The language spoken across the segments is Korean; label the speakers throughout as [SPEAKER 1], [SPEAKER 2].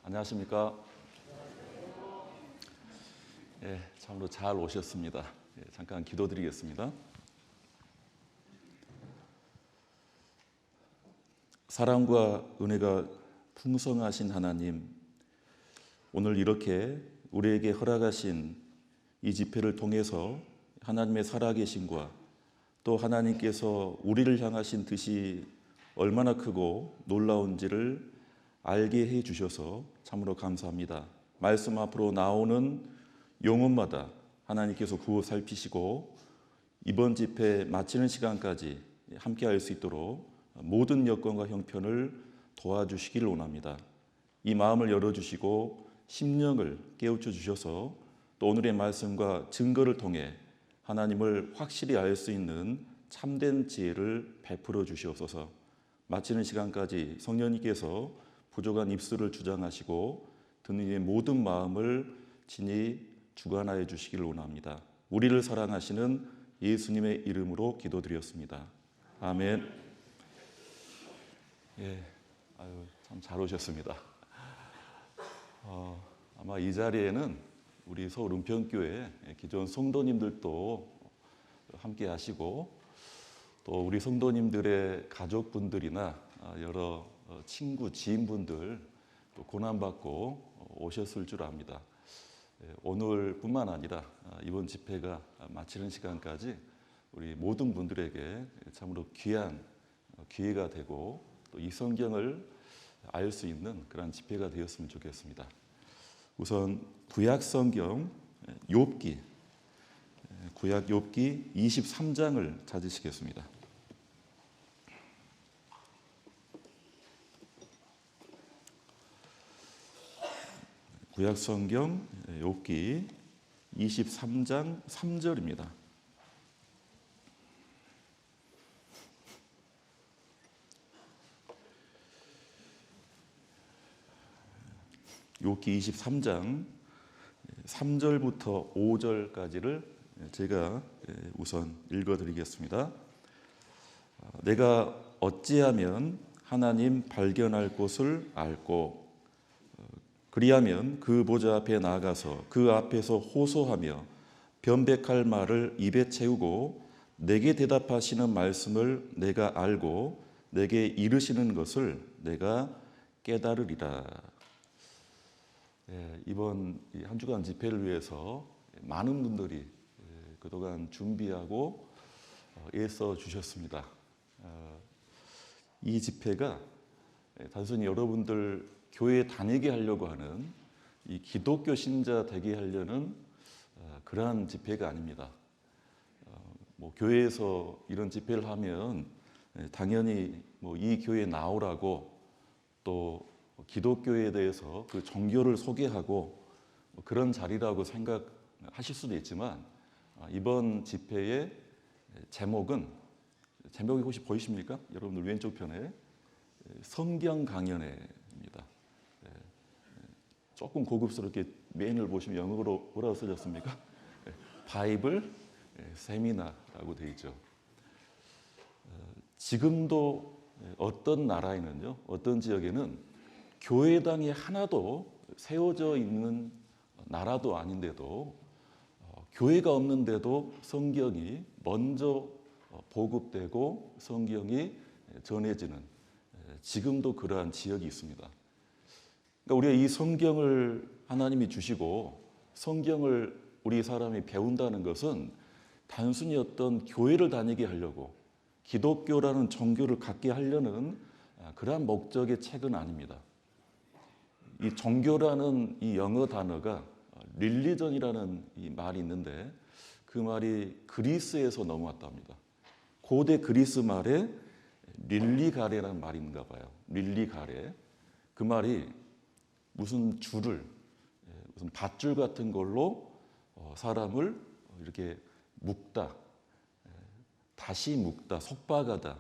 [SPEAKER 1] 안녕하십니까? 참으로 잘 오셨습니다. 잠깐 기도드리겠습니다. 사랑과 은혜가 풍성하신 하나님, 오늘 이렇게 우리에게 허락하신 이 집회를 통해서 하나님의 살아계심과 또 하나님께서 우리를 향하신 뜻이 얼마나 크고 놀라운지를 알게 해 주셔서 참으로 감사합니다. 말씀 앞으로 나오는 영혼마다 하나님께서 구워 살피시고 이번 집회 마치는 시간까지 함께 할 수 있도록 모든 여건과 형편을 도와주시기를 원합니다. 이 마음을 열어주시고 심령을 깨우쳐 주셔서 또 오늘의 말씀과 증거를 통해 하나님을 확실히 알 수 있는 참된 지혜를 베풀어 주시옵소서. 마치는 시간까지 성령님께서 부족한 입술을 주장하시고 듣는 이의 모든 마음을 친히 주관하여 주시기를 원합니다. 우리를 사랑하시는 예수님의 이름으로 기도드렸습니다. 아멘. 참 잘 오셨습니다. 아마 이 자리에는 우리 서울 은평교회 기존 성도님들도 함께 하시고 또 우리 성도님들의 가족분들이나 여러 친구, 지인분들 또 고난받고 오셨을 줄 압니다. 오늘뿐만 아니라 이번 집회가 마치는 시간까지 우리 모든 분들에게 참으로 귀한 기회가 되고 또 이 성경을 알 수 있는 그런 집회가 되었으면 좋겠습니다. 우선 구약 성경 욥기, 구약 욥기 23장을 찾으시겠습니다. 구약 성경 욥기 23장 3절입니다. 욥기 23장 3절부터 5절까지를 제가 우선 읽어드리겠습니다. 내가 어찌하면 하나님 발견할 곳을 알고 그리하면 그 보좌 앞에 나아가서 그 앞에서 호소하며 변백할 말을 입에 채우고 내게 대답하시는 말씀을 내가 알고 내게 이르시는 것을 내가 깨달으리라. 이번 한 주간 집회를 위해서 많은 분들이 그동안 준비하고 애써 주셨습니다. 이 집회가 단순히 여러분들 교회에 다니게 하려고 하는 이 기독교 신자 되게 하려는 그러한 집회가 아닙니다. 교회에서 이런 집회를 하면 당연히 이 교회에 나오라고 또 기독교에 대해서 그 종교를 소개하고 그런 자리라고 생각하실 수도 있지만 이번 집회의 제목이 혹시 보이십니까? 여러분들 왼쪽 편에 성경 강연회입니다. 조금 고급스럽게 메인을 보시면 영어로 뭐라고 써졌습니까? 바이블 세미나라고 되어 있죠. 지금도 어떤 나라에는요, 어떤 지역에는 교회당이 하나도 세워져 있는 나라도 아닌데도 교회가 없는데도 성경이 먼저 보급되고 성경이 전해지는 지금도 그러한 지역이 있습니다. 그러니까 우리가 이 성경을 하나님이 주시고 성경을 우리 사람이 배운다는 것은 단순히 어떤 교회를 다니게 하려고 기독교라는 종교를 갖게 하려는 그러한 목적의 책은 아닙니다. 이 종교라는 이 영어 단어가 릴리전이라는 이 말이 있는데 그 말이 그리스에서 넘어왔답니다. 고대 그리스 말에 릴리가레라는 말이 있는가 봐요. 릴리가레. 그 말이 무슨 밧줄 같은 걸로 사람을 이렇게 묶다, 다시 묶다, 속박하다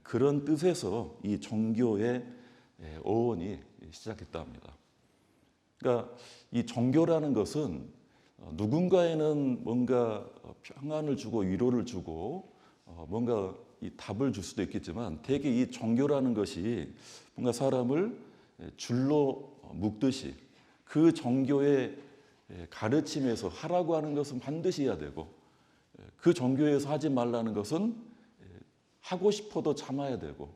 [SPEAKER 1] 그런 뜻에서 이 종교의 어원이 시작했다 합니다. 그러니까 이 종교라는 것은 누군가에는 뭔가 평안을 주고 위로를 주고 뭔가 이 답을 줄 수도 있겠지만 대개 이 종교라는 것이 뭔가 사람을 줄로 묵듯이 그 종교의 가르침에서 하라고 하는 것은 반드시 해야 되고 그 종교에서 하지 말라는 것은 하고 싶어도 참아야 되고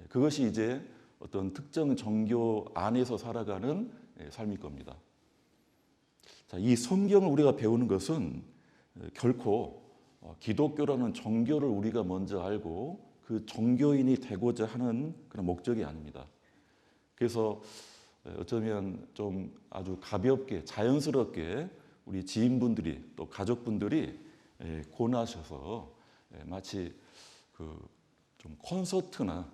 [SPEAKER 1] 그것이 이제 어떤 특정 종교 안에서 살아가는 삶일 겁니다. 자, 이 성경을 우리가 배우는 것은 결코 기독교라는 종교를 우리가 먼저 알고 그 종교인이 되고자 하는 그런 목적이 아닙니다. 그래서 어쩌면 좀 아주 가볍게 자연스럽게 우리 지인분들이 또 가족분들이 권하셔서 마치 그 좀 콘서트나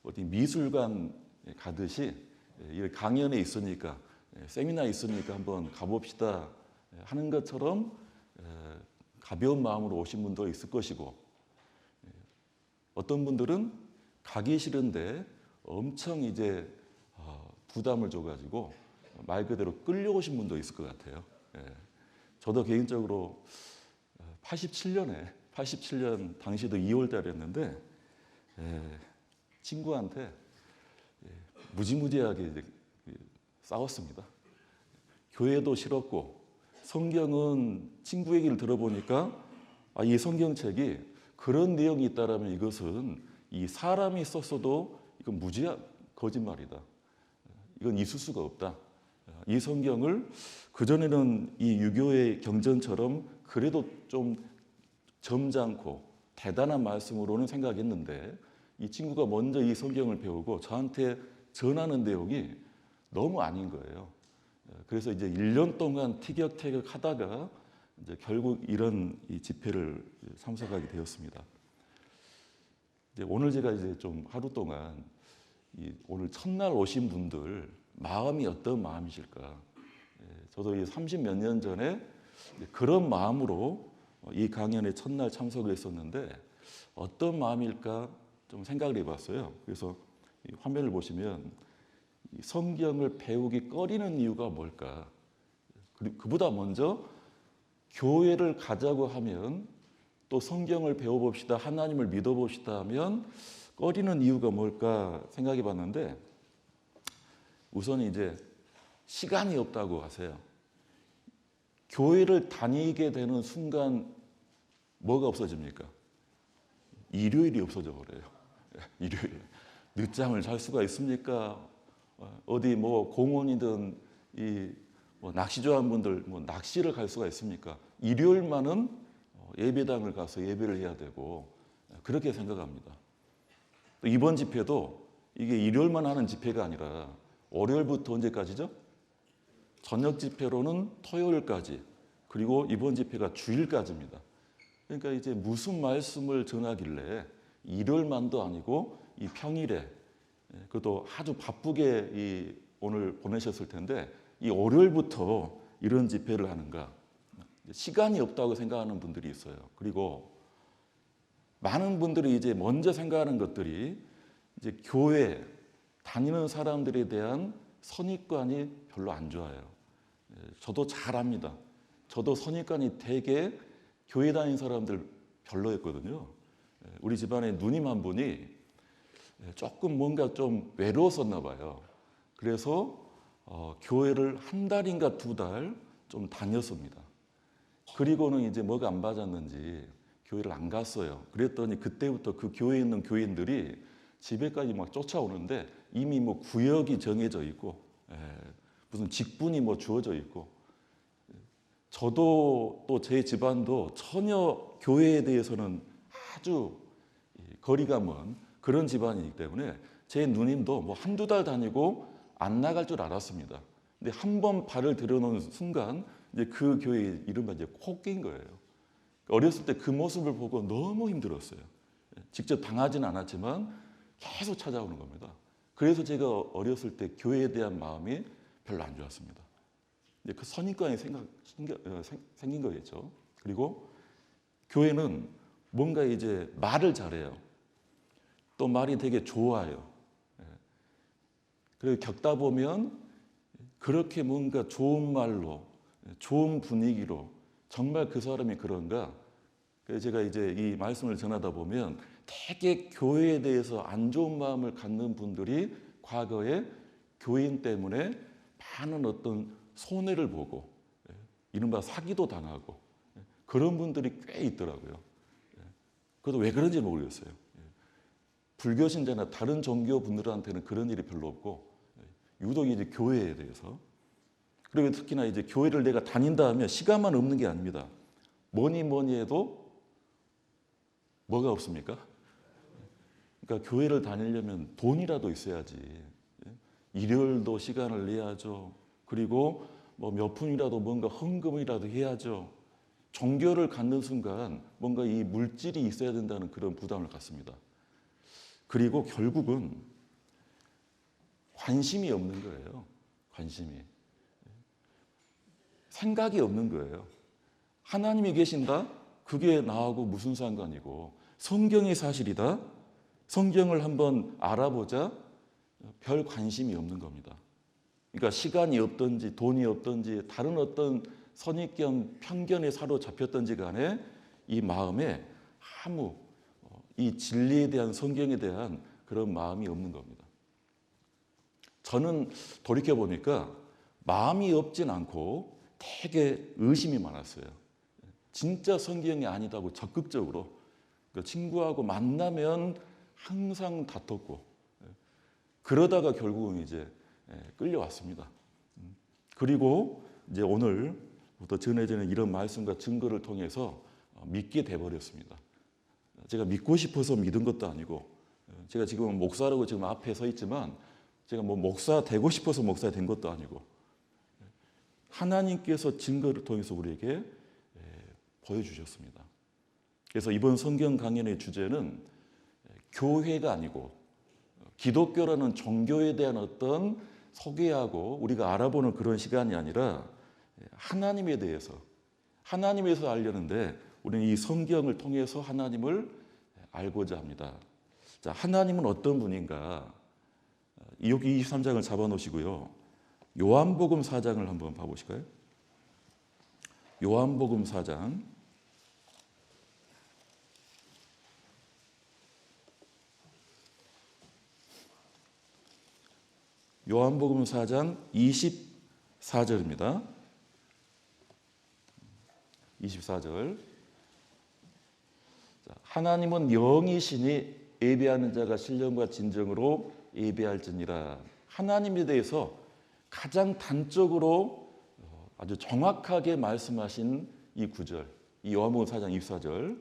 [SPEAKER 1] 어디 미술관 가듯이 강연에 있으니까 세미나 있으니까 한번 가봅시다 하는 것처럼 가벼운 마음으로 오신 분도 있을 것이고 어떤 분들은 가기 싫은데 엄청 이제 부담을 줘가지고 말 그대로 끌려오신 분도 있을 것 같아요. 저도 개인적으로 87년 당시도 2월 달이었는데 친구한테 무지무지하게 이제 싸웠습니다. 교회도 싫었고 성경은 친구 얘기를 들어보니까 이 성경책이 그런 내용이 있다라면 이것은 이 사람이 썼어도 이건 무지한 거짓말이다. 이건 있을 수가 없다. 이 성경을 그전에는 이 유교의 경전처럼 그래도 좀 점잖고 대단한 말씀으로는 생각했는데 이 친구가 먼저 이 성경을 배우고 저한테 전하는 내용이 너무 아닌 거예요. 그래서 이제 1년 동안 티격태격 하다가 이제 결국 이런 이 집회를 참석하게 되었습니다. 이제 오늘 제가 이제 좀 하루 동안 오늘 첫날 오신 분들 마음이 어떤 마음이실까? 저도 30몇 년 전에 그런 마음으로 이 강연에 첫날 참석을 했었는데 어떤 마음일까 좀 생각을 해봤어요. 그래서 이 화면을 보시면 성경을 배우기 꺼리는 이유가 뭘까? 그보다 먼저 교회를 가자고 하면 또 성경을 배워봅시다, 하나님을 믿어봅시다 하면 꺼리는 이유가 뭘까 생각해 봤는데 우선 이제 시간이 없다고 하세요. 교회를 다니게 되는 순간 뭐가 없어집니까? 일요일이 없어져 버려요. 일요일. 늦잠을 잘 수가 있습니까? 어디 뭐 공원이든 뭐 낚시 좋아하는 분들 뭐 낚시를 갈 수가 있습니까? 일요일만은 예배당을 가서 예배를 해야 되고 그렇게 생각합니다. 또 이번 집회도 이게 일요일만 하는 집회가 아니라 월요일부터 언제까지죠? 저녁 집회로는 토요일까지 그리고 이번 집회가 주일까지입니다. 그러니까 이제 무슨 말씀을 전하길래 일요일만도 아니고 이 평일에 그것도 아주 바쁘게 오늘 보내셨을 텐데 이 월요일부터 이런 집회를 하는가? 시간이 없다고 생각하는 분들이 있어요. 그리고 많은 분들이 이제 먼저 생각하는 것들이 이제 교회 다니는 사람들에 대한 선입관이 별로 안 좋아요. 저도 잘 압니다. 저도 선입관이 되게 교회 다니는 사람들 별로였거든요. 우리 집안에 누님 한 분이 조금 뭔가 좀 외로웠었나 봐요. 그래서 교회를 한 달인가 2달 좀 다녔습니다. 그리고는 이제 뭐가 안 맞았는지 교회를 안 갔어요. 그랬더니 그때부터 그 교회에 있는 교인들이 집에까지 막 쫓아오는데 이미 뭐 구역이 정해져 있고 무슨 직분이 뭐 주어져 있고 저도 또 제 집안도 전혀 교회에 대해서는 아주 거리가 먼 그런 집안이기 때문에 제 누님도 뭐 1~2달 다니고 안 나갈 줄 알았습니다. 근데 한 번 발을 들여놓은 순간 이제 그 교회 이름이 이제 콕 낀 거예요. 어렸을 때 그 모습을 보고 너무 힘들었어요. 직접 당하지는 않았지만 계속 찾아오는 겁니다. 그래서 제가 어렸을 때 교회에 대한 마음이 별로 안 좋았습니다. 그 선입관이 생긴 거겠죠. 그리고 교회는 뭔가 이제 말을 잘해요. 또 말이 되게 좋아요. 그리고 겪다 보면 그렇게 뭔가 좋은 말로, 좋은 분위기로 정말 그 사람이 그런가? 그래서 제가 이제 이 말씀을 전하다 보면 되게 교회에 대해서 안 좋은 마음을 갖는 분들이 과거에 교인 때문에 많은 어떤 손해를 보고 이른바 사기도 당하고 그런 분들이 꽤 있더라고요. 그래도 왜 그런지 모르겠어요. 불교 신자나 다른 종교 분들한테는 그런 일이 별로 없고 유독 이제 교회에 대해서 그리고 특히나 이제 교회를 내가 다닌다 하면 시간만 없는 게 아닙니다. 뭐니 해도 뭐가 없습니까? 그러니까 교회를 다니려면 돈이라도 있어야지. 일요일도 시간을 내야죠. 그리고 뭐 몇 푼이라도 뭔가 헌금이라도 해야죠. 종교를 갖는 순간 뭔가 이 물질이 있어야 된다는 그런 부담을 갖습니다. 그리고 결국은 관심이 없는 거예요. 관심이. 생각이 없는 거예요. 하나님이 계신다? 그게 나하고 무슨 상관이고 성경이 사실이다? 성경을 한번 알아보자? 별 관심이 없는 겁니다. 그러니까 시간이 없든지 돈이 없든지 다른 어떤 선입견, 편견에 사로잡혔든지 간에 이 마음에 아무 이 진리에 대한 성경에 대한 그런 마음이 없는 겁니다. 저는 돌이켜보니까 마음이 없진 않고 되게 의심이 많았어요. 진짜 성경이 아니다고 적극적으로 친구하고 만나면 항상 다퉜고 그러다가 결국은 이제 끌려왔습니다. 그리고 이제 오늘부터 전해지는 이런 말씀과 증거를 통해서 믿게 돼버렸습니다. 제가 믿고 싶어서 믿은 것도 아니고 제가 지금 목사라고 지금 앞에 서 있지만 제가 뭐 목사 되고 싶어서 목사 된 것도 아니고 하나님께서 증거를 통해서 우리에게 보여주셨습니다. 그래서 이번 성경 강연의 주제는 교회가 아니고 기독교라는 종교에 대한 어떤 소개하고 우리가 알아보는 그런 시간이 아니라 하나님에 대해서 알려는데 우리는 이 성경을 통해서 하나님을 알고자 합니다. 자, 하나님은 어떤 분인가? 여기 23장을 잡아놓으시고요. 요한복음 4장을 한번 봐보실까요? 요한복음 4장. 요한복음 4장 24절입니다. 24절. 하나님은 영이시니 예배하는 자가 신령과 진정으로 예배할지니라. 하나님에 대해서 가장 단적으로 아주 정확하게 말씀하신 이 구절, 이 요한복음 4장 24절.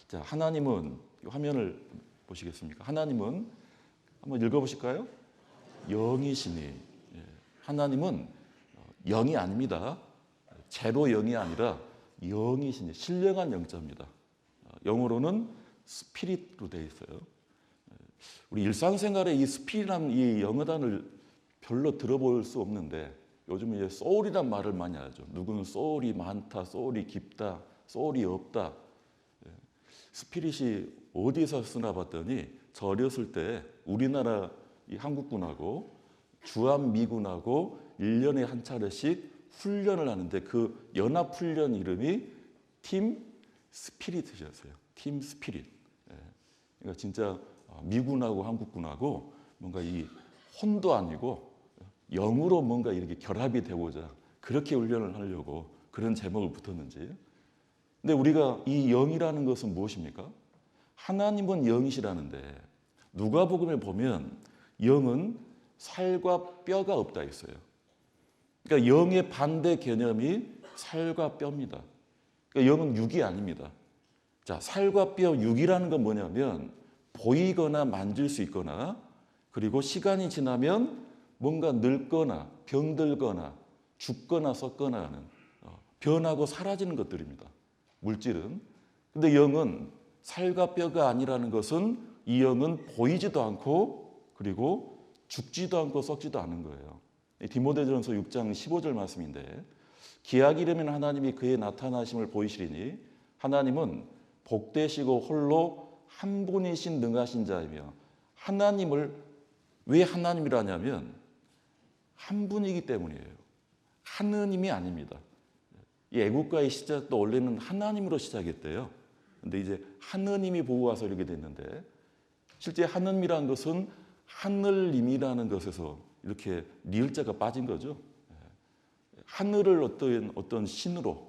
[SPEAKER 1] 자, 하나님은 화면을 보시겠습니까? 하나님은 한번 읽어보실까요? 영이시니. 하나님은 영이 아닙니다. 제로 영이 아니라 영이시니 신령한 영자입니다. 영어로는 스피릿으로 되어 있어요. 우리 일상생활에 이 스피릿이라는 이 영어단을 별로 들어볼 수 없는데 요즘 이제 소울이란 말을 많이 하죠. 누구는 소울이 많다, 소울이 깊다, 소울이 없다. 스피릿이 어디서 쓰나 봤더니 저 어렸을 때 우리나라 이 한국군하고 주한미군하고 1년에 한 차례씩 훈련을 하는데 그 연합훈련 이름이 팀 스피릿이었어요. 팀 스피릿. 그러니까 진짜 미군하고 한국군하고 뭔가 이 혼도 아니고 영으로 뭔가 이렇게 결합이 되고자 그렇게 훈련을 하려고 그런 제목을 붙였는지. 근데 우리가 이 영이라는 것은 무엇입니까? 하나님은 영이시라는데 누가복음에 보면 영은 살과 뼈가 없다 했어요. 그러니까 영의 반대 개념이 살과 뼈입니다. 그러니까 영은 육이 아닙니다. 자, 살과 뼈, 육이라는 건 뭐냐면 보이거나 만질 수 있거나 그리고 시간이 지나면 뭔가 늙거나 병들거나 죽거나 썩거나 하는 변하고 사라지는 것들입니다. 물질은. 근데 영은 살과 뼈가 아니라는 것은 이 영은 보이지도 않고 그리고 죽지도 않고 썩지도 않은 거예요. 디모데전서 6장 15절 말씀인데 기약 이르면 하나님이 그의 나타나심을 보이시리니 하나님은 복되시고 홀로 한 분이신 능하신 자이며 하나님을 왜 하나님이라냐면 한 분이기 때문이에요. 하느님이 아닙니다. 이 애국가의 시작도 원래는 하나님으로 시작했대요. 근데 이제 하느님이 보고 와서 이렇게 됐는데 실제 하느님이라는 것은 하늘님이라는 것에서 이렇게 리을자가 빠진 거죠. 하늘을 어떤 신으로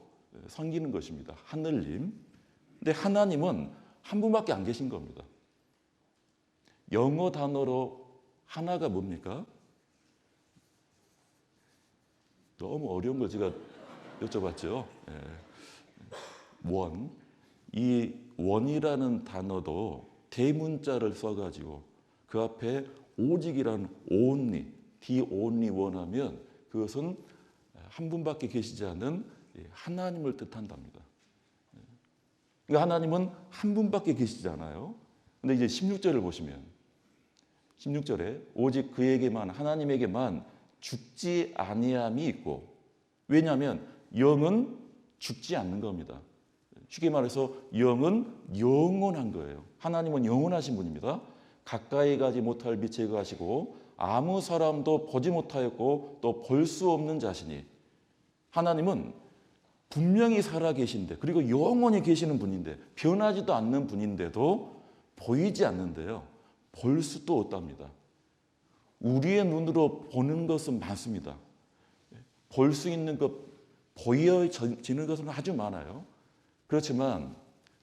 [SPEAKER 1] 섬기는 것입니다. 하늘님. 근데 하나님은 한 분밖에 안 계신 겁니다. 영어 단어로 하나가 뭡니까? 너무 어려운 걸 제가 여쭤봤죠. 원. 이 원이라는 단어도 대문자를 써가지고 그 앞에 오직이라는 only, the only one 하면 그것은 한 분밖에 계시지 않은 하나님을 뜻한답니다. 그러니까 하나님은 한 분밖에 계시지 않아요. 근데 이제 16절을 보시면 16절에 오직 그에게만 하나님에게만 죽지 아니함이 있고 왜냐하면 영은 죽지 않는 겁니다. 쉽게 말해서 영은 영원한 거예요. 하나님은 영원하신 분입니다. 가까이 가지 못할 빛에 가시고 아무 사람도 보지 못하였고 또 볼 수 없는 자신이 하나님은 분명히 살아 계신데 그리고 영원히 계시는 분인데 변하지도 않는 분인데도 보이지 않는데요. 볼 수도 없답니다. 우리의 눈으로 보는 것은 많습니다. 볼 수 있는 것, 보여지는 것은 아주 많아요. 그렇지만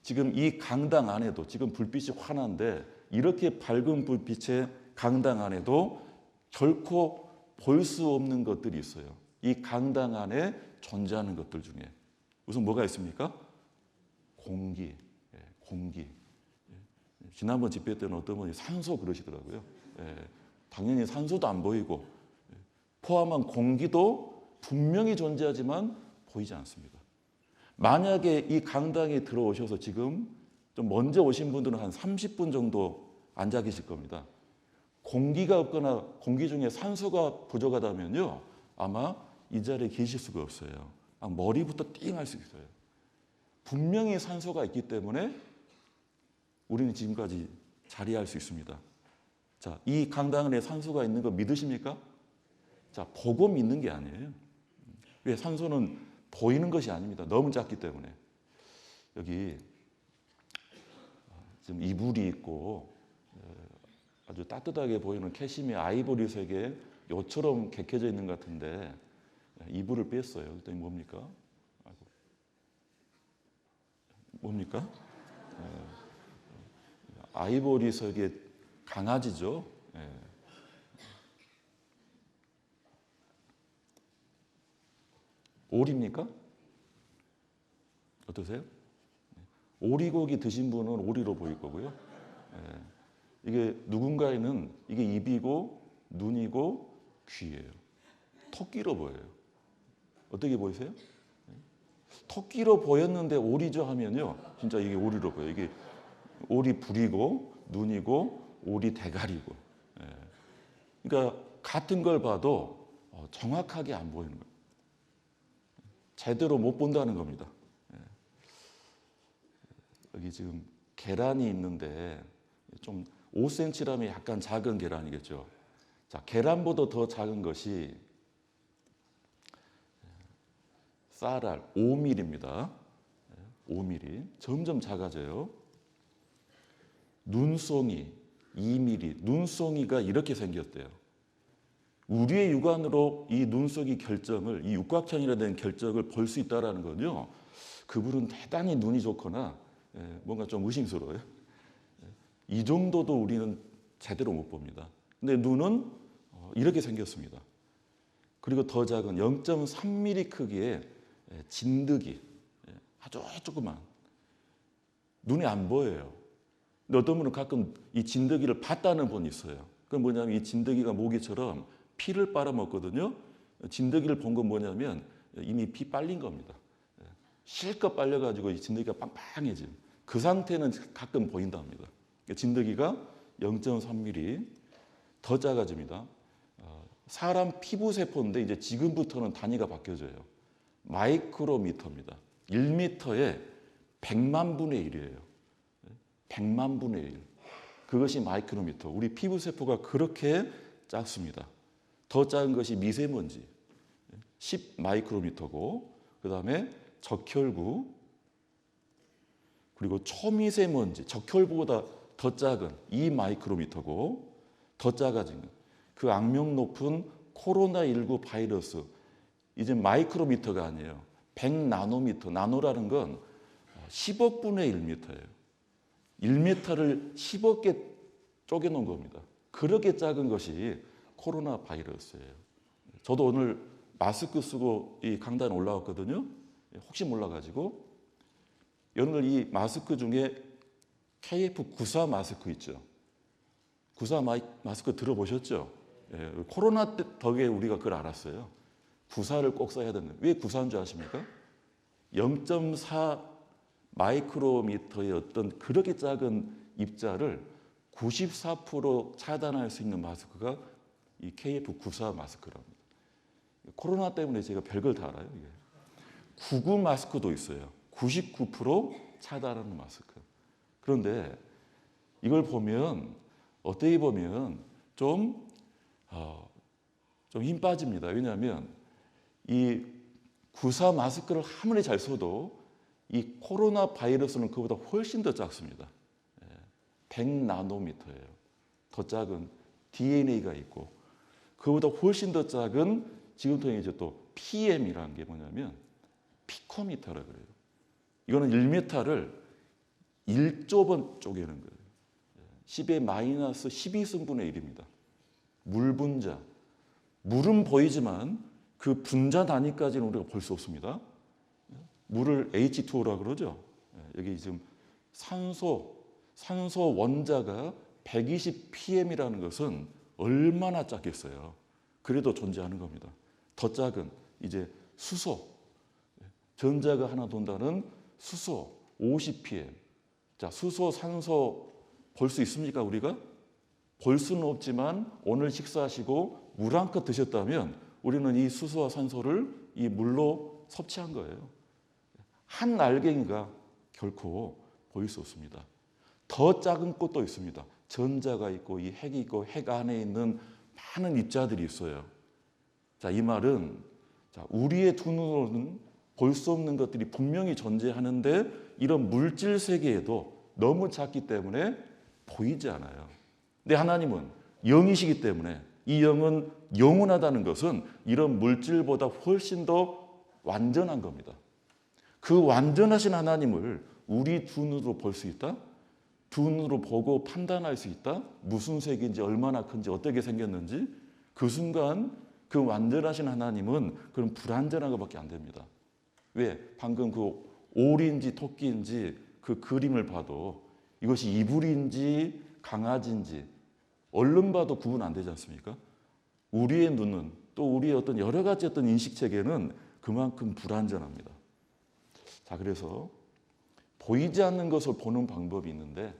[SPEAKER 1] 지금 이 강당 안에도 지금 불빛이 환한데 이렇게 밝은 불빛의 강당 안에도 결코 볼 수 없는 것들이 있어요. 이 강당 안에 존재하는 것들 중에 우선 뭐가 있습니까? 공기, 공기. 지난번 집회 때는 어떤 분이 산소 그러시더라고요. 당연히 산소도 안 보이고 포함한 공기도 분명히 존재하지만 보이지 않습니다. 만약에 이 강당에 들어오셔서 지금 좀 먼저 오신 분들은 한 30분 정도 앉아 계실 겁니다. 공기가 없거나 공기 중에 산소가 부족하다면요. 아마 이 자리에 계실 수가 없어요. 머리부터 띵할 수 있어요. 분명히 산소가 있기 때문에 우리는 지금까지 자리할 수 있습니다. 자, 이 강당 안에 산소가 있는 거 믿으십니까? 자, 보고 믿는 게 아니에요. 왜? 산소는 보이는 것이 아닙니다. 너무 작기 때문에. 여기 지금 이불이 있고 아주 따뜻하게 보이는 캐시미어 아이보리색의 요처럼 개켜져 있는 것 같은데 이불을 뺐어요. 그랬더니 뭡니까? 뭡니까? 아이보리색의 강아지죠. 오리입니까? 어떠세요? 오리고기 드신 분은 오리로 보일 거고요. 이게 누군가에는 이게 입이고 눈이고 귀예요. 토끼로 보여요. 어떻게 보이세요? 토끼로 보였는데 오리죠 하면요. 진짜 이게 오리로 보여요. 이게 오리 불이고 눈이고 오리 대가리고. 그러니까 같은 걸 봐도 정확하게 안 보이는 거예요. 제대로 못 본다는 겁니다. 여기 지금 계란이 있는데 좀 5cm라면 약간 작은 계란이겠죠. 자, 계란보다 더 작은 것이 쌀알 5mm입니다. 5mm. 점점 작아져요. 눈송이 2mm. 눈송이가 이렇게 생겼대요. 우리의 육안으로 이 눈송이 결정을, 이 육각형이라는 결정을 볼 수 있다는 건요. 그분은 대단히 눈이 좋거나 뭔가 좀 의심스러워요. 이 정도도 우리는 제대로 못 봅니다. 근데 눈은 이렇게 생겼습니다. 그리고 더 작은 0.3mm 크기의 진드기, 아주 조그만 눈이 안 보여요. 근데 어떤 분은 가끔 이 진드기를 봤다는 분이 있어요. 그건 뭐냐면 이 진드기가 모기처럼 피를 빨아먹거든요. 진드기를 본 건 뭐냐면 이미 피 빨린 겁니다. 실컷 빨려가지고 이 진드기가 빵빵해진 그 상태는 가끔 보인답니다. 진드기가 0.3mm 더 작아집니다. 사람 피부 세포인데 이제 지금부터는 단위가 바뀌어져요. 마이크로미터입니다. 1m에 100만 분의 1이에요. 100만 분의 1. 그것이 마이크로미터. 우리 피부 세포가 그렇게 작습니다. 더 작은 것이 미세먼지. 10 마이크로미터고 그다음에 적혈구 그리고 초미세먼지. 적혈구보다 더 작은 2 마이크로미터고 더 작아진 그 악명 높은 코로나19 바이러스 이제 마이크로미터가 아니에요. 100나노미터. 나노라는 건 10억 분의 1미터예요. 1미터를 10억 개 쪼개놓은 겁니다. 그렇게 작은 것이 코로나 바이러스예요. 저도 오늘 마스크 쓰고 이 강단에 올라왔거든요. 혹시 몰라가지고 오늘 이 마스크 중에 KF94 마스크 있죠. 94 마스크 들어보셨죠? 예, 코로나 때 덕에 우리가 그걸 알았어요. 94를 꼭 써야 된다. 왜 94인 줄 아십니까? 0.4 마이크로미터의 어떤 그렇게 작은 입자를 94% 차단할 수 있는 마스크가 이 KF94 마스크랍니다. 코로나 때문에 제가 별걸 다 알아요. 이게. 99 마스크도 있어요. 99% 차단하는 마스크. 그런데 이걸 보면 어떻게 보면 좀 힘 빠집니다. 왜냐하면 이 94 마스크를 아무리 잘 써도 이 코로나 바이러스는 그보다 훨씬 더 작습니다. 100나노미터예요. 더 작은 DNA가 있고 그보다 훨씬 더 작은 지금부터 이제 또 PM이라는 게 뭐냐면 피코미터라 그래요. 이거는 1m를 1조 번 쪼개는 거예요. 10의 마이너스 12승분의 1입니다. 물 분자. 물은 보이지만 그 분자 단위까지는 우리가 볼 수 없습니다. 물을 H2O라 그러죠. 여기 지금 산소 원자가 120 ppm이라는 것은 얼마나 작겠어요. 그래도 존재하는 겁니다. 더 작은 이제 수소. 전자가 하나 돈다는 수소 50 ppm. 자, 수소, 산소 볼 수 있습니까, 우리가? 볼 수는 없지만 오늘 식사하시고 물 한 컵 드셨다면 우리는 이 수소와 산소를 이 물로 섭취한 거예요. 한 알갱이가 결코 보일 수 없습니다. 더 작은 것도 있습니다. 전자가 있고 이 핵이 있고 핵 안에 있는 많은 입자들이 있어요. 자, 이 말은 우리의 두 눈으로는 볼 수 없는 것들이 분명히 존재하는데 이런 물질 세계에도 너무 작기 때문에 보이지 않아요. 근데 하나님은 영이시기 때문에 이 영은 영원하다는 것은 이런 물질보다 훨씬 더 완전한 겁니다. 그 완전하신 하나님을 우리 두 눈으로 볼 수 있다? 두 눈으로 보고 판단할 수 있다? 무슨 색인지 얼마나 큰지 어떻게 생겼는지 그 순간 그 완전하신 하나님은 그런 불완전한 것밖에 안 됩니다. 왜? 방금 그 오리인지 토끼인지 그 그림을 봐도 이것이 이불인지 강아지인지 얼른 봐도 구분 안 되지 않습니까? 우리의 눈은 또 우리의 어떤 여러 가지 어떤 인식 체계는 그만큼 불완전합니다. 자, 그래서 보이지 않는 것을 보는 방법이 있는데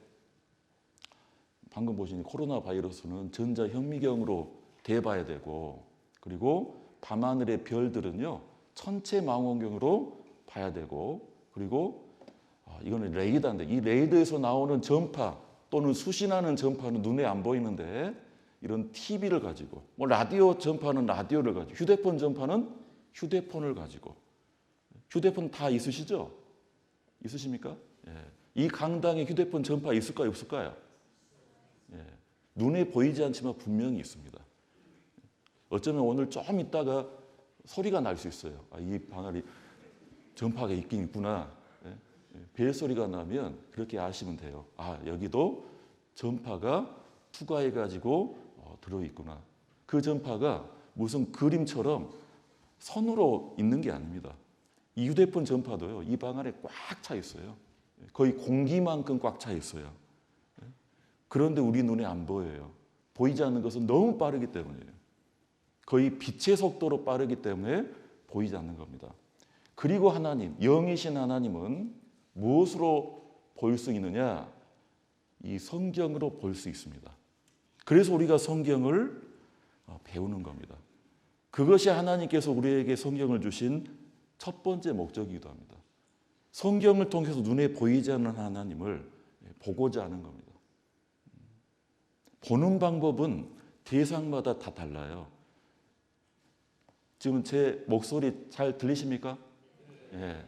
[SPEAKER 1] 방금 보신 코로나 바이러스는 전자 현미경으로 대봐야 되고 그리고 밤하늘의 별들은요 천체 망원경으로 봐야 되고 그리고 이거는 레이더인데 이 레이더에서 나오는 전파 또는 수신하는 전파는 눈에 안 보이는데 이런 TV를 가지고 뭐 라디오 전파는 라디오를 가지고 휴대폰 전파는 휴대폰을 가지고 휴대폰 다 있으시죠? 있으십니까? 예. 이 강당에 휴대폰 전파 있을까요? 없을까요? 예. 눈에 보이지 않지만 분명히 있습니다. 어쩌면 오늘 좀 있다가 소리가 날 수 있어요. 이 방 안에 전파가 있긴 있구나. 벨소리가 나면 그렇게 아시면 돼요. 여기도 전파가 투과해가지고 들어있구나. 그 전파가 무슨 그림처럼 선으로 있는 게 아닙니다. 이 휴대폰 전파도요. 이 방 안에 꽉 차 있어요. 거의 공기만큼 꽉 차 있어요. 그런데 우리 눈에 안 보여요. 보이지 않는 것은 너무 빠르기 때문이에요. 거의 빛의 속도로 빠르기 때문에 보이지 않는 겁니다. 그리고 하나님, 영이신 하나님은 무엇으로 볼 수 있느냐? 이 성경으로 볼 수 있습니다. 그래서 우리가 성경을 배우는 겁니다. 그것이 하나님께서 우리에게 성경을 주신 첫 번째 목적이기도 합니다. 성경을 통해서 눈에 보이지 않는 하나님을 보고자 하는 겁니다. 보는 방법은 대상마다 다 달라요. 지금 제 목소리 잘 들리십니까? 예.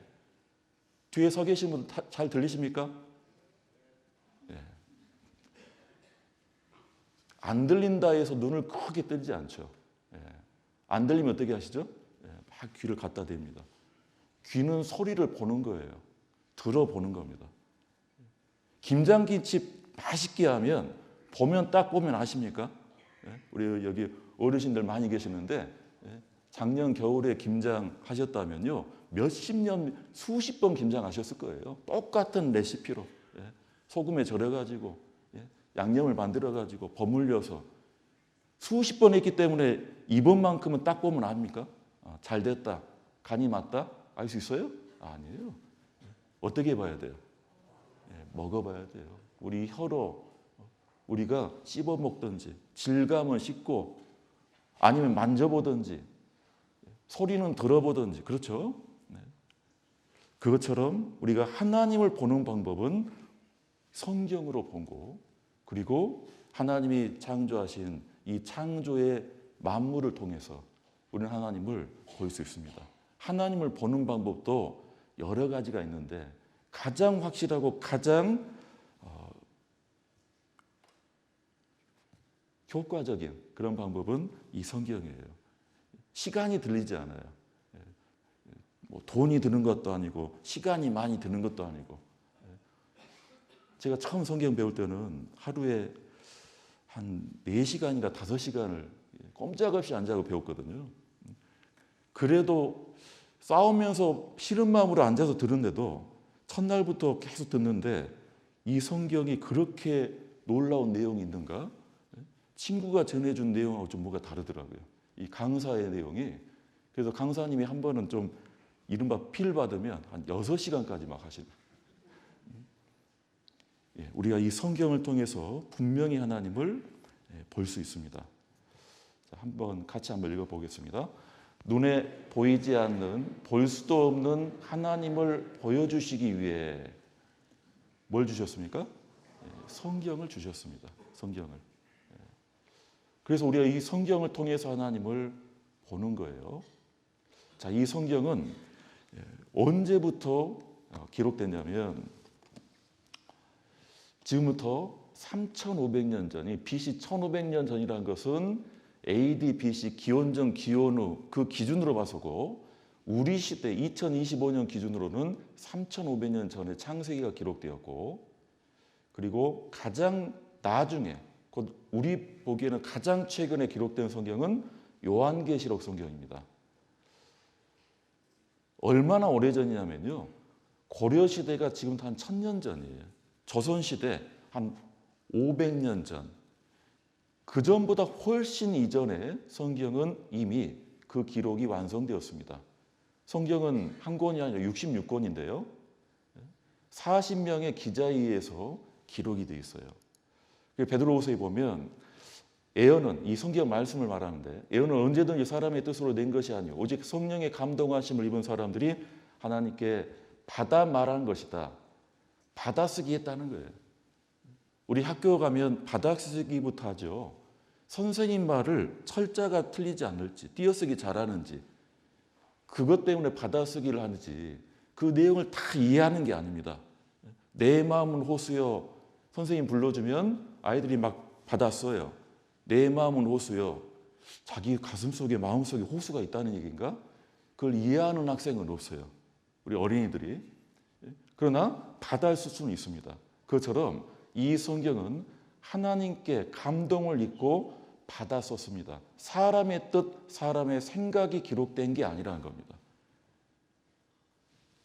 [SPEAKER 1] 뒤에 서 계신 분 잘 들리십니까? 예. 안 들린다 해서 눈을 크게 뜨지 않죠. 예. 안 들리면 어떻게 하시죠? 예. 막 귀를 갖다 댑니다. 귀는 소리를 보는 거예요. 들어보는 겁니다. 김장김치 맛있게 하면 보면 딱 보면 아십니까? 우리 여기 어르신들 많이 계시는데 작년 겨울에 김장 하셨다면요. 몇십 년, 수십 번 김장하셨을 거예요. 똑같은 레시피로 소금에 절여가지고 양념을 만들어가지고 버물려서 수십 번 했기 때문에 이번만큼은 딱 보면 압니까? 잘 됐다, 간이 맞다, 알 수 있어요? 아니에요. 어떻게 봐야 돼요? 먹어봐야 돼요. 우리 혀로 우리가 씹어 먹든지 질감을 씹고 아니면 만져보든지 소리는 들어보든지 그렇죠? 그것처럼 우리가 하나님을 보는 방법은 성경으로 보고 그리고 하나님이 창조하신 이 창조의 만물을 통해서 우리는 하나님을 볼 수 있습니다. 하나님을 보는 방법도 여러 가지가 있는데 가장 확실하고 가장 효과적인 그런 방법은 이 성경이에요. 시간이 들리지 않아요. 뭐 돈이 드는 것도 아니고 시간이 많이 드는 것도 아니고 제가 처음 성경 배울 때는 하루에 한 4시간인가 5시간을 꼼짝없이 안 자고 배웠거든요. 그래도 싸우면서 싫은 마음으로 앉아서 듣는데도 첫날부터 계속 듣는데 이 성경이 그렇게 놀라운 내용이 있는가? 친구가 전해준 내용하고 좀 뭐가 다르더라고요. 이 강사의 내용이. 그래서 강사님이 한 번은 좀 이른바 필 받으면 한 6시간까지 막 하시는. 우리가 이 성경을 통해서 분명히 하나님을 볼 수 있습니다. 같이 한번 읽어보겠습니다. 눈에 보이지 않는 볼 수도 없는 하나님을 보여주시기 위해 뭘 주셨습니까? 성경을 주셨습니다. 성경을. 그래서 우리가 이 성경을 통해서 하나님을 보는 거예요. 자, 이 성경은 언제부터 기록됐냐면 지금부터 3,500년 전이 BC 1,500년 전이라는 것은 AD, BC, 기원전, 기원후 그 기준으로 봐서고 우리 시대 2025년 기준으로는 3,500년 전에 창세기가 기록되었고 그리고 가장 나중에 곧 우리 보기에는 가장 최근에 기록된 성경은 요한계시록 성경입니다. 얼마나 오래전이냐면요. 고려시대가 지금 한 1000년 전이에요. 조선시대 한 500년 전. 그 전보다 훨씬 이전에 성경은 이미 그 기록이 완성되었습니다. 성경은 한 권이 아니라 66권인데요. 40명의 기자에 의해서 기록이 되어 있어요. 베드로후서에 보면 예언은 이 성경 말씀을 말하는데 예언은 언제든지 사람의 뜻으로 낸 것이 아니요 오직 성령의 감동하심을 입은 사람들이 하나님께 받아 말한 것이다. 받아쓰기 했다는 거예요. 우리 학교 가면 받아쓰기부터 하죠. 선생님 말을 철자가 틀리지 않을지 띄어쓰기 잘하는지 그것 때문에 받아쓰기를 하는지 그 내용을 다 이해하는 게 아닙니다. 내 마음은 호수여 선생님 불러주면 아이들이 막 받았어요. 내 마음은 호수여. 자기 가슴속에 마음속에 호수가 있다는 얘기인가? 그걸 이해하는 학생은 없어요. 우리 어린이들이. 그러나 받아쓸 수는 있습니다. 그것처럼 이 성경은 하나님께 감동을 입고 받아 썼습니다. 사람의 뜻, 사람의 생각이 기록된 게 아니라는 겁니다.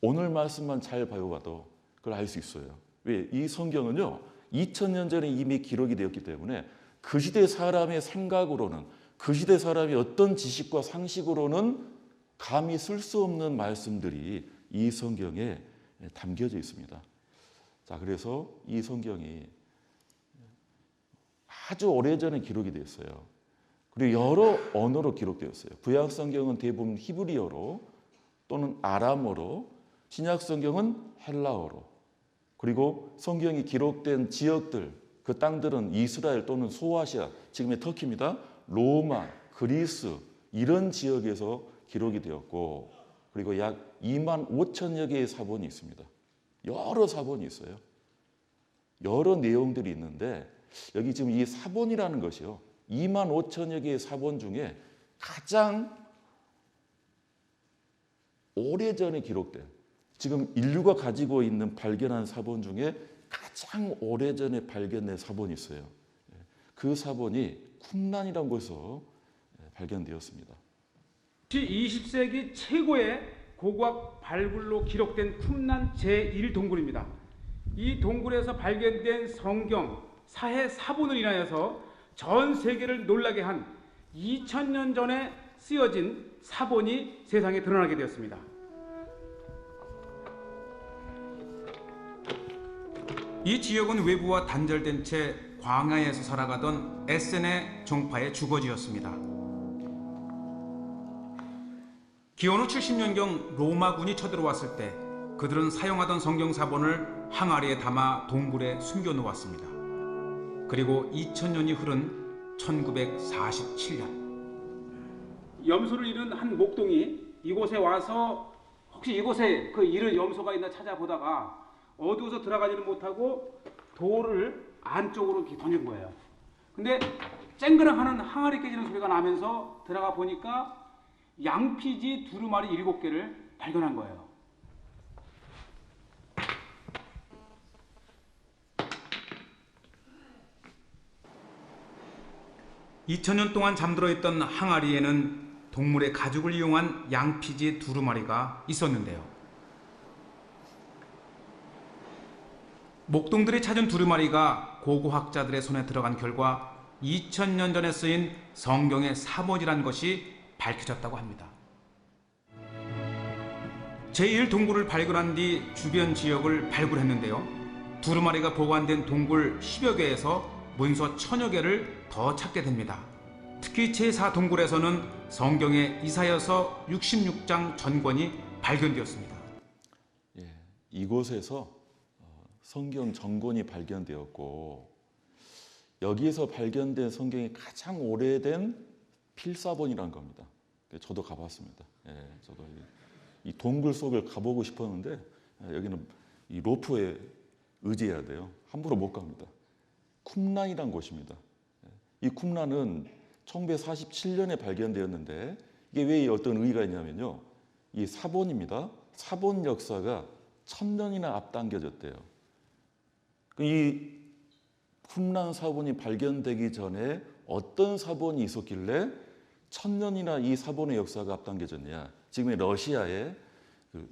[SPEAKER 1] 오늘 말씀만 잘 배워봐도 그걸 알 수 있어요. 왜? 이 성경은요. 2000년 전에 이미 기록이 되었기 때문에 그 시대 사람의 생각으로는 그 시대 사람이 어떤 지식과 상식으로는 감히 쓸 수 없는 말씀들이 이 성경에 담겨져 있습니다. 자, 그래서 이 성경이 아주 오래전에 기록이 됐어요. 그리고 여러 언어로 기록되었어요. 구약 성경은 대부분 히브리어로 또는 아람어로, 신약 성경은 헬라어로. 그리고 성경이 기록된 지역들, 그 땅들은 이스라엘 또는 소아시아, 지금의 터키입니다. 로마, 그리스 이런 지역에서 기록이 되었고 그리고 약 2만 5천여 개의 사본이 있습니다. 여러 사본이 있어요. 여러 내용들이 있는데 여기 지금 이 사본이라는 것이요. 2만 5천여 개의 사본 중에 가장 오래전에 기록된, 지금 인류가 가지고 있는 발견한 사본 중에 가장 오래전에 발견된 사본이 있어요. 그 사본이 쿰란이라는 곳에서 발견되었습니다.
[SPEAKER 2] 20세기 최고의 고고학 발굴로 기록된 쿰란 제1동굴입니다. 이 동굴에서 발견된 성경 사해 사본을 인하여서 전 세계를 놀라게 한 2000년 전에 쓰여진 사본이 세상에 드러나게 되었습니다. 이 지역은 외부와 단절된 채 광야에서 살아가던 에센의 종파의 주거지였습니다. 기원 후 70년경 로마군이 쳐들어왔을 때 그들은 사용하던 성경 사본을 항아리에 담아 동굴에 숨겨놓았습니다. 그리고 2000년이 흐른 1947년 염소를 잃은 한 목동이 이곳에 와서 혹시 이곳에 그 잃은 염소가 있나 찾아보다가 어두워서 들어가지는 못하고 돌을 안쪽으로 이렇게 던진 거예요. 근데 쨍그랑하는 항아리 깨지는 소리가 나면서 들어가 보니까 양피지 두루마리 7개를 발견한 거예요. (2000년) 동안 잠들어 있던 항아리에는 동물의 가죽을 이용한 양피지 두루마리가 있었는데요. 목동들이 찾은 두루마리가 고고학자들의 손에 들어간 결과 2000년 전에 쓰인 성경의 사본이란 것이 밝혀졌다고 합니다. 제1동굴을 발견한 뒤 주변 지역을 발굴했는데요. 두루마리가 보관된 동굴 10여 개에서 문서 1000여 개를 더 찾게 됩니다. 특히 제4동굴에서는 성경의 이사야서 66장 전권이 발견되었습니다.
[SPEAKER 1] 이곳에서 성경 전권이 발견되었고, 여기에서 발견된 성경이 가장 오래된 필사본이라는 겁니다. 저도 가봤습니다. 저도 이 동굴 속을 가보고 싶었는데 여기는 이 로프에 의지해야 돼요. 함부로 못 갑니다. 쿰란이라는 곳입니다. 이 쿰란은 1947년에 발견되었는데 이게 왜 어떤 의의가 있냐면요. 이 사본입니다. 사본 역사가 1000년이나 앞당겨졌대요. 이 쿰란 사본이 발견되기 전에 어떤 사본이 있었길래 1000년이나 이 사본의 역사가 앞당겨졌냐. 지금의 러시아의 그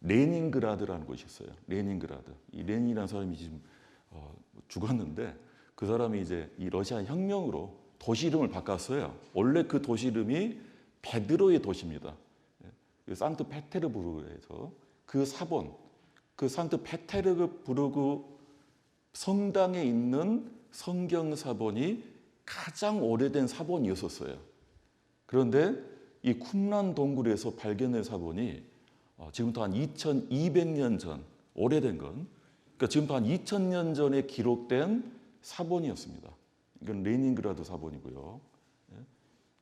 [SPEAKER 1] 레닌그라드라는 곳이 있어요. 레닌그라드. 이 레닌이라는 사람이 지금 죽었는데 그 사람이 이제 이 러시아 혁명으로 도시 이름을 바꿨어요. 원래 그 도시 이름이 베드로의 도시입니다. 상트페테르부르크에서 그 사본, 그 상트페테르부르크 성당에 있는 성경 사본이 가장 오래된 사본이었었어요. 그런데 이 쿰란 동굴에서 발견된 사본이 지금부터 한 2200년 전, 오래된 건, 그러니까 지금부터 한 2000년 전에 기록된 사본이었습니다. 이건 레닌그라드 사본이고요.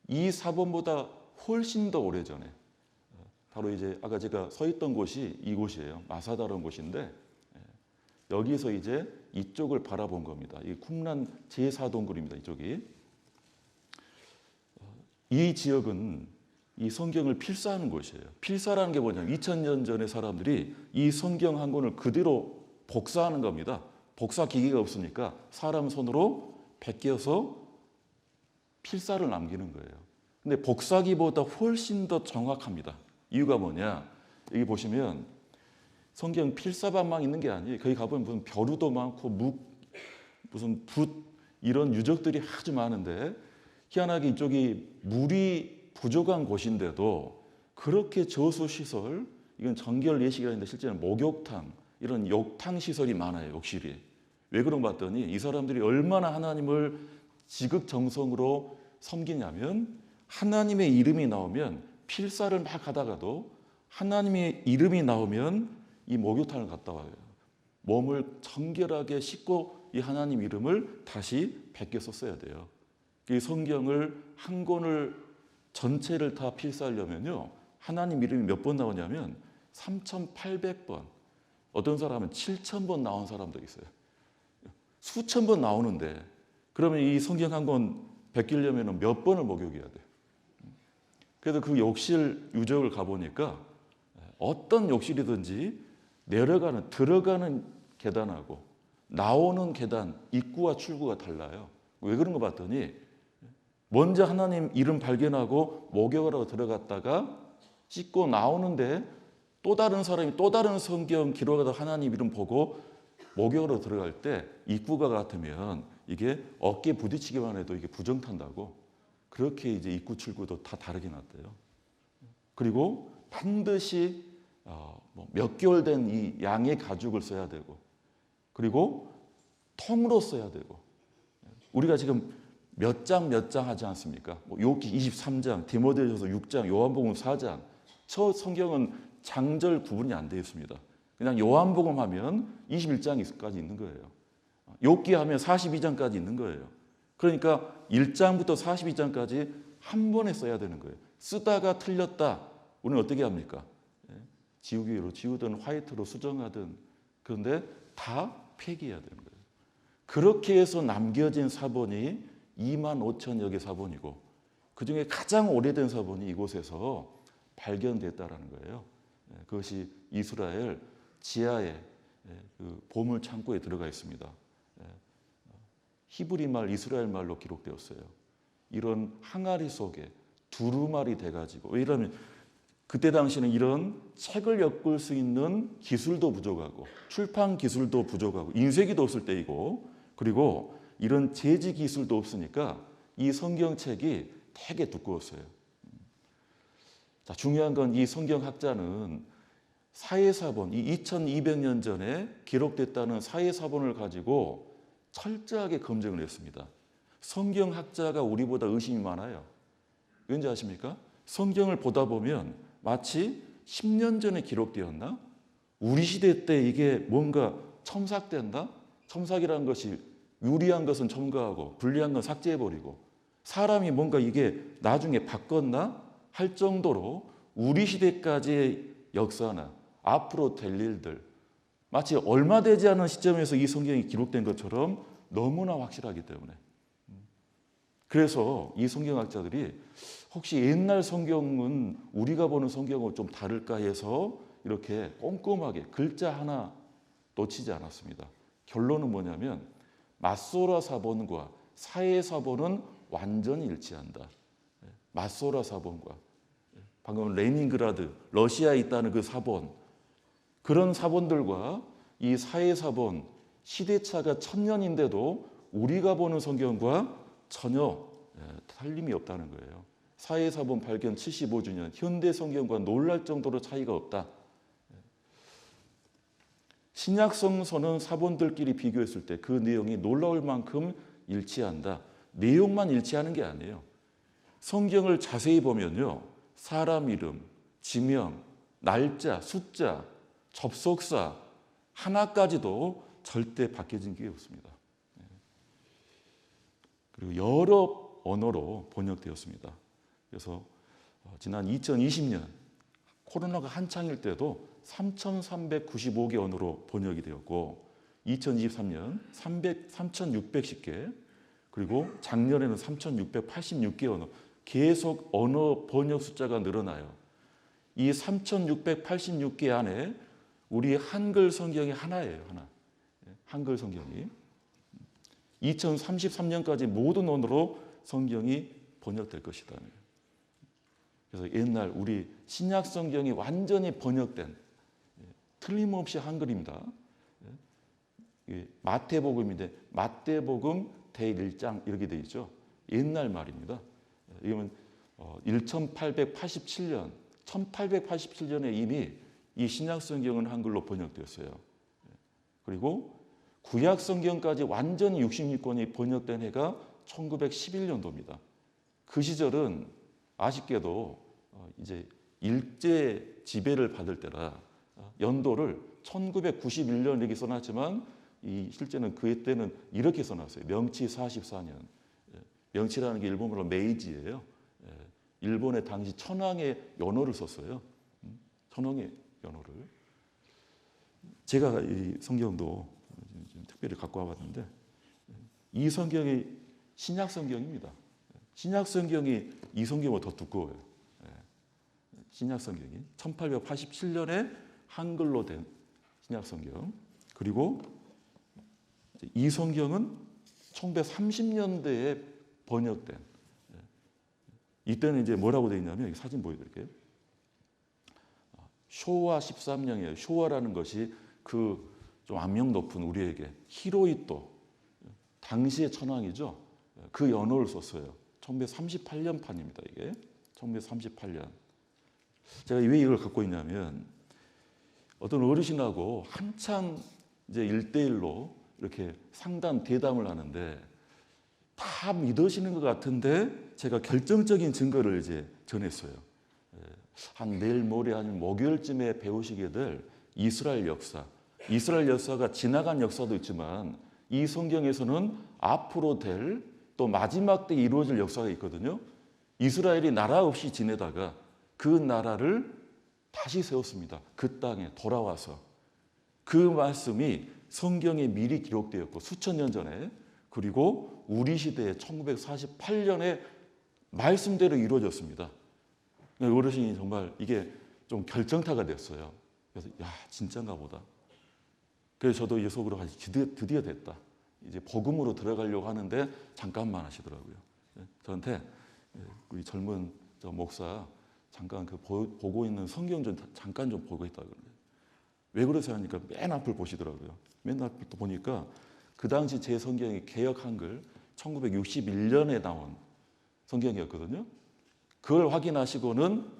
[SPEAKER 1] 이 사본보다 훨씬 더 오래전에, 바로 이제 아까 제가 서 있던 곳이 이곳이에요. 마사다라는 곳인데 여기서 이제 이쪽을 바라본 겁니다. 이 쿰란 제4동굴입니다. 이쪽이. 이 지역은 이 성경을 필사하는 곳이에요. 필사라는 게 뭐냐면 2000년 전에 사람들이 이 성경 한 권을 그대로 복사하는 겁니다. 복사 기기가 없으니까 사람 손으로 베껴서 필사를 남기는 거예요. 근데 복사기보다 훨씬 더 정확합니다. 이유가 뭐냐? 여기 보시면 성경 필사반만 있는 게 아니에요. 거기 가보면 무슨 벼루도 많고 무슨 붓 이런 유적들이 아주 많은데 희한하게 이쪽이 물이 부족한 곳인데도 그렇게 저수시설, 이건 정결 예식이 아닌데 실제는 목욕탕, 이런 욕탕 시설이 많아요. 욕실이. 왜 그런 거 봤더니 이 사람들이 얼마나 하나님을 지극정성으로 섬기냐면 하나님의 이름이 나오면 필사를 막 하다가도 하나님의 이름이 나오면 이 목욕탕을 갔다 와요. 몸을 정결하게 씻고 이 하나님 이름을 다시 베껴 썼어야 돼요. 이 성경을 한 권을 전체를 다 필사하려면요. 하나님 이름이 몇 번 나오냐면 3800번. 어떤 사람은 7000번 나온 사람도 있어요. 수천 번 나오는데 그러면 이 성경 한 권 베끼려면 몇 번을 목욕해야 돼요. 그래서 그 욕실 유적을 가보니까 어떤 욕실이든지 들어가는 계단하고 나오는 계단, 입구와 출구가 달라요. 왜 그런 거 봤더니 먼저 하나님 이름 발견하고 목욕하러 들어갔다가 씻고 나오는데 또 다른 사람이 또 다른 성경 기록하다 하나님 이름 보고 목욕하러 들어갈 때 입구가 같으면 이게 어깨 부딪히기만 해도 이게 부정탄다고, 그렇게 이제 입구 출구도 다 다르게 놨대요. 그리고 반드시 몇 개월 된 이 양의 가죽을 써야 되고, 그리고 통으로 써야 되고, 우리가 지금 몇 장 하지 않습니까? 욥기 23장, 디모데후서 6장, 요한복음 4장. 저 성경은 장절 구분이 안 되어 있습니다. 그냥 요한복음 하면 21장까지 있는 거예요. 욥기 하면 42장까지 있는 거예요. 그러니까 1장부터 42장까지 한 번에 써야 되는 거예요. 쓰다가 틀렸다, 우리는 어떻게 합니까? 지우개로 지우든 화이트로 수정하든, 그런데 다 폐기해야 되는 거예요. 그렇게 해서 남겨진 사본이 25,000여 개 사본이고, 그중에 가장 오래된 사본이 이곳에서 발견됐다라는 거예요. 그것이 이스라엘 지하에 그 보물 창고에 들어가 있습니다. 히브리 말, 이스라엘 말로 기록되었어요. 이런 항아리 속에 두루마리 돼가지고, 왜냐하면 그때 당시는 이런 책을 엮을 수 있는 기술도 부족하고 출판 기술도 부족하고 인쇄기도 없을 때이고, 그리고 이런 제지 기술도 없으니까 이 성경책이 되게 두꺼웠어요. 자, 중요한 건 이 성경학자는 사해사본, 이 2200년 전에 기록됐다는 사해사본을 가지고 철저하게 검증을 했습니다. 성경학자가 우리보다 의심이 많아요. 왠지 아십니까? 성경을 보다 보면 마치 10년 전에 기록되었나? 우리 시대 때 이게 뭔가 첨삭된다? 첨삭이라는 것이 유리한 것은 첨가하고 불리한 건 삭제해버리고, 사람이 뭔가 이게 나중에 바꿨나? 할 정도로 우리 시대까지의 역사나 앞으로 될 일들, 마치 얼마 되지 않은 시점에서 이 성경이 기록된 것처럼 너무나 확실하기 때문에, 그래서 이 성경학자들이 혹시 옛날 성경은 우리가 보는 성경하고 좀 다를까 해서 이렇게 꼼꼼하게 글자 하나 놓치지 않았습니다. 결론은 뭐냐면 마소라 사본과 사해 사본은 완전히 일치한다. 마소라 사본과 방금 레닌그라드 러시아에 있다는 그 사본, 그런 사본들과 이 사해 사본, 시대차가 1000년인데도 우리가 보는 성경과 전혀 틀림이 없다는 거예요. 사해 사본 발견 75주년, 현대 성경과 놀랄 정도로 차이가 없다. 신약 성서는 사본들끼리 비교했을 때 그 내용이 놀라울 만큼 일치한다. 내용만 일치하는 게 아니에요. 성경을 자세히 보면요, 사람 이름, 지명, 날짜, 숫자, 접속사 하나까지도 절대 바뀌어진 게 없습니다. 그리고 여러 언어로 번역되었습니다. 그래서 지난 2020년 코로나가 한창일 때도 3,395개 언어로 번역이 되었고, 2023년 3,610개, 그리고 작년에는 3,686개 언어, 계속 언어 번역 숫자가 늘어나요. 이 3,686개 안에 우리 한글 성경이 하나예요, 하나. 한글 성경이. 2033년까지 모든 언어로 성경이 번역될 것이다. 그래서 옛날 우리 신약 성경이 완전히 번역된, 틀림없이 한글입니다. 마태복음인데 마태복음 대1장 이렇게 되어 있죠. 옛날 말입니다. 이건 1887년에 이미 이 신약 성경은 한글로 번역되었어요. 그리고 구약 성경까지 완전히 66권이 번역된 해가 1911년도입니다. 그 시절은 아쉽게도 이제 일제 지배를 받을 때라 연도를 1991년 이렇게 써놨지만 실제는 그 때는 이렇게 써놨어요. 명치 44년. 명치라는 게 일본어로 메이지예요. 일본의 당시 천황의 연호를 썼어요. 천황의 연호를. 제가 이 성경도 특별히 갖고 와봤는데, 이 성경이 신약 성경입니다. 신약 성경이 이 성경보다 더 두꺼워요. 신약 성경이 1887년에 한글로 된 신약 성경. 그리고 이 성경은 1930년대에 번역된. 이때는 이제 뭐라고 되어 있냐면 사진 보여드릴게요. 쇼와 13년이에요. 쇼와라는 것이 그 좀 악명 높은 우리에게 히로히토 당시의 천황이죠. 그 연호를 썼어요. 1938년 판입니다. 이게 1938년. 제가 왜 이걸 갖고 있냐면 어떤 어르신하고 한창 이제 1대1로 이렇게 상담 대담을 하는데 다 믿으시는 것 같은데 제가 결정적인 증거를 이제 전했어요. 한 내일 모레 아니면 목요일쯤에 배우시게 될 이스라엘 역사. 이스라엘 역사가 지나간 역사도 있지만 이 성경에서는 앞으로 될 또 마지막 때 이루어질 역사가 있거든요. 이스라엘이 나라 없이 지내다가 그 나라를 다시 세웠습니다. 그 땅에 돌아와서. 그 말씀이 성경에 미리 기록되었고 수천 년 전에 그리고 우리 시대에 1948년에 말씀대로 이루어졌습니다. 어르신이 정말 이게 좀 결정타가 됐어요. 그래서 야 진짜인가 보다. 그래서 저도 이 속으로 드디어 됐다. 이제 복음으로 들어가려고 하는데 잠깐만 하시더라고요. 저한테 우리 젊은 저 목사 잠깐 그 보고 있는 성경 좀 잠깐 좀 보고 있다 그러는데 왜 그러세요 하니까 맨 앞을 보시더라고요. 맨 앞을 또 보니까 그 당시 제 성경이 개역 한글 1961년에 나온 성경이었거든요. 그걸 확인하시고는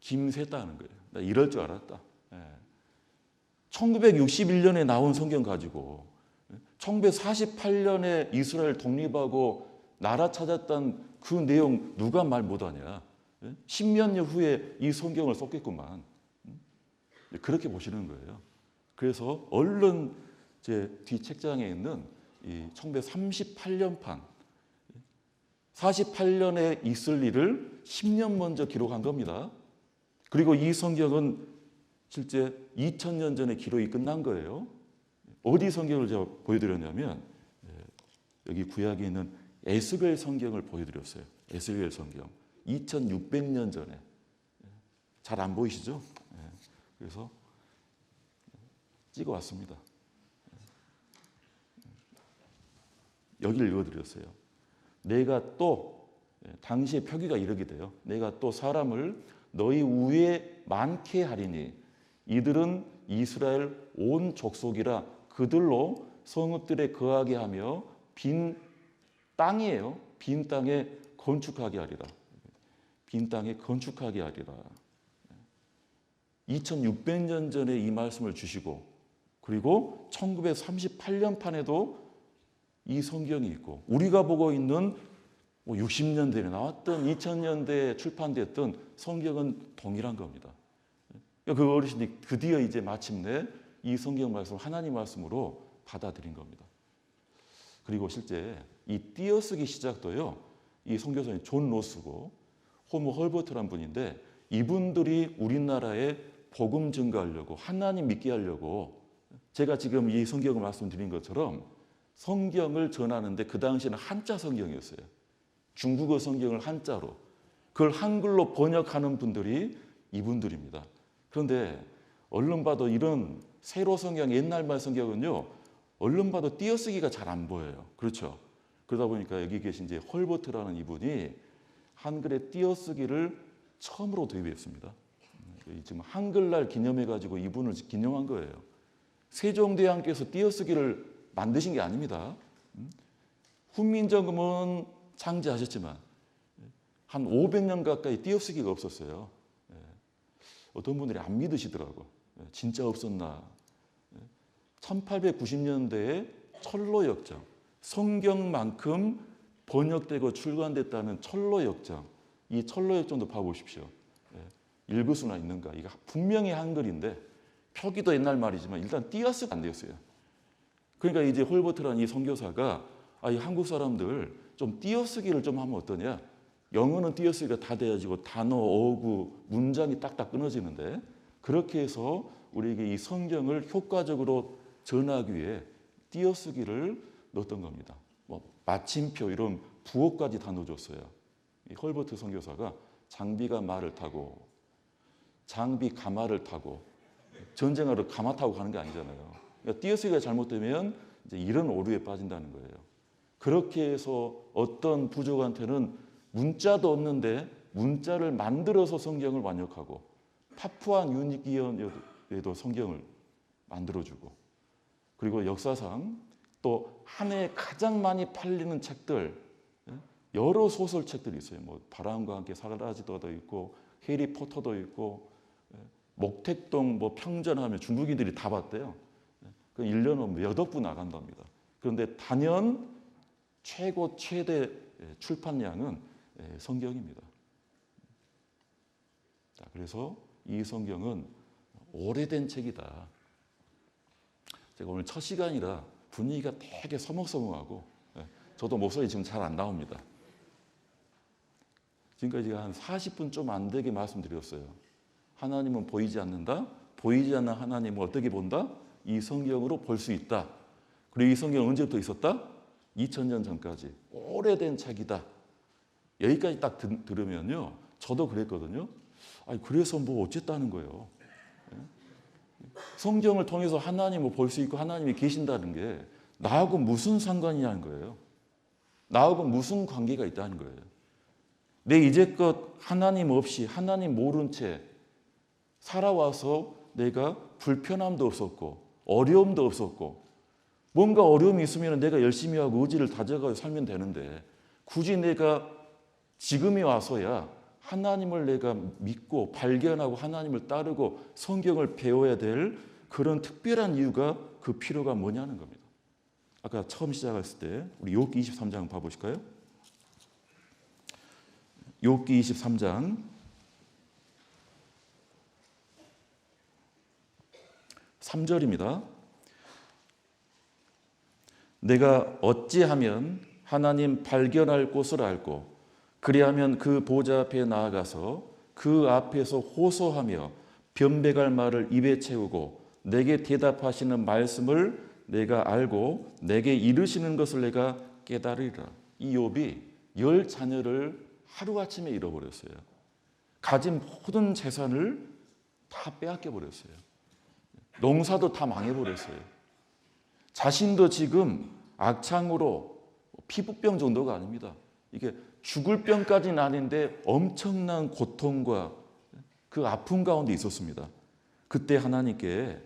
[SPEAKER 1] 김새다는 거예요. 나 이럴 줄 알았다. 1961년에 나온 성경 가지고 1948년에 이스라엘 독립하고 나라 찾았던 그 내용 누가 말 못하냐. 10몇 년 후에 이 성경을 썼겠구만. 그렇게 보시는 거예요. 그래서 얼른 제 뒤 책장에 있는 이 1938년판 48년에 있을 일을 10년 먼저 기록한 겁니다. 그리고 이 성경은 실제 2000년 전에 기록이 끝난 거예요. 어디 성경을 제가 보여드렸냐면 여기 구약에 있는 에스겔 성경을 보여드렸어요. 에스겔 성경 2600년 전에. 잘 안 보이시죠? 그래서 찍어왔습니다. 여기를 읽어드렸어요. 내가 또 당시의 표기가 이렇게 돼요. 내가 또 사람을 너희 위에 많게 하리니 이들은 이스라엘 온 족속이라 그들로 성읍들에 거하게 하며 빈 땅이에요. 빈 땅에 건축하게 하리라. 빈 땅에 건축하게 하리라. 2600년 전에 이 말씀을 주시고 그리고 1938년 판에도 이 성경이 있고 우리가 보고 있는 60년대에 나왔던 2000년대에 출판됐던 성경은 동일한 겁니다. 그 어르신이 드디어 이제 마침내 이 성경 말씀을 하나님 말씀으로 받아들인 겁니다. 그리고 실제 이 띄어쓰기 시작도요. 이 선교사님 존 로스고 호모 헐버트란 분인데 이분들이 우리나라에 복음 증거하려고 하나님 믿게 하려고 제가 지금 이 성경을 말씀드린 것처럼 성경을 전하는데 그 당시에는 한자 성경이었어요. 중국어 성경을 한자로 그걸 한글로 번역하는 분들이 이분들입니다. 그런데 얼른 봐도 이런 세로 성경, 옛날 말 성경은요. 얼른 봐도 띄어쓰기가 잘 안 보여요. 그렇죠? 그러다 보니까 여기 계신 이제 헐버트라는 이분이 한글의 띄어쓰기를 처음으로 도입했습니다. 지금 한글날 기념해가지고 이분을 기념한 거예요. 세종대왕께서 띄어쓰기를 만드신 게 아닙니다. 훈민정음은 창제하셨지만 한 500년 가까이 띄어쓰기가 없었어요. 어떤 분들이 안 믿으시더라고. 진짜 없었나. 1890년대에 철로역정, 성경만큼 번역되고 출간됐다는 철로역정, 이 철로역정도 봐보십시오. 읽을 수나 있는가. 이거 분명히 한글인데 표기도 옛날 말이지만 일단 띄어쓰기가 안 되었어요. 그러니까 이제 홀버트라는 이 선교사가 이 한국 사람들 좀 띄어쓰기를 좀 하면 어떠냐. 영어는 띄어쓰기가 다 돼가지고 단어, 어구, 문장이 딱딱 끊어지는데 그렇게 해서 우리에게 이 성경을 효과적으로 전하기 위해 띄어쓰기를 넣었던 겁니다. 마침표 이런 부호까지 다 넣어줬어요. 이 헐버트 선교사가 장비가 말을 타고 장비 가마를 타고 전쟁하러 가마 타고 가는 게 아니잖아요. 그러니까 띄어쓰기가 잘못되면 이제 이런 오류에 빠진다는 거예요. 그렇게 해서 어떤 부족한테는 문자도 없는데 문자를 만들어서 성경을 번역하고 파푸아 뉴기니아에도 성경을 만들어주고, 그리고 역사상 또 한 해에 가장 많이 팔리는 책들, 여러 소설책들이 있어요. 뭐 바람과 함께 사라지도도 있고 해리포터도 있고 목택동 뭐 평전하면 중국인들이 다 봤대요. 그 1년은 몇 억 부 나간답니다. 그런데 단연 최대 출판량은 성경입니다. 자, 그래서 이 성경은 오래된 책이다. 제가 오늘 첫 시간이라 분위기가 되게 서먹서먹하고 저도 목소리 지금 잘 안 나옵니다. 지금까지 제가 한 40분 좀 안 되게 말씀드렸어요. 하나님은 보이지 않는다. 보이지 않는 하나님을 어떻게 본다? 이 성경으로 볼 수 있다. 그리고 이 성경은 언제부터 있었다? 2000년 전까지. 오래된 책이다. 여기까지 딱 들으면요. 저도 그랬거든요. 아니, 그래서 뭐 어쨌다는 거예요. 성경을 통해서 하나님을 볼 수 있고 하나님이 계신다는 게 나하고 무슨 상관이냐는 거예요. 나하고 무슨 관계가 있다는 거예요. 내 이제껏 하나님 없이 하나님 모른 채 살아와서 내가 불편함도 없었고 어려움도 없었고, 뭔가 어려움이 있으면 내가 열심히 하고 의지를 다져가지고 살면 되는데 굳이 내가 지금이 와서야 하나님을 내가 믿고 발견하고 하나님을 따르고 성경을 배워야 될 그런 특별한 이유가, 그 필요가 뭐냐는 겁니다. 아까 처음 시작했을 때 우리 욥기 23장 봐보실까요? 욥기 23장 3절입니다. 내가 어찌하면 하나님 발견할 곳을 알고 그리하면 그 보좌 앞에 나아가서 그 앞에서 호소하며 변백할 말을 입에 채우고 내게 대답하시는 말씀을 내가 알고 내게 이르시는 것을 내가 깨달으리라. 이 욥이 10 자녀를 하루아침에 잃어버렸어요. 가진 모든 재산을 다 빼앗겨 버렸어요. 농사도 다 망해버렸어요. 자신도 지금 악창으로, 피부병 정도가 아닙니다. 이게 죽을 병까지는 아닌데 엄청난 고통과 그 아픔 가운데 있었습니다. 그때 하나님께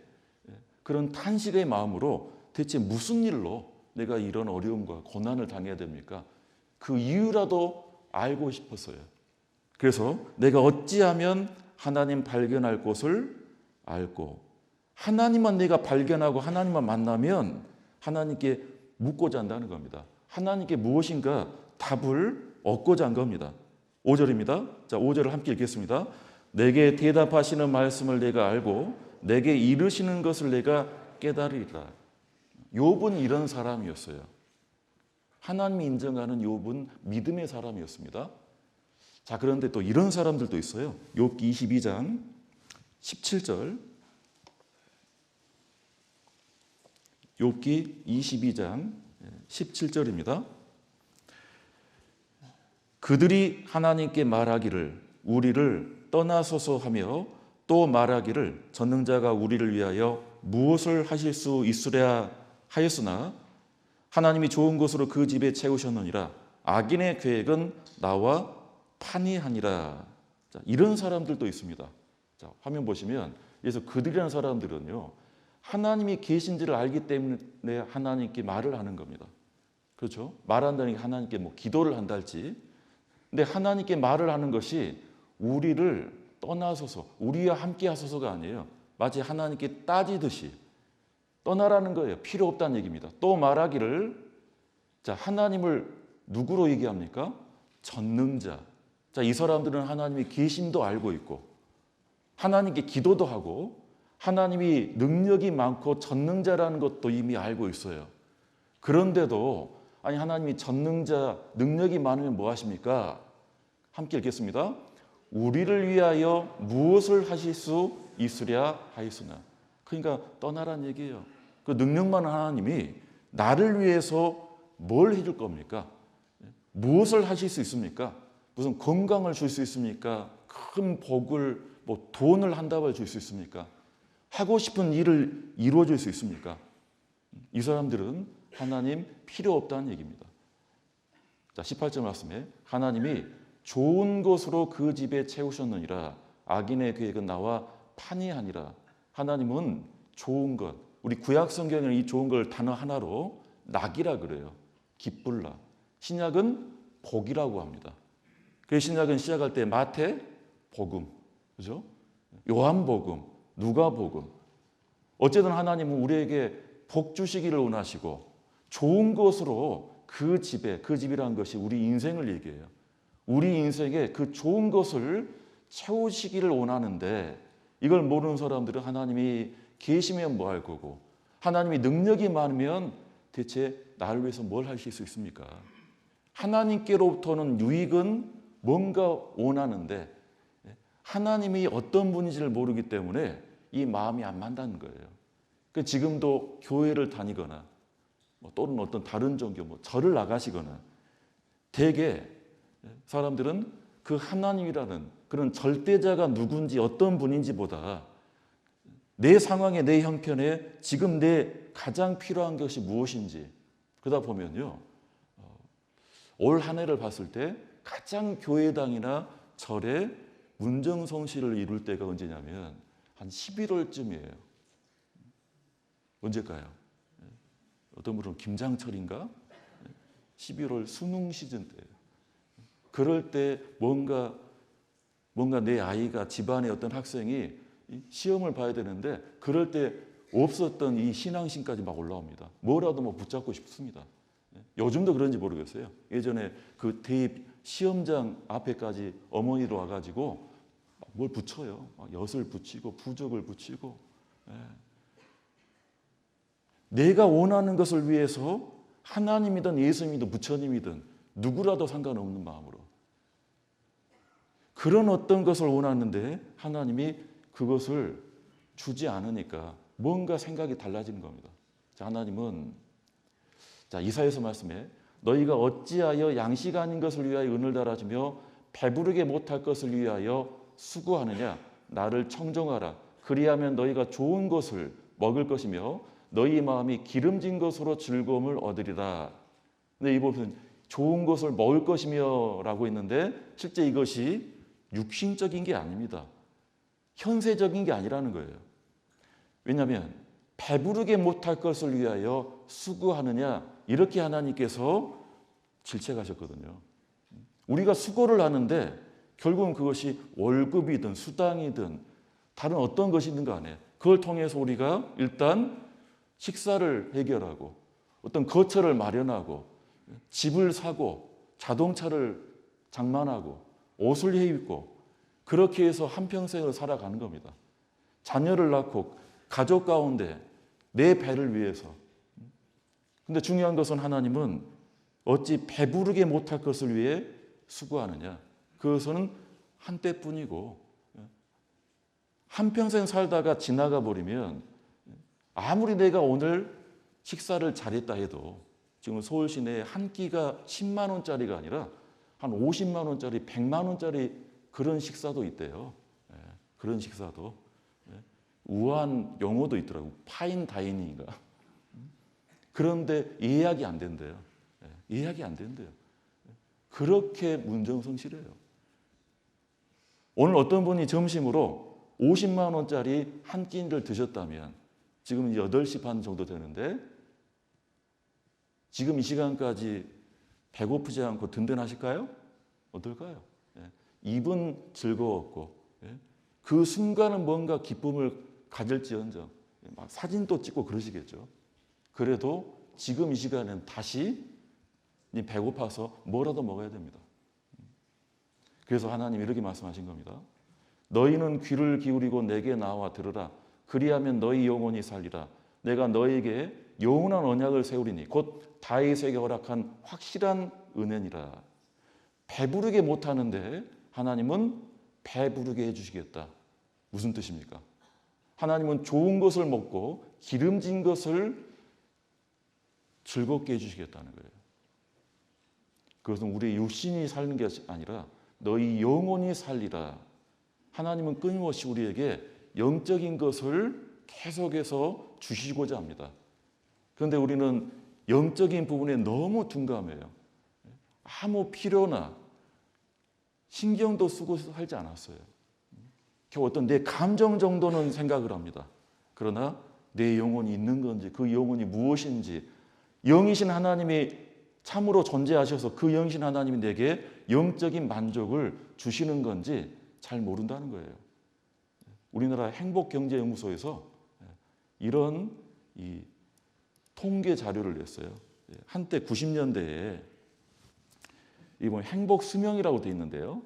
[SPEAKER 1] 그런 탄식의 마음으로 대체 무슨 일로 내가 이런 어려움과 고난을 당해야 됩니까? 그 이유라도 알고 싶었어요. 그래서 내가 어찌하면 하나님 발견할 곳을 알고, 하나님만 내가 발견하고 하나님만 만나면 하나님께 묻고자 한다는 겁니다. 하나님께 무엇인가 답을 얻고자 한 겁니다. 5절입니다. 자, 5절을 함께 읽겠습니다. 내게 대답하시는 말씀을 내가 알고 내게 이르시는 것을 내가 깨달으리라. 욥은 이런 사람이었어요. 하나님이 인정하는 욥은 믿음의 사람이었습니다. 자, 그런데 또 이런 사람들도 있어요. 욥기 22장 17절. 욥기 22장 17절입니다. 그들이 하나님께 말하기를 우리를 떠나소서 하며 또 말하기를 전능자가 우리를 위하여 무엇을 하실 수 있으랴 하였으나 하나님이 좋은 것으로 그 집에 채우셨느니라. 악인의 계획은 나와 판이하니라. 자, 이런 사람들도 있습니다. 자, 화면 보시면, 그래서 그들이라는 사람들은요, 하나님이 계신지를 알기 때문에 하나님께 말을 하는 겁니다. 그렇죠? 말한다는 게 하나님께 뭐 기도를 한다 할지. 근데 하나님께 말을 하는 것이 우리를 떠나소서, 우리와 함께 하소서가 아니에요. 마치 하나님께 따지듯이 떠나라는 거예요. 필요 없다는 얘기입니다. 또 말하기를, 자, 하나님을 누구로 얘기합니까? 전능자. 자, 이 사람들은 하나님이 계심도 알고 있고 하나님께 기도도 하고 하나님이 능력이 많고 전능자라는 것도 이미 알고 있어요. 그런데도 아니, 하나님이 전능자, 능력이 많으면 뭐 하십니까? 함께 읽겠습니다. 우리를 위하여 무엇을 하실 수 있으랴 하였으나. 그러니까 떠나란 얘기예요. 그 능력 많은 하나님이 나를 위해서 뭘 해줄 겁니까? 무엇을 하실 수 있습니까? 무슨 건강을 줄 수 있습니까? 큰 복을 뭐 돈을 한 다발 줄 수 있습니까? 하고 싶은 일을 이루어줄 수 있습니까? 이 사람들은 하나님 필요 없다는 얘기입니다. 자, 18절 말씀에 하나님이 좋은 것으로 그 집에 채우셨느니라. 악인의 계획은 나와 판이하니라. 하나님은 좋은 것, 우리 구약 성경에는 이 좋은 걸 단어 하나로 낙이라 그래요. 기쁠라. 신약은 복이라고 합니다. 그래서 신약은 시작할 때 마태 복음, 그죠? 요한복음, 누가복음. 어쨌든 하나님은 우리에게 복 주시기를 원하시고 좋은 것으로 그 집에, 그 집이라는 것이 우리 인생을 얘기해요. 우리 인생에 그 좋은 것을 채우시기를 원하는데 이걸 모르는 사람들은 하나님이 계시면 뭐 할 거고 하나님이 능력이 많으면 대체 나를 위해서 뭘 하실 수 있습니까? 하나님께로부터는 유익은 뭔가 원하는데 하나님이 어떤 분인지를 모르기 때문에 이 마음이 안 맞다는 거예요. 지금도 교회를 다니거나 또는 어떤 다른 종교, 절을 나가시거나 대개 사람들은 그 하나님이라는 그런 절대자가 누군지 어떤 분인지보다 내 상황에 내 형편에 지금 내 가장 필요한 것이 무엇인지 그러다 보면요. 올 한 해를 봤을 때 가장 교회당이나 절에 문정성시를 이룰 때가 언제냐면 한 11월쯤이에요. 언제일까요? 어떤 분은 김장철인가? 11월 수능 시즌 때예요. 그럴 때 뭔가 내 아이가 집안의 어떤 학생이 시험을 봐야 되는데 그럴 때 없었던 이 신앙심까지 막 올라옵니다. 뭐라도 붙잡고 싶습니다. 요즘도 그런지 모르겠어요. 예전에 그 대입 시험장 앞에까지 어머니도 와가지고 뭘 붙여요. 엿을 붙이고 부적을 붙이고. 내가 원하는 것을 위해서 하나님이든 예수님이든 부처님이든 누구라도 상관없는 마음으로 그런 어떤 것을 원하는데 하나님이 그것을 주지 않으니까 뭔가 생각이 달라지는 겁니다. 자, 하나님은 이사야서 말씀에 너희가 어찌하여 양식 아닌 것을 위하여 은을 달아주며 배부르게 못할 것을 위하여 수고하느냐. 나를 청종하라. 그리하면 너희가 좋은 것을 먹을 것이며 너희 마음이 기름진 것으로 즐거움을 얻으리라. 근데 이 부분 좋은 것을 먹을 것이며 라고 했는데 실제 이것이 육신적인 게 아닙니다. 현세적인 게 아니라는 거예요. 왜냐하면 배부르게 못할 것을 위하여 수고하느냐 이렇게 하나님께서 질책하셨거든요. 우리가 수고를 하는데 결국은 그것이 월급이든 수당이든 다른 어떤 것이든 간에 그걸 통해서 우리가 일단 식사를 해결하고 어떤 거처를 마련하고 집을 사고 자동차를 장만하고 옷을 해입고 그렇게 해서 한평생을 살아가는 겁니다. 자녀를 낳고 가족 가운데 내 배를 위해서. 근데 중요한 것은 하나님은 어찌 배부르게 못할 것을 위해 수고하느냐. 그것은 한때뿐이고 한평생 살다가 지나가 버리면 아무리 내가 오늘 식사를 잘했다 해도 지금 서울 시내에 한 끼가 10만 원짜리가 아니라 한 50만 원짜리, 100만 원짜리 그런 식사도 있대요. 그런 식사도. 우아한 용어도 있더라고요. 파인 다이닝인가. 그런데 예약이 안 된대요. 예약이 안 된대요. 그렇게 문정성실해요. 오늘 어떤 분이 점심으로 50만 원짜리 한 끼를 드셨다면 지금 8시 반 정도 되는데 지금 이 시간까지 배고프지 않고 든든하실까요? 어떨까요? 입은 즐거웠고 그 순간은 뭔가 기쁨을 가질지언정 막 사진도 찍고 그러시겠죠. 그래도 지금 이 시간에는 다시 배고파서 뭐라도 먹어야 됩니다. 그래서 하나님 이렇게 말씀하신 겁니다. 너희는 귀를 기울이고 내게 나와 들으라. 그리하면 너희 영혼이 살리라. 내가 너희에게 영원한 언약을 세우리니 곧 다윗에게 허락한 확실한 은혜니라. 배부르게 못하는데 하나님은 배부르게 해주시겠다. 무슨 뜻입니까? 하나님은 좋은 것을 먹고 기름진 것을 즐겁게 해주시겠다는 거예요. 그것은 우리 육신이 사는 게 아니라 너희 영혼이 살리라. 하나님은 끊임없이 우리에게 영적인 것을 계속해서 주시고자 합니다. 그런데 우리는 영적인 부분에 너무 둔감해요. 아무 필요나 신경도 쓰고 살지 않았어요. 겨우 어떤 내 감정 정도는 생각을 합니다. 그러나 내 영혼이 있는 건지, 그 영혼이 무엇인지, 영이신 하나님이 참으로 존재하셔서 그 영이신 하나님이 내게 영적인 만족을 주시는 건지 잘 모른다는 거예요. 우리나라 행복경제연구소에서 이런 이 통계 자료를 냈어요. 한때 90년대에 이번 행복 수명이라고 되어 있는데요.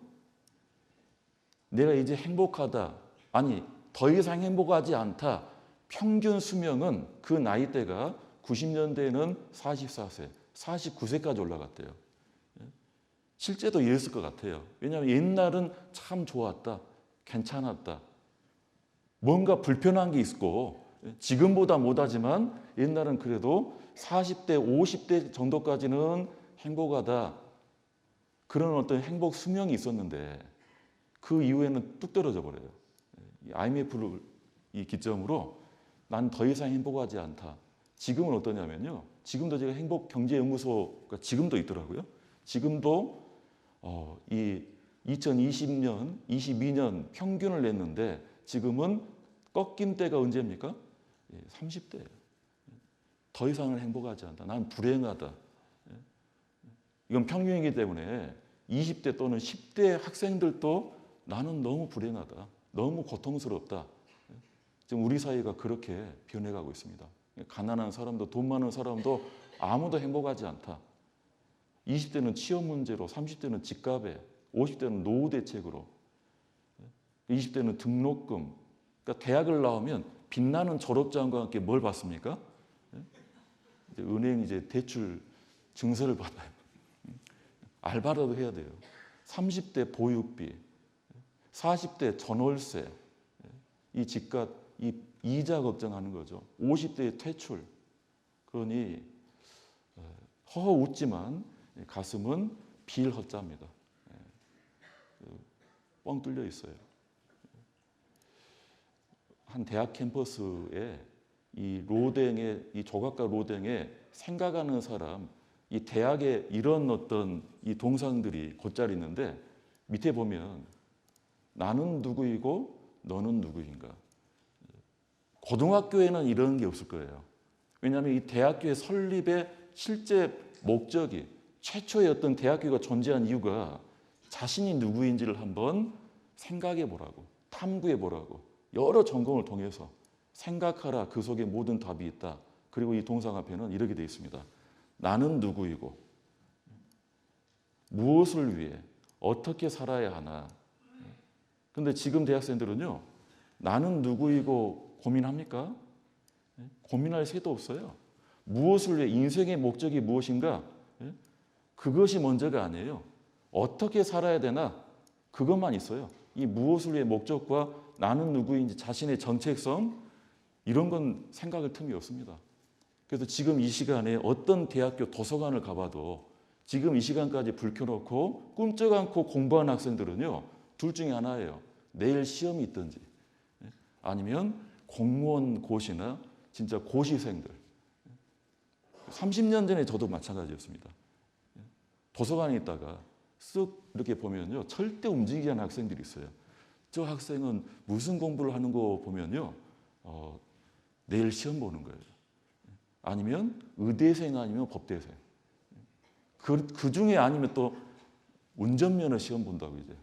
[SPEAKER 1] 내가 이제 행복하다, 아니 더 이상 행복하지 않다. 평균 수명은 그 나이대가 90년대에는 44세, 49세까지 올라갔대요. 실제도 이랬을 것 같아요. 왜냐하면 옛날은 참 좋았다, 괜찮았다. 뭔가 불편한 게 있고 지금보다 못하지만 옛날은 그래도 40대, 50대 정도까지는 행복하다. 그런 어떤 행복 수명이 있었는데 그 이후에는 뚝 떨어져 버려요. IMF를 이 기점으로 난 더 이상 행복하지 않다. 지금은 어떠냐면요. 지금도 제가 행복경제연구소가 지금도 있더라고요. 지금도 이 2020년, 22년 평균을 냈는데 지금은 꺾인 때가 언제입니까? 30대예요. 더 이상은 행복하지 않다. 난 불행하다. 이건 평균이기 때문에 20대 또는 10대 학생들도 나는 너무 불행하다. 너무 고통스럽다. 지금 우리 사회가 그렇게 변해가고 있습니다. 가난한 사람도 돈 많은 사람도 아무도 행복하지 않다. 20대는 취업 문제로, 30대는 집값에, 50대는 노후 대책으로, 20대는 등록금. 그러니까 대학을 나오면 빛나는 졸업장과 함께 뭘 받습니까? 이제 은행 이제 대출 증서를 받아요. 알바라도 해야 돼요. 30대 보육비, 40대 전월세, 이 집값, 이 이자 걱정하는 거죠. 50대의 퇴출. 그러니 허허 웃지만 가슴은 빌헛자입니다. 뻥 뚫려 있어요. 한 대학 캠퍼스에 이 로댕에, 이 조각가 로댕에 생각하는 사람, 이 대학에 이런 어떤 이 동상들이 곧잘 있는데 밑에 보면 나는 누구이고 너는 누구인가. 고등학교에는 이런 게 없을 거예요. 왜냐하면 이 대학교의 설립의 실제 목적이 최초의 어떤 대학교가 존재한 이유가 자신이 누구인지를 한번 생각해 보라고, 탐구해 보라고, 여러 전공을 통해서 생각하라. 그 속에 모든 답이 있다. 그리고 이 동상 앞에는 이렇게 되어 있습니다. 나는 누구이고 무엇을 위해 어떻게 살아야 하나. 그런데 지금 대학생들은요. 나는 누구이고 고민합니까? 고민할 새도 없어요. 무엇을 위해, 인생의 목적이 무엇인가? 그것이 먼저가 아니에요. 어떻게 살아야 되나? 그것만 있어요. 이 무엇을 위해 목적과 나는 누구인지 자신의 정체성 이런 건 생각할 틈이 없습니다. 그래서 지금 이 시간에 어떤 대학교 도서관을 가봐도 지금 이 시간까지 불 켜놓고 꿈쩍 않고 공부하는 학생들은요. 둘 중에 하나예요. 내일 시험이 있든지 아니면 공무원 고시나 진짜 고시생들. 30년 전에 저도 마찬가지였습니다. 도서관에 있다가 쓱 이렇게 보면요. 절대 움직이지 않는 학생들이 있어요. 저 학생은 무슨 공부를 하는 거 보면요. 내일 시험 보는 거예요. 아니면 의대생 아니면 법대생. 그 중에 아니면 또 운전면허 시험 본다고 이제.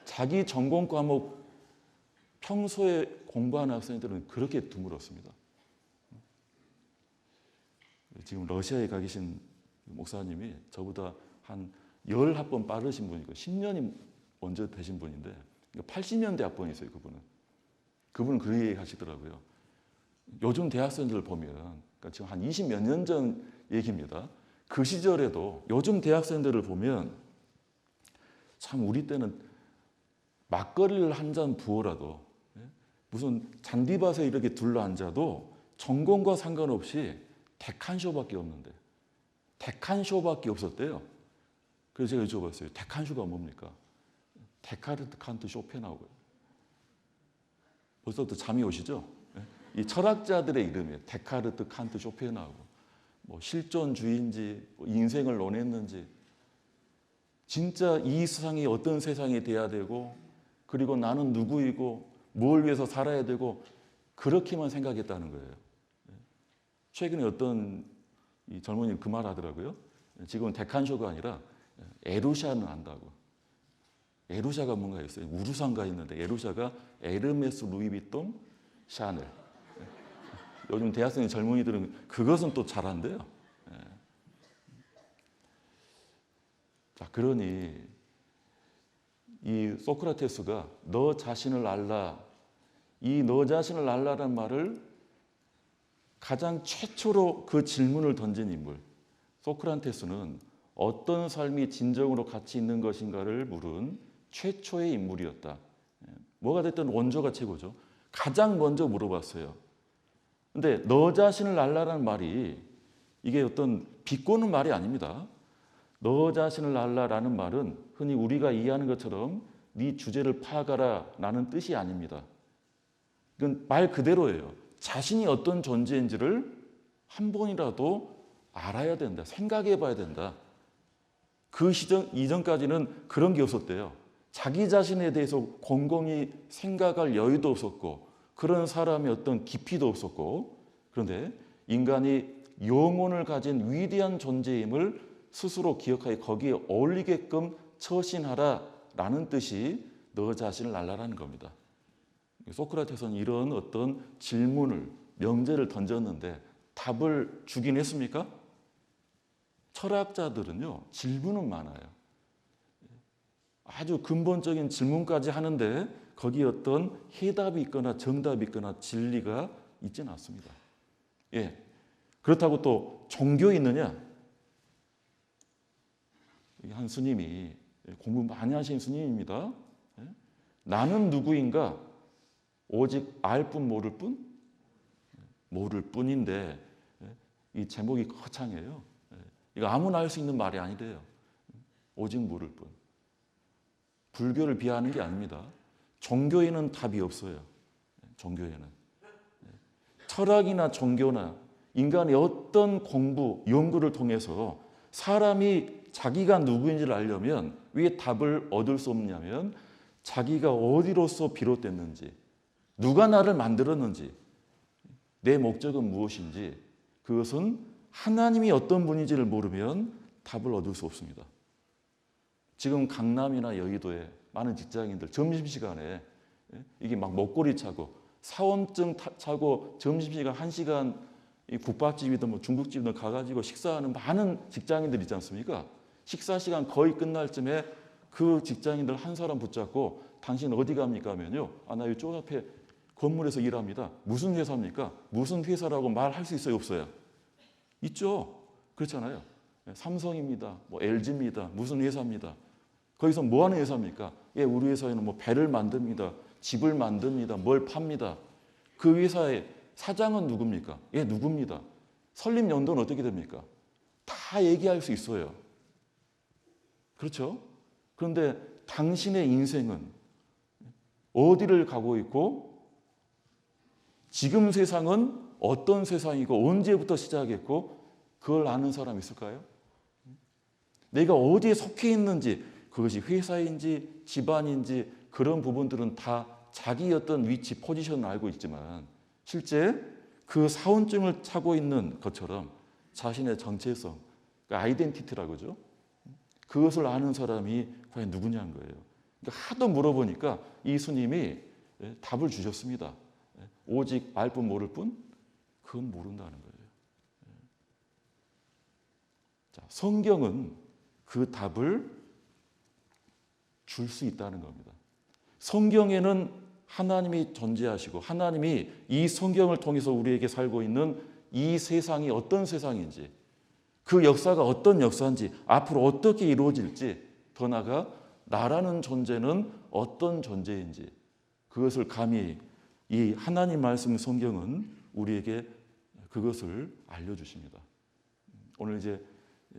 [SPEAKER 1] 자기 전공 과목 평소에 공부하는 학생들은 그렇게 드물었습니다. 지금 러시아에 가 계신 목사님이 저보다 한 10학번 빠르신 분이고 10년이 먼저 되신 분인데 80년대 학번이세요. 그분은 그 얘기 하시더라고요. 요즘 대학생들 보면 그러니까 지금 한 20몇 년 전 얘기입니다. 그 시절에도 요즘 대학생들을 보면 참 우리 때는 막걸리를 한 잔 부어라도 무슨 잔디밭에 이렇게 둘러앉아도 전공과 상관없이 데칸쇼밖에 없는데 데칸쇼밖에 없었대요. 그래서 제가 여쭤봤어요. 데칸쇼가 뭡니까? 데카르트, 칸트, 쇼펜하우고요. 벌써부터 잠이 오시죠? 이 철학자들의 이름이에요. 데카르트, 칸트, 쇼펜하우고. 뭐 실존주의인지 뭐 인생을 논했는지, 진짜 이 세상이 어떤 세상이 돼야 되고, 그리고 나는 누구이고 뭘 위해서 살아야 되고, 그렇게만 생각했다는 거예요. 최근에 어떤 이 젊은이 그 말 하더라고요. 지금은 데칸쇼가 아니라 에루샤는 안다고. 에루샤가 뭔가 있어요. 우루상가 있는데 에루샤가 에르메스, 루이비통, 샤넬. 요즘 대학생 젊은이들은 그것은 또 잘한대요. 자, 그러니 이 소크라테스가 너 자신을 알라, 이 너 자신을 알라라는 말을 가장 최초로 그 질문을 던진 인물, 소크라테스는 어떤 삶이 진정으로 가치 있는 것인가를 물은 최초의 인물이었다. 뭐가 됐든 원조가 최고죠. 가장 먼저 물어봤어요. 근데 너 자신을 알라라는 말이 이게 어떤 비꼬는 말이 아닙니다. 너 자신을 알라라는 말은 흔히 우리가 이해하는 것처럼 네 주제를 파악하라 라는 뜻이 아닙니다. 이건 말 그대로예요. 자신이 어떤 존재인지를 한 번이라도 알아야 된다. 생각해 봐야 된다. 그 시점 이전까지는 그런 게 없었대요. 자기 자신에 대해서 곰곰이 생각할 여유도 없었고, 그런 사람의 어떤 깊이도 없었고, 그런데 인간이 영혼을 가진 위대한 존재임을 스스로 기억하여 거기에 어울리게끔 처신하라라는 뜻이 너 자신을 알라라는 겁니다. 소크라테스는 이런 어떤 질문을, 명제를 던졌는데 답을 주긴 했습니까? 철학자들은요, 질문은 많아요. 아주 근본적인 질문까지 하는데 거기에 어떤 해답이 있거나 정답이 있거나 진리가 있지는 않습니다. 예. 그렇다고 또 종교에 있느냐? 한 스님이, 공부 많이 하신 스님입니다. 나는 누구인가? 오직 알 뿐 모를 뿐? 모를 뿐인데 이 제목이 거창해요. 이거 아무나 할 수 있는 말이 아니래요. 오직 모를 뿐. 불교를 비하하는 게 아닙니다. 종교에는 답이 없어요. 종교에는. 철학이나 종교나 인간의 어떤 공부, 연구를 통해서 사람이 자기가 누구인지를 알려면 왜 답을 얻을 수 없냐면 자기가 어디로서 비롯됐는지, 누가 나를 만들었는지, 내 목적은 무엇인지, 그것은 하나님이 어떤 분인지를 모르면 답을 얻을 수 없습니다. 지금 강남이나 여의도에 많은 직장인들 점심시간에 이게 막 먹거리 차고 사원증 차고 점심시간 1시간 국밥집이든 뭐 중국집이든 가가지고 식사하는 많은 직장인들 있지 않습니까? 식사 시간 거의 끝날 쯤에 그 직장인들 한 사람 붙잡고 당신 어디 갑니까 하면요. 나 이쪽 앞에 건물에서 일합니다. 무슨 회사입니까? 무슨 회사라고 말할 수 있어요, 없어요? 있죠. 그렇잖아요. 삼성입니다. 뭐 LG입니다. 무슨 회사입니다. 거기서 뭐 하는 회사입니까? 예, 우리 회사에는 뭐 배를 만듭니다. 집을 만듭니다. 뭘 팝니다. 그 회사의 사장은 누굽니까? 예, 누굽니다. 설립 연도는 어떻게 됩니까? 다 얘기할 수 있어요. 그렇죠? 그런데 당신의 인생은 어디를 가고 있고 지금 세상은 어떤 세상이고 언제부터 시작했고 그걸 아는 사람 있을까요? 내가 어디에 속해 있는지, 그것이 회사인지 집안인지 그런 부분들은 다 자기 어떤 위치, 포지션을 알고 있지만 실제 그 사원증을 차고 있는 것처럼 자신의 정체성, 그러니까 아이덴티티라고 그러죠. 그것을 아는 사람이 과연 누구냐는 거예요. 그러니까 하도 물어보니까 이 스님이 답을 주셨습니다. 오직 알 뿐 모를 뿐? 그건 모른다는 거예요. 자, 성경은 그 답을 줄 수 있다는 겁니다. 성경에는 하나님이 존재하시고 하나님이 이 성경을 통해서 우리에게 살고 있는 이 세상이 어떤 세상인지, 그 역사가 어떤 역사인지, 앞으로 어떻게 이루어질지, 더 나아가 나라는 존재는 어떤 존재인지, 그것을 감히 이 하나님 말씀 성경은 우리에게 그것을 알려주십니다. 오늘 이제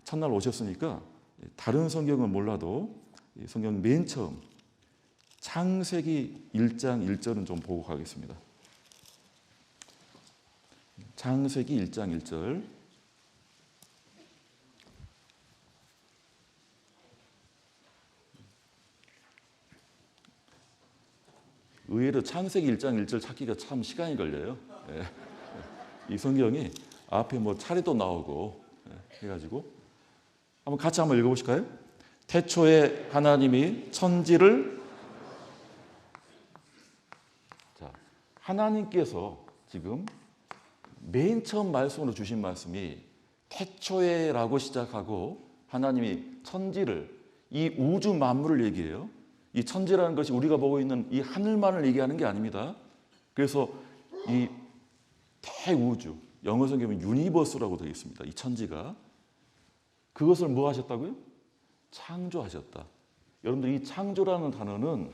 [SPEAKER 1] 첫날 오셨으니까 다른 성경은 몰라도 성경 맨 처음 창세기 1장 1절은 좀 보고 가겠습니다. 창세기 1장 1절. 의외로 창세기 1장 1절 찾기가 참 시간이 걸려요. 이 성경이 앞에 뭐 차례도 나오고 해가지고 한번 같이 한번 읽어보실까요? 태초에 하나님이 천지를, 자, 하나님께서 지금 맨 처음 말씀으로 주신 말씀이 태초에라고 시작하고 하나님이 천지를, 이 우주 만물을 얘기해요. 이 천지라는 것이 우리가 보고 있는 이 하늘만을 얘기하는 게 아닙니다. 그래서 이 대우주, 영어 성경에 유니버스라고 되어 있습니다. 이 천지가. 그것을 뭐 하셨다고요? 창조하셨다. 여러분들, 이 창조라는 단어는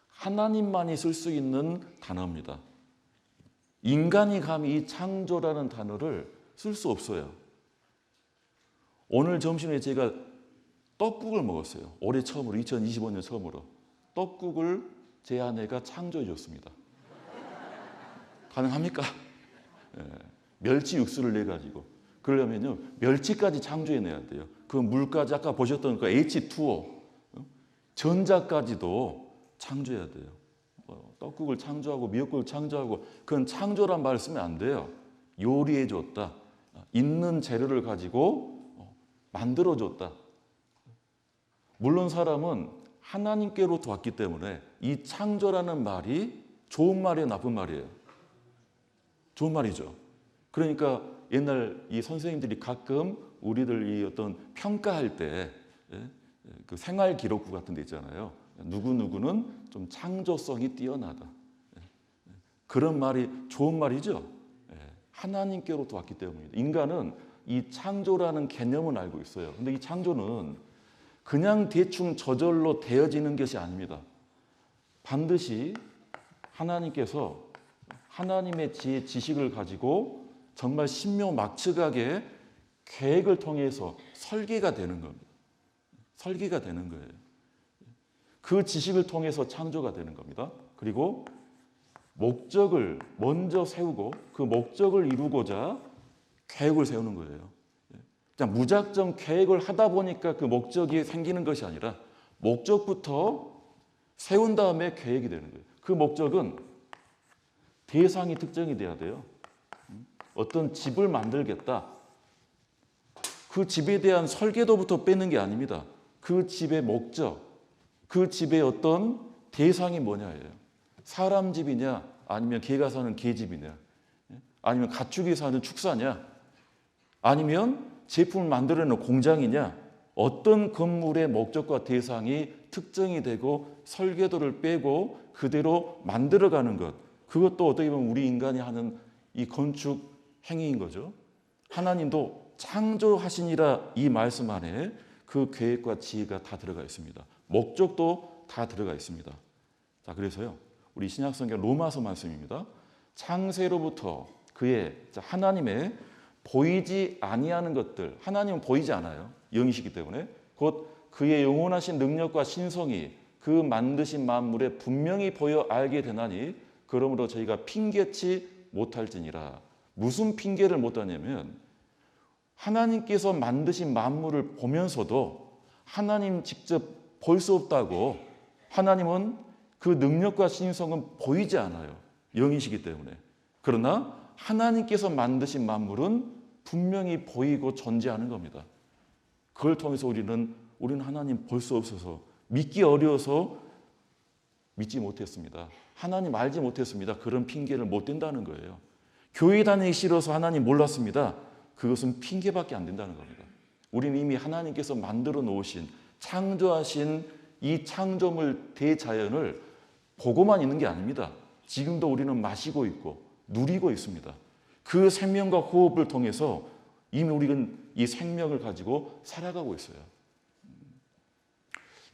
[SPEAKER 1] 하나님만이 쓸 수 있는 단어입니다. 인간이 감히 이 창조라는 단어를 쓸 수 없어요. 오늘 점심에 제가 떡국을 먹었어요. 올해 처음으로, 2025년 처음으로. 떡국을 제 아내가 창조해 줬습니다. 가능합니까? 멸치 육수를 내가지고. 그러려면요, 멸치까지 창조해내야 돼요. 그 물까지 아까 보셨던 그 H2O, 전자까지도 창조해야 돼요. 떡국을 창조하고 미역국을 창조하고, 그건 창조란 말을 쓰면 안 돼요. 요리해 줬다. 있는 재료를 가지고 만들어 줬다. 물론 사람은 하나님께로부터 왔기 때문에 이 창조라는 말이 좋은 말이에요, 나쁜 말이에요? 좋은 말이죠. 그러니까 옛날 이 선생님들이 가끔 우리들 이 어떤 평가할 때 그 생활 기록부 같은 데 있잖아요. 누구누구는 좀 창조성이 뛰어나다. 그런 말이 좋은 말이죠. 하나님께로부터 왔기 때문입니다. 인간은 이 창조라는 개념은 알고 있어요. 근데 이 창조는 그냥 대충 저절로 되어지는 것이 아닙니다. 반드시 하나님께서 하나님의 지혜, 지식을 가지고 정말 신묘막측하게 계획을 통해서 설계가 되는 겁니다. 설계가 되는 거예요. 그 지식을 통해서 창조가 되는 겁니다. 그리고 목적을 먼저 세우고 그 목적을 이루고자 계획을 세우는 거예요. 그냥 무작정 계획을 하다 보니까 그 목적이 생기는 것이 아니라 목적부터 세운 다음에 계획이 되는 거예요. 그 목적은 대상이 특정이 돼야 돼요. 어떤 집을 만들겠다. 그 집에 대한 설계도부터 빼는 게 아닙니다. 그 집의 목적, 그 집의 어떤 대상이 뭐냐예요. 사람 집이냐, 아니면 개가 사는 개집이냐, 아니면 가축이 사는 축사냐, 아니면 제품을 만들어내는 공장이냐, 어떤 건물의 목적과 대상이 특정이 되고 설계도를 빼고 그대로 만들어가는 것, 그것도 어떻게 보면 우리 인간이 하는 이 건축 행위인 거죠. 하나님도 창조하시니라 이 말씀 안에 그 계획과 지혜가 다 들어가 있습니다. 목적도 다 들어가 있습니다. 자, 그래서요, 우리 신약성경 로마서 말씀입니다. 창세로부터 그의 하나님의 보이지 아니하는 것들, 하나님은 보이지 않아요. 영이시기 때문에. 곧 그의 영원하신 능력과 신성이 그 만드신 만물에 분명히 보여 알게 되나니 그러므로 저희가 핑계치 못할지니라. 무슨 핑계를 못하냐면 하나님께서 만드신 만물을 보면서도 하나님 직접 볼 수 없다고, 하나님은 그 능력과 신성은 보이지 않아요. 영이시기 때문에. 그러나 하나님께서 만드신 만물은 분명히 보이고 존재하는 겁니다. 그걸 통해서 우리는 하나님 볼 수 없어서, 믿기 어려워서 믿지 못했습니다. 하나님 알지 못했습니다. 그런 핑계를 못 댄다는 거예요. 교회 다니기 싫어서 하나님 몰랐습니다. 그것은 핑계밖에 안 된다는 겁니다. 우리는 이미 하나님께서 만들어 놓으신, 창조하신 이 창조물 대자연을 보고만 있는 게 아닙니다. 지금도 우리는 마시고 있고 누리고 있습니다. 그 생명과 호흡을 통해서 이미 우리는 이 생명을 가지고 살아가고 있어요.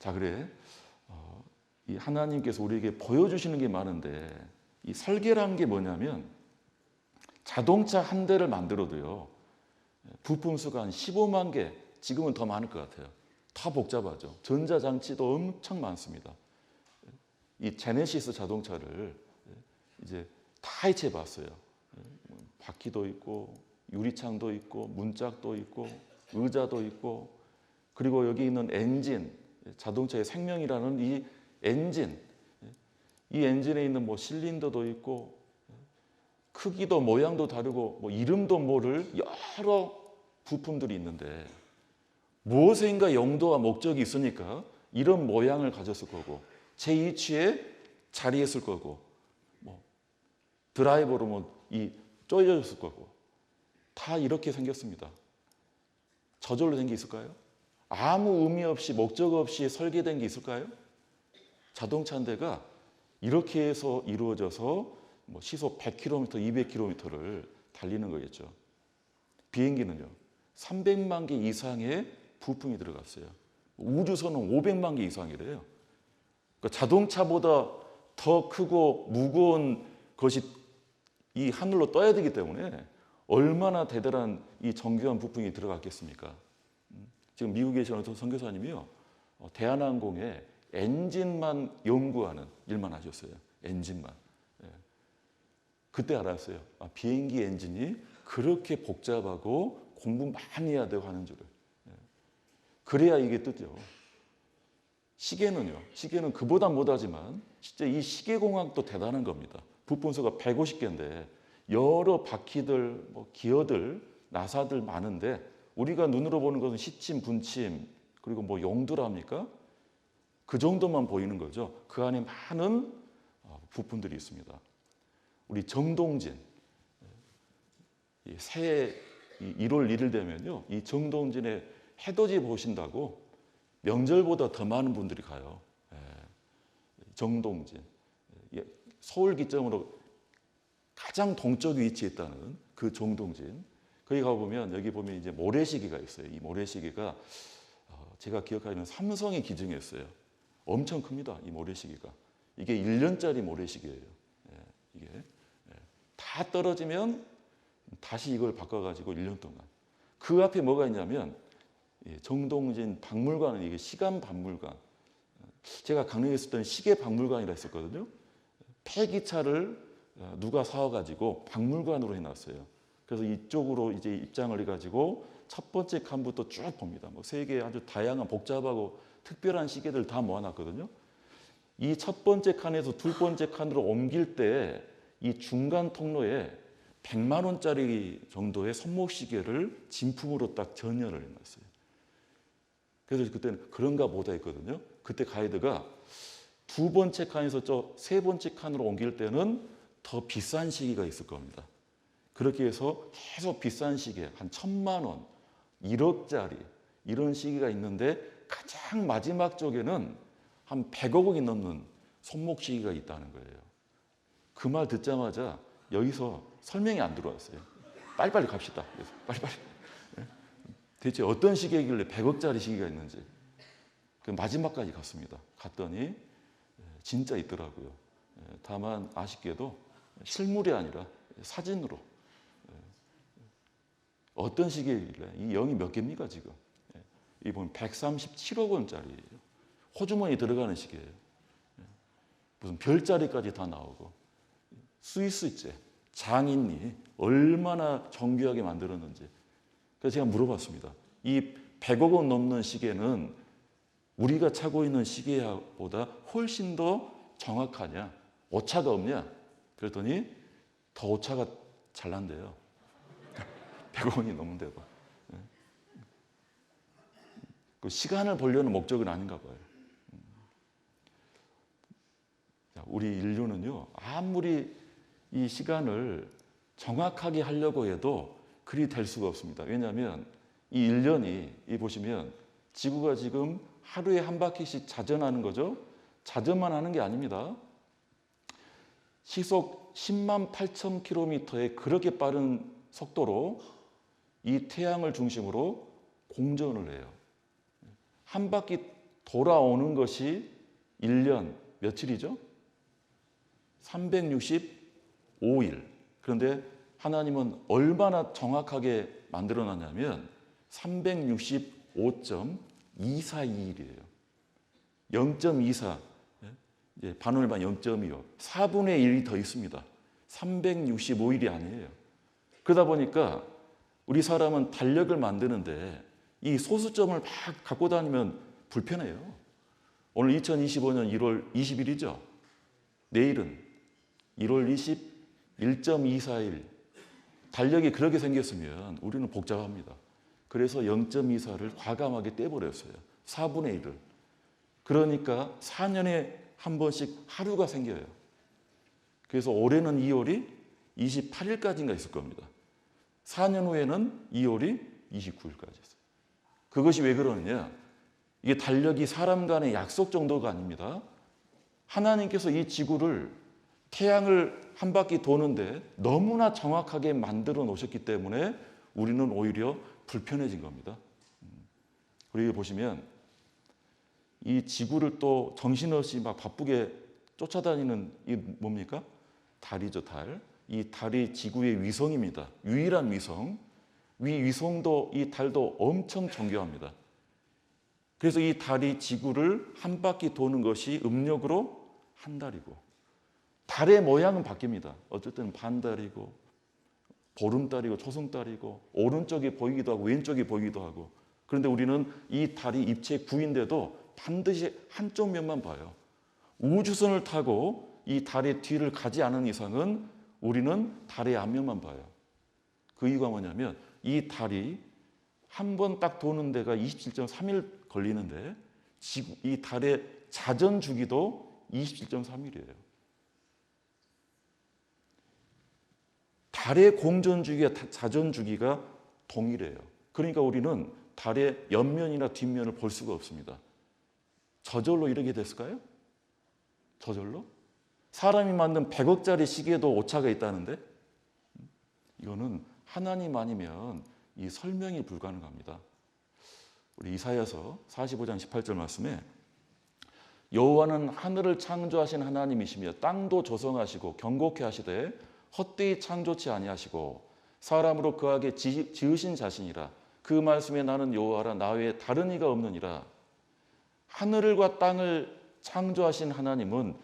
[SPEAKER 1] 자, 그래. 이 하나님께서 우리에게 보여주시는 게 많은데, 이 설계라는 게 뭐냐면 자동차 한 대를 만들어도요, 부품 수가 한 15만 개, 지금은 더 많을 것 같아요. 더 복잡하죠. 전자장치도 엄청 많습니다. 이 제네시스 자동차를 이제 다 해체해 봤어요. 바퀴도 있고 유리창도 있고 문짝도 있고 의자도 있고 그리고 여기 있는 엔진, 자동차의 생명이라는 이 엔진, 이 엔진에 있는 뭐 실린더도 있고 크기도 모양도 다르고 뭐 이름도 모를 여러 부품들이 있는데 무엇인가 용도와 목적이 있으니까 이런 모양을 가졌을 거고 제 위치에 자리했을 거고 뭐 드라이버로 뭐 이 쪼여졌을 거고 다 이렇게 생겼습니다. 저절로 된 게 있을까요? 아무 의미 없이 목적 없이 설계된 게 있을까요? 자동차 한 대가 이렇게 해서 이루어져서 뭐 시속 100km, 200km를 달리는 거겠죠. 비행기는요. 300만 개 이상의 부품이 들어갔어요. 우주선은 500만 개 이상이래요. 그러니까 자동차보다 더 크고 무거운 것이 이 하늘로 떠야 되기 때문에 얼마나 대단한 이 정교한 부품이 들어갔겠습니까? 지금 미국에 계신 어떤 선교사님이요. 대한항공의 엔진만 연구하는 일만 하셨어요. 엔진만. 그때 알았어요. 아, 비행기 엔진이 그렇게 복잡하고 공부 많이 해야 되고 하는 줄을. 그래야 이게 뜨죠. 시계는요. 시계는 그보다 못하지만 진짜 이 시계공학도 대단한 겁니다. 부품수가 150개인데 여러 바퀴들, 뭐 기어들, 나사들 많은데 우리가 눈으로 보는 것은 시침, 분침 그리고 뭐 용두랍니까? 그 정도만 보이는 거죠. 그 안에 많은 부품들이 있습니다. 우리 정동진 새해 1월 1일 되면요, 이 정동진에 해돋이 보신다고 명절보다 더 많은 분들이 가요. 정동진 서울 기점으로 가장 동쪽에 위치했다는 그 정동진. 거기 가보면 여기 보면 이제 모래시계가 있어요. 이 모래시계가 제가 기억하기로는 삼성이 기증했어요. 엄청 큽니다. 이 모래시계가. 이게 1년짜리 모래시계예요. 이게 다 떨어지면 다시 이걸 바꿔가지고 1년 동안. 그 앞에 뭐가 있냐면 정동진 박물관은 이게 시간 박물관. 제가 강릉에 있을 때는 시계 박물관이라 했었거든요. 폐기차를 누가 사와가지고 박물관으로 해놨어요. 그래서 이쪽으로 이제 입장을 해가지고 첫 번째 칸부터 쭉 봅니다. 뭐 세계의 아주 다양한 복잡하고 특별한 시계들 다 모아놨거든요. 이 첫 번째 칸에서 두 번째 칸으로 옮길 때 이 중간 통로에 100만 원짜리 정도의 손목시계를 진품으로 딱 전열을 해놨어요. 그래서 그때는 그런가 보다 했거든요. 그때 가이드가 두 번째 칸에서 저 세 번째 칸으로 옮길 때는 더 비싼 시계가 있을 겁니다. 그렇게 해서 계속 비싼 시계, 한 1,000만 원, 1억짜리 이런 시계가 있는데 가장 마지막 쪽에는 한 100억 원이 넘는 손목시계가 있다는 거예요. 그 말 듣자마자 여기서 설명이 안 들어왔어요. 빨리빨리 갑시다. 그래서 빨리빨리. 대체 어떤 시계이길래 100억짜리 시계가 있는지. 그 마지막까지 갔습니다. 갔더니 진짜 있더라고요. 다만 아쉽게도 실물이 아니라 사진으로. 어떤 시계이길래 이 0이 몇 개입니까 지금? 이 보면 137억 원짜리예요. 호주머니 들어가는 시계예요. 무슨 별자리까지 다 나오고 스위스제 장인이 얼마나 정교하게 만들었는지. 그래서 제가 물어봤습니다. 이 100억 원 넘는 시계는 우리가 차고 있는 시계보다 훨씬 더 정확하냐? 오차가 없냐? 그랬더니 더 오차가 잘 난대요. 100억 원이 넘는데도. 그 시간을 보려는 목적은 아닌가 봐요. 우리 인류는요, 아무리 이 시간을 정확하게 하려고 해도 그리 될 수가 없습니다. 왜냐하면 이 1년이, 이 보시면 지구가 지금 하루에 한 바퀴씩 자전하는 거죠. 자전만 하는 게 아닙니다. 시속 10만 8천 킬로미터의 그렇게 빠른 속도로 이 태양을 중심으로 공전을 해요. 한 바퀴 돌아오는 것이 1년 며칠이죠? 365일. 그런데 하나님은 얼마나 정확하게 만들어 놨냐면 365.242일이에요. 0.24. 반월만 0.25, 4분의 1이 더 있습니다. 365일이 아니에요. 그러다 보니까 우리 사람은 달력을 만드는데 이 소수점을 막 갖고 다니면 불편해요. 오늘 2025년 1월 20일이죠. 내일은 1월 20, 1.24일. 달력이 그렇게 생겼으면 우리는 복잡합니다. 그래서 0.24를 과감하게 떼버렸어요. 4분의 1을. 그러니까 4년에 한 번씩 하루가 생겨요. 그래서 올해는 2월이 28일까지인가 있을 겁니다. 4년 후에는 2월이 29일까지 있어요. 그것이 왜 그러느냐? 이게 달력이 사람 간의 약속 정도가 아닙니다. 하나님께서 이 지구를 태양을 한 바퀴 도는데 너무나 정확하게 만들어 놓으셨기 때문에 우리는 오히려 불편해진 겁니다. 그리고 보시면 이 지구를 또 정신없이 막 바쁘게 쫓아다니는 이 뭡니까? 달이죠, 달. 이 달이 지구의 위성입니다. 유일한 위성. 위성도 이 달도 엄청 정교합니다. 그래서 이 달이 지구를 한 바퀴 도는 것이 음력으로 한 달이고 달의 모양은 바뀝니다. 어쨌든 반달이고 보름달이고 초승달이고 오른쪽이 보이기도 하고 왼쪽이 보이기도 하고 그런데 우리는 이 달이 입체 9인데도 반드시 한쪽 면만 봐요. 우주선을 타고 이 달의 뒤를 가지 않은 이상은 우리는 달의 앞면만 봐요. 그 이유가 뭐냐면 이 달이 한 번 딱 도는 데가 27.3일 걸리는데 이 달의 자전 주기도 27.3일이에요. 달의 공전 주기와 자전 주기가 동일해요. 그러니까 우리는 달의 옆면이나 뒷면을 볼 수가 없습니다. 저절로 이렇게 됐을까요? 저절로? 사람이 만든 100억짜리 시계도 오차가 있다는데 이거는 하나님 아니면 이 설명이 불가능합니다. 우리 이사야서 45장 18절 말씀에 여호와는 하늘을 창조하신 하나님이시며 땅도 조성하시고 경고케 하시되 헛되이 창조치 아니하시고 사람으로 거하게 지으신 자신이라 그 말씀에 나는 여호와라 나 외에 다른 이가 없느니라. 하늘과 땅을 창조하신 하나님은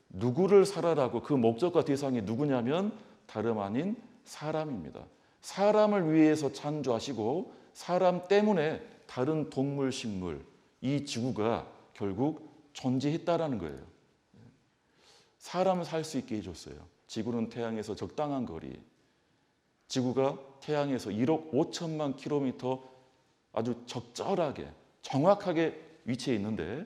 [SPEAKER 1] 누구를 살아라고 그 목적과 대상이 누구냐면 다름 아닌 사람입니다. 사람을 위해서 창조하시고 사람 때문에 다른 동물, 식물, 이 지구가 결국 존재했다라는 거예요. 사람을 살 수 있게 해줬어요. 지구는 태양에서 적당한 거리, 지구가 태양에서 1억 5천만 킬로미터 아주 적절하게 정확하게 위치해 있는데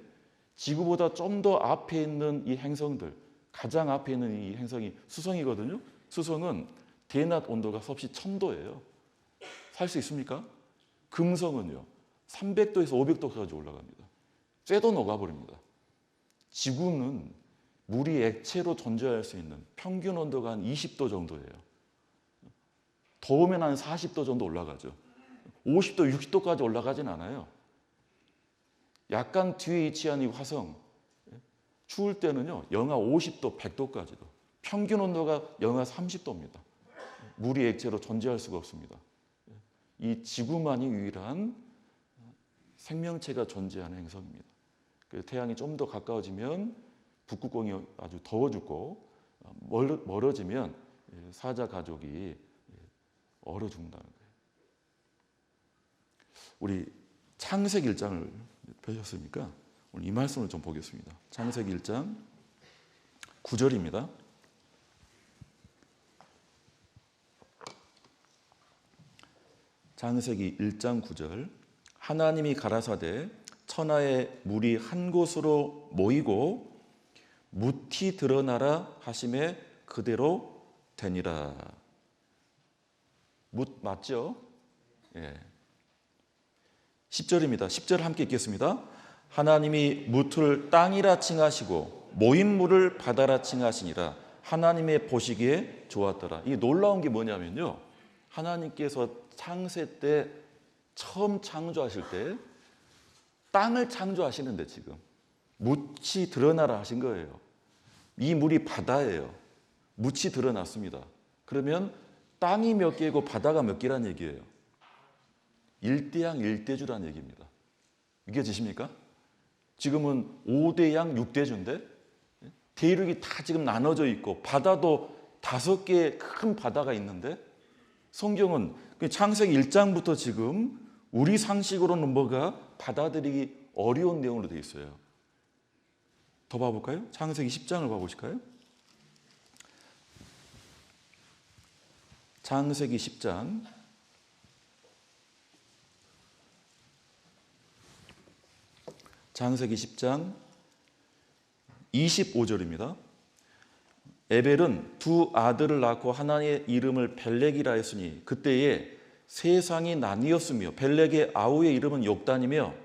[SPEAKER 1] 지구보다 좀 더 앞에 있는 이 행성들, 가장 앞에 있는 이 행성이 수성이거든요. 수성은 대낮 온도가 섭씨 1000도예요. 살 수 있습니까? 금성은요 300도에서 500도까지 올라갑니다. 쇠도 녹아버립니다. 지구는 물이 액체로 존재할 수 있는 평균 온도가 한 20도 정도예요. 더우면 한 40도 정도 올라가죠. 50도, 60도까지 올라가진 않아요. 약간 뒤에 위치한 이 화성, 추울 때는요 영하 50도, 100도까지도. 평균 온도가 영하 30도입니다. 물이 액체로 존재할 수가 없습니다. 이 지구만이 유일한 생명체가 존재하는 행성입니다. 태양이 좀 더 가까워지면 북극공이 아주 더워 죽고 멀어지면 사자 가족이 얼어 죽는다는 거예요. 우리 창세기 1장을 펴셨습니까? 오늘 이 말씀을 좀 보겠습니다. 창세기 1장 9절입니다. 창세기 1장 9절 하나님이 가라사대 천하의 물이 한 곳으로 모이고 무티 드러나라 하심에 그대로 되니라. 뭇 맞죠? 예. 10절입니다. 10절 함께 읽겠습니다. 하나님이 무트를 땅이라 칭하시고 모인 물을 바다라 칭하시니라. 하나님의 보시기에 좋았더라. 이 놀라운 게 뭐냐면요. 하나님께서 창세 때 처음 창조하실 때 땅을 창조하시는데 지금 묻이 드러나라 하신 거예요. 이 물이 바다예요. 묻이 드러났습니다. 그러면 땅이 몇 개고 바다가 몇 개란 얘기예요. 일대양 일대주란 얘기입니다. 이게 지십니까? 지금은 5대양 6대주인데 대륙이 다 지금 나눠져 있고 바다도 5개의 큰 바다가 있는데 성경은 창세기 1장부터 지금 우리 상식으로는 뭐가 받아들이기 어려운 내용으로 되어 있어요. 더 봐볼까요? 창세기 10장을 봐보실까요? 창세기 10장 창세기 10장 25절입니다. 에벨은 두 아들을 낳고 하나의 이름을 벨렉이라 했으니 그때에 세상이 나뉘었으며 벨렉의 아우의 이름은 욕단이며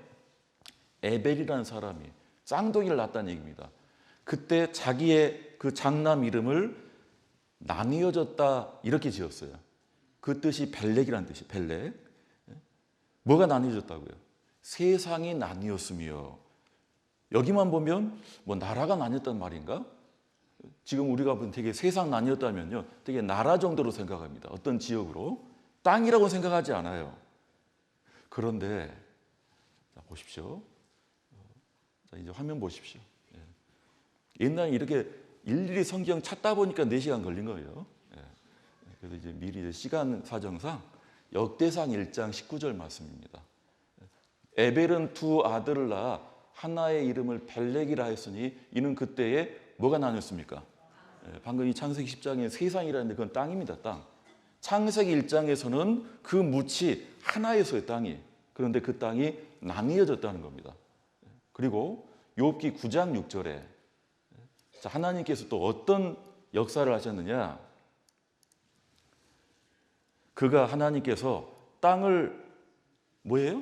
[SPEAKER 1] 에벨이라는 사람이 쌍둥이를 낳았다는 얘기입니다. 그때 자기의 그 장남 이름을 나뉘어졌다 이렇게 지었어요. 그 뜻이 벨렉이라는 뜻이에요. 벨렉. 뭐가 나뉘어졌다고요? 세상이 나뉘었으며. 여기만 보면 뭐 나라가 나뉘었단 말인가? 지금 우리가 보면 되게 세상 나뉘었다면요, 되게 나라 정도로 생각합니다. 어떤 지역으로 땅이라고 생각하지 않아요. 그런데 자, 보십시오. 자, 이제 화면 보십시오. 옛날에 이렇게 일일이 성경 찾다 보니까 4시간 걸린 거예요. 그래서 이제 미리 이제 시간 사정상 역대상 1장 19절 말씀입니다. 에벨은 두 아들을 낳아 하나의 이름을 벨렉이라 했으니 이는 그때에 뭐가 나뉘었습니까? 방금 이 창세기 10장에 세상이라는데 그건 땅입니다. 땅. 창세기 1장에서는 그 묻이 하나였어요. 땅이. 그런데 그 땅이 나뉘어졌다는 겁니다. 그리고 욥기 9장 6절에 자, 하나님께서 또 어떤 역사를 하셨느냐? 그가 하나님께서 땅을 뭐예요?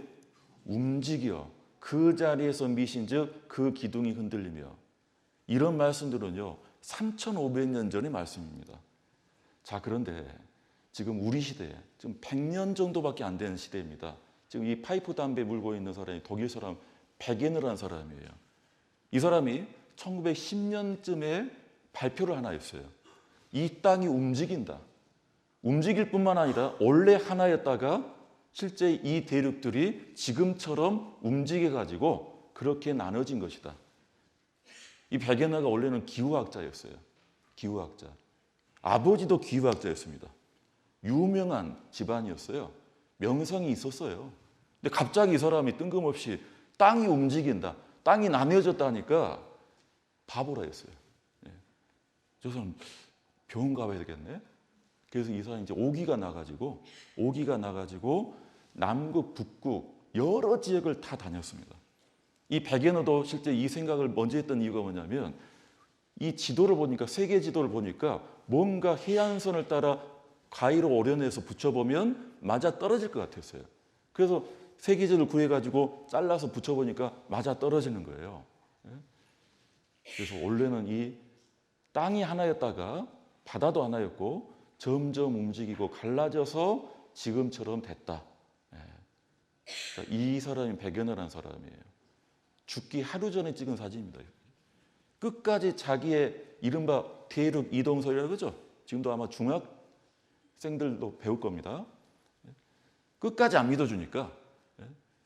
[SPEAKER 1] 움직여 그 자리에서 미신즉 그 기둥이 흔들리며 이런 말씀들은요 3,500년 전의 말씀입니다. 자, 그런데 지금 우리 시대에 지금 100년 정도밖에 안 되는 시대입니다. 지금 이 파이프 담배 물고 있는 사람이 독일 사람 베게너라는 사람이에요. 이 사람이 1910년쯤에 발표를 하나 했어요. 이 땅이 움직인다. 움직일 뿐만 아니라 원래 하나였다가 실제 이 대륙들이 지금처럼 움직여가지고 그렇게 나눠진 것이다. 이 베게너가 원래는 기후학자였어요. 기후학자. 아버지도 기후학자였습니다. 유명한 집안이었어요. 명성이 있었어요. 근데 갑자기 이 사람이 뜬금없이 땅이 움직인다. 땅이 나뉘어졌다니까 바보라 했어요. 저 사람 병원 가봐야 되겠네. 그래서 이 사람이 이제 오기가 나가지고 남극, 북극 여러 지역을 다 다녔습니다. 이 베게너도 실제 이 생각을 먼저 했던 이유가 뭐냐면 이 지도를 보니까 세계 지도를 보니까 뭔가 해안선을 따라 가위로 오려내서 붙여보면 맞아 떨어질 것 같았어요. 그래서 세계지도를 구해가지고 잘라서 붙여보니까 맞아 떨어지는 거예요. 그래서 원래는 이 땅이 하나였다가 바다도 하나였고 점점 움직이고 갈라져서 지금처럼 됐다. 이 사람이 베게너라는 사람이에요. 죽기 하루 전에 찍은 사진입니다. 끝까지 자기의 이른바 대륙 이동설이라고 그러죠. 지금도 아마 중학생들도 배울 겁니다. 끝까지 안 믿어주니까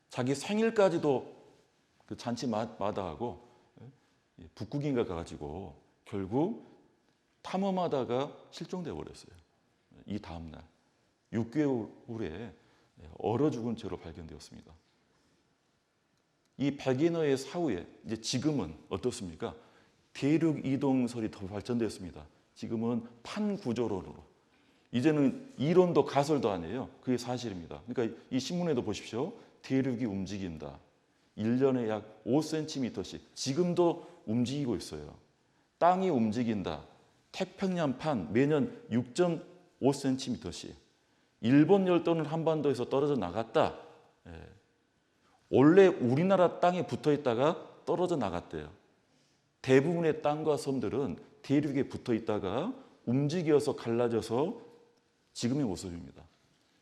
[SPEAKER 1] 자기 생일까지도 그 잔치 마다하고 북극인가 가가지고 결국 탐험하다가 실종돼 버렸어요. 이 다음 날 6개월 후에 얼어 죽은 채로 발견되었습니다. 이 베게너의 사후에 이제 지금은 어떻습니까? 대륙 이동설이 더 발전됐습니다. 지금은 판구조론으로 이제는 이론도 가설도 아니에요. 그게 사실입니다. 그러니까 이 신문에도 보십시오. 대륙이 움직인다. 1년에 약 5cm씩 지금도 움직이고 있어요. 땅이 움직인다. 태평양판 매년 6.5cm씩. 일본 열도는 한반도에서 떨어져 나갔다. 원래 우리나라 땅에 붙어 있다가 떨어져 나갔대요. 대부분의 땅과 섬들은 대륙에 붙어 있다가 움직여서 갈라져서 지금의 모습입니다.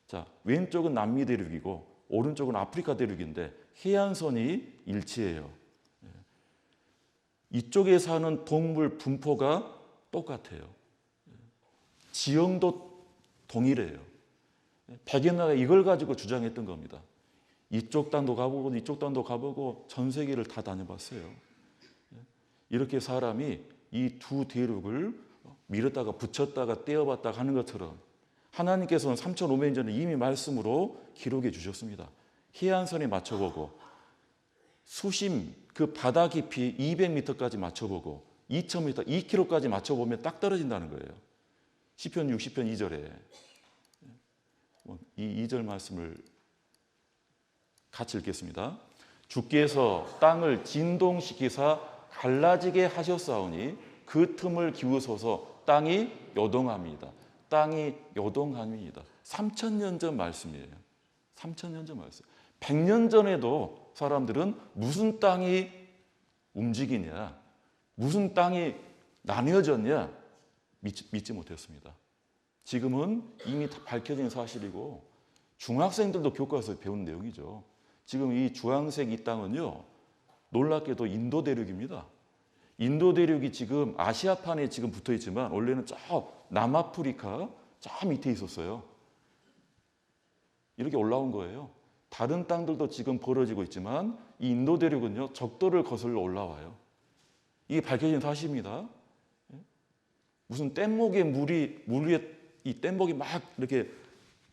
[SPEAKER 1] 자, 왼쪽은 남미 대륙이고 오른쪽은 아프리카 대륙인데 해안선이 일치해요. 이쪽에 사는 동물 분포가 똑같아요. 지형도 동일해요. 베게너가 이걸 가지고 주장했던 겁니다. 이쪽 땅도 가보고 이쪽 땅도 가보고 전 세계를 다 다녀봤어요. 이렇게 사람이 이 두 대륙을 밀었다가 붙였다가 떼어봤다가 하는 것처럼 하나님께서는 3,500년 전에 이미 말씀으로 기록해 주셨습니다. 해안선에 맞춰보고 수심 그 바다 깊이 200m까지 맞춰보고 2,000m, 2km까지 맞춰보면 딱 떨어진다는 거예요. 시편 60편 2절에 이 2절 말씀을 같이 읽겠습니다. 주께서 땅을 진동시키사 갈라지게 하셨사오니 그 틈을 기우소서 땅이 요동합니다. 땅이 요동합니다. 3,000년 전 말씀이에요. 3,000년 전 말씀. 100년 전에도 사람들은 무슨 땅이 움직이냐, 무슨 땅이 나뉘어졌냐 믿지 못했습니다. 지금은 이미 다 밝혀진 사실이고 중학생들도 교과서에 배운 내용이죠. 지금 이 주황색 이 땅은요, 놀랍게도 인도 대륙입니다. 인도 대륙이 지금 아시아판에 지금 붙어 있지만 원래는 저 남아프리카 저 밑에 있었어요. 이렇게 올라온 거예요. 다른 땅들도 지금 벌어지고 있지만 이 인도 대륙은요, 적도를 거슬러 올라와요. 이게 밝혀진 사실입니다. 무슨 뗏목에 물 위에 이 뗏목이 막 이렇게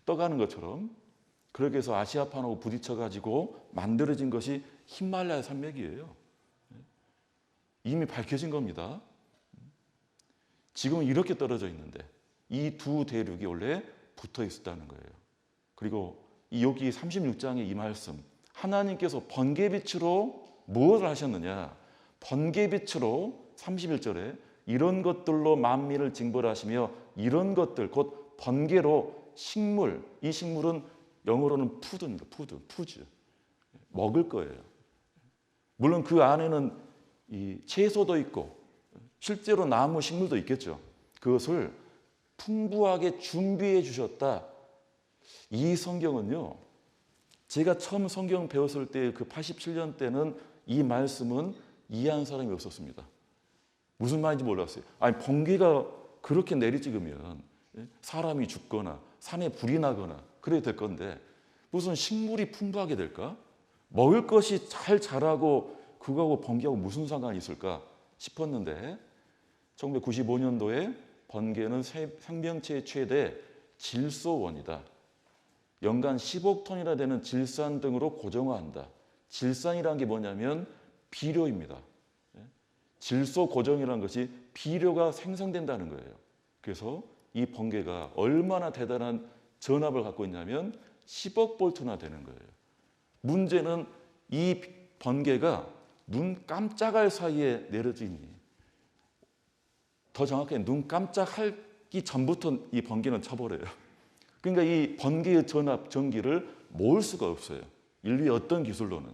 [SPEAKER 1] 떠가는 것처럼 그렇게 해서 아시아판하고 부딪혀가지고 만들어진 것이 히말라야 산맥이에요. 이미 밝혀진 겁니다. 지금은 이렇게 떨어져 있는데 이 두 대륙이 원래 붙어 있었다는 거예요. 그리고 여기 36장의 이 말씀, 하나님께서 번개빛으로 무엇을 하셨느냐? 번개빛으로 31절에 이런 것들로 만민을 징벌하시며 이런 것들 곧 번개로 식물, 이 식물은 영어로는 푸드입니다. 푸즈. 먹을 거예요. 물론 그 안에는 이 채소도 있고 실제로 나무 식물도 있겠죠. 그것을 풍부하게 준비해 주셨다. 이 성경은요, 제가 처음 성경 배웠을 때 그 87년 때는 이 말씀은 이해한 사람이 없었습니다. 무슨 말인지 몰랐어요. 아니, 번개가 그렇게 내리찍으면 사람이 죽거나 산에 불이 나거나 그래야 될 건데 무슨 식물이 풍부하게 될까? 먹을 것이 잘 자라고 그거하고 번개하고 무슨 상관이 있을까 싶었는데 1995년도에 번개는 생명체의 최대 질소원이다. 연간 10억 톤이나 되는 질산 등으로 고정화한다. 질산이라는 게 뭐냐면 비료입니다. 질소 고정이라는 것이 비료가 생성된다는 거예요. 그래서 이 번개가 얼마나 대단한 전압을 갖고 있냐면 10억 볼트나 되는 거예요. 문제는 이 번개가 눈 깜짝할 사이에 내려지니, 더 정확하게 눈 깜짝하기 전부터 이 번개는 쳐버려요. 그러니까 이 번개의 전압, 전기를 모을 수가 없어요. 인류의 어떤 기술로는.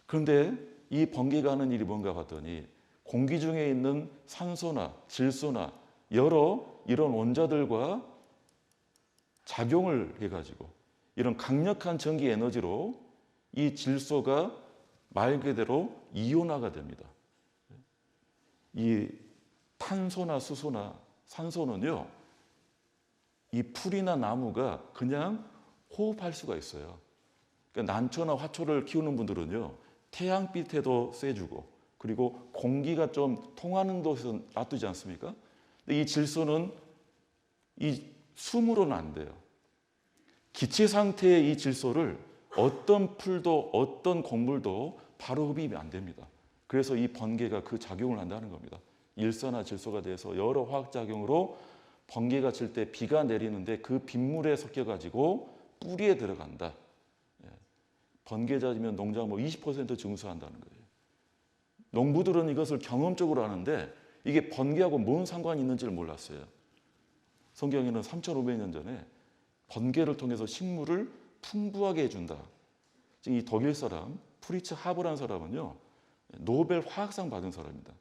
[SPEAKER 1] 그런데 이 번개가 하는 일이 뭔가 봤더니 공기 중에 있는 산소나 질소나 여러 이런 원자들과 작용을 해가지고 이런 강력한 전기 에너지로 이 질소가 말 그대로 이온화가 됩니다. 이 탄소나 수소나 산소는요, 이 풀이나 나무가 그냥 호흡할 수가 있어요. 그러니까 난초나 화초를 키우는 분들은요, 태양빛에도 쐬주고 그리고 공기가 좀 통하는 곳에서 놔두지 않습니까? 근데 이 질소는 이 숨으로는 안 돼요. 기체 상태의 이 질소를 어떤 풀도 어떤 곡물도 바로 흡입이 안 됩니다. 그래서 이 번개가 그 작용을 한다는 겁니다. 일산화질소가 돼서 여러 화학작용으로 번개가 칠 때 비가 내리는데 그 빗물에 섞여가지고 뿌리에 들어간다. 번개 잦으면 농작물 20% 증수한다는 거예요. 농부들은 이것을 경험적으로 아는데 이게 번개하고 뭔 상관이 있는지를 몰랐어요. 성경에는 3,500년 전에 번개를 통해서 식물을 풍부하게 해준다. 지금 이 독일 사람 프리츠 하버라는 사람은요, 노벨 화학상 받은 사람입니다.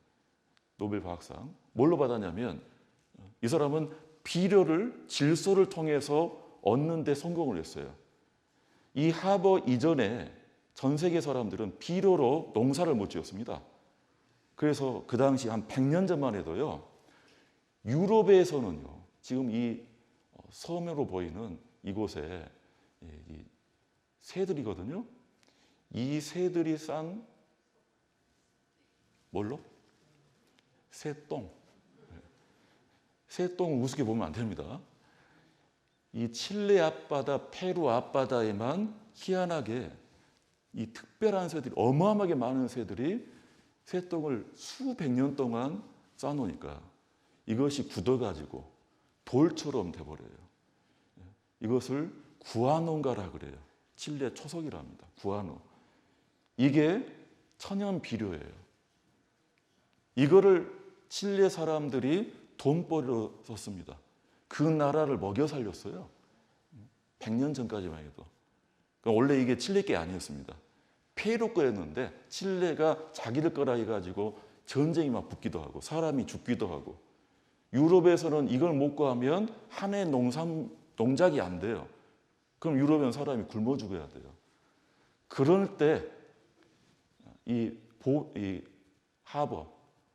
[SPEAKER 1] 노벨 화학상. 뭘로 받았냐면 이 사람은 비료를 질소를 통해서 얻는 데 성공을 했어요. 이 하버 이전에 전 세계 사람들은 비료로 농사를 못 지었습니다. 그래서 그 당시 한 100년 전만 해도요, 유럽에서는요, 지금 이 섬으로 보이는 이곳에 이 새들이거든요. 이 새들이 싼 뭘로? 새똥. 새똥을 우습게 보면 안 됩니다. 이 칠레 앞바다, 페루 앞바다에만 희한하게 이 특별한 새들이, 어마어마하게 많은 새들이 새똥을 수백 년 동안 쌓아놓으니까 이것이 굳어가지고 돌처럼 돼버려요. 이것을 구아노인가라 그래요. 칠레 초석이라 합니다. 구아노. 이게 천연 비료예요. 이거를 칠레 사람들이 돈벌이로 썼습니다. 그 나라를 먹여 살렸어요. 100년 전까지만 해도. 그러니까 원래 이게 칠레 게 아니었습니다. 페루 거였는데 칠레가 자기들 거라 해가지고 전쟁이 막 붙기도 하고 사람이 죽기도 하고, 유럽에서는 이걸 못 구하면 한 해 농작이 안 돼요. 그럼 유럽엔 사람이 굶어 죽어야 돼요. 그럴 때 이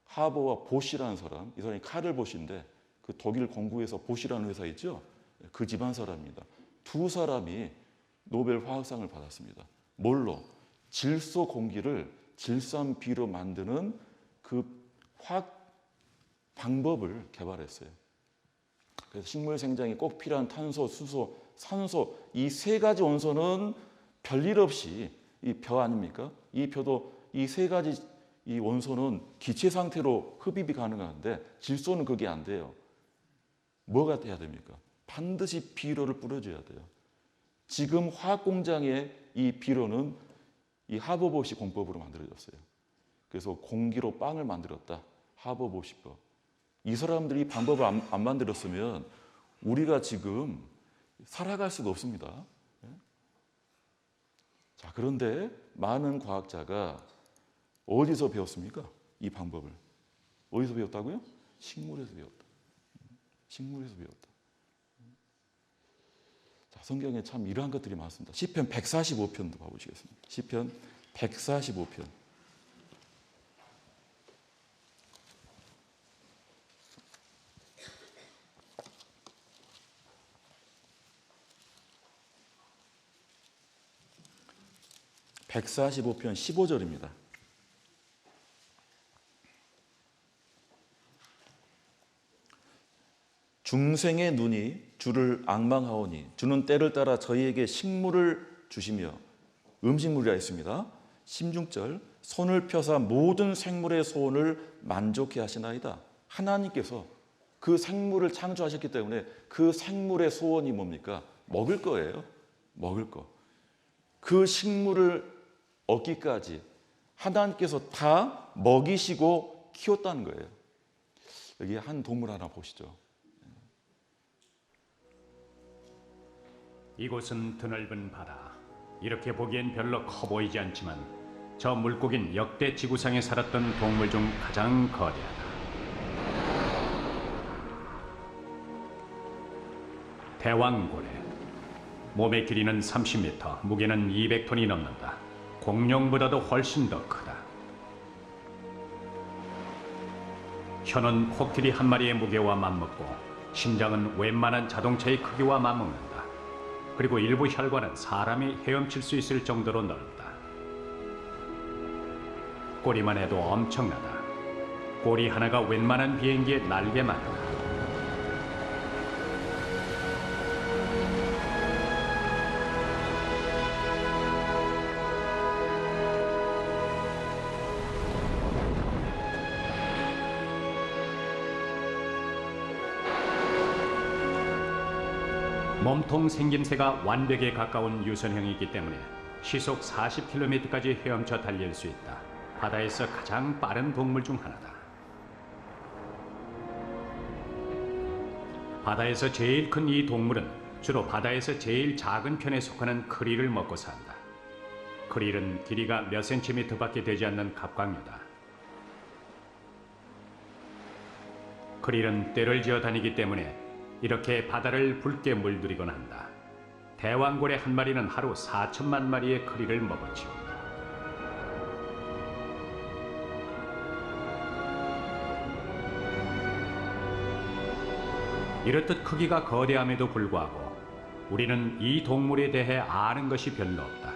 [SPEAKER 1] 하버와 보시라는 사람, 이 사람이 카를 보시인데 그 독일 공구에서 보시라는 회사 있죠? 그 집안 사람입니다. 두 사람이 노벨 화학상을 받았습니다. 뭘로? 질소 공기를 질산비로 만드는 그 화학 방법을 개발했어요. 그래서 식물 생장에 꼭 필요한 탄소, 수소, 산소, 이 세 가지 원소는 별일 없이 이 벼 아닙니까? 이 벼도 이 세 가지 이 원소는 기체 상태로 흡입이 가능한데 질소는 그게 안 돼요. 뭐가 돼야 됩니까? 반드시 비료를 뿌려줘야 돼요. 지금 화학 공장의 이 비료는 이 하버보시 공법으로 만들어졌어요. 그래서 공기로 빵을 만들었다. 하버보시법. 이 사람들이 방법을 안 만들었으면 우리가 지금 살아갈 수가 없습니다. 자, 그런데 많은 과학자가 어디서 배웠습니까? 이 방법을. 어디서 배웠다고요? 식물에서 배웠다. 식물에서 배웠다. 자, 성경에 참 이러한 것들이 많습니다. 시편 145편도 봐보시겠습니다. 시편 145편. (145편) 15절입니다. 중생의 눈이 주를 앙망하오니 주는 때를 따라 저희에게 식물을 주시며, 음식물이라 했습니다. 16절, 손을 펴사 모든 생물의 소원을 만족해 하시나이다. 하나님께서 그 생물을 창조하셨기 때문에 그 생물의 소원이 뭡니까? 먹을 거예요. 먹을 거. 그 식물을 얻기까지 하나님께서 다 먹이시고 키웠다는 거예요. 여기 한 동물 하나 보시죠.
[SPEAKER 3] 이곳은 드넓은 바다. 이렇게 보기엔 별로 커 보이지 않지만 저 물고기는 역대 지구상에 살았던 동물 중 가장 거대하다. 대왕고래. 몸의 길이는 30m, 무게는 200톤이 넘는다. 공룡보다도 훨씬 더 크다. 혀는 코끼리 한 마리의 무게와 맞먹고 심장은 웬만한 자동차의 크기와 맞먹는다. 그리고 일부 혈관은 사람이 헤엄칠 수 있을 정도로 넓다. 꼬리만 해도 엄청나다. 꼬리 하나가 웬만한 비행기의 날개만하다. 몸통 생김새가 완벽에 가까운 유선형이기 때문에 시속 40km까지 헤엄쳐 달릴 수 있다. 바다에서 가장 빠른 동물 중 하나다. 바다에서 제일 큰 이 동물은 주로 바다에서 제일 작은 편에 속하는 크릴을 먹고 산다. 크릴은 길이가 몇 센티미터밖에 되지 않는 갑각류다. 크릴은 떼를 지어 다니기 때문에 이렇게 바다를 붉게 물들이곤 한다. 대왕고래 한 마리는 하루 4천만 마리의 크릴을 먹어치운다. 이렇듯 크기가 거대함에도 불구하고 우리는 이 동물에 대해 아는 것이 별로 없다.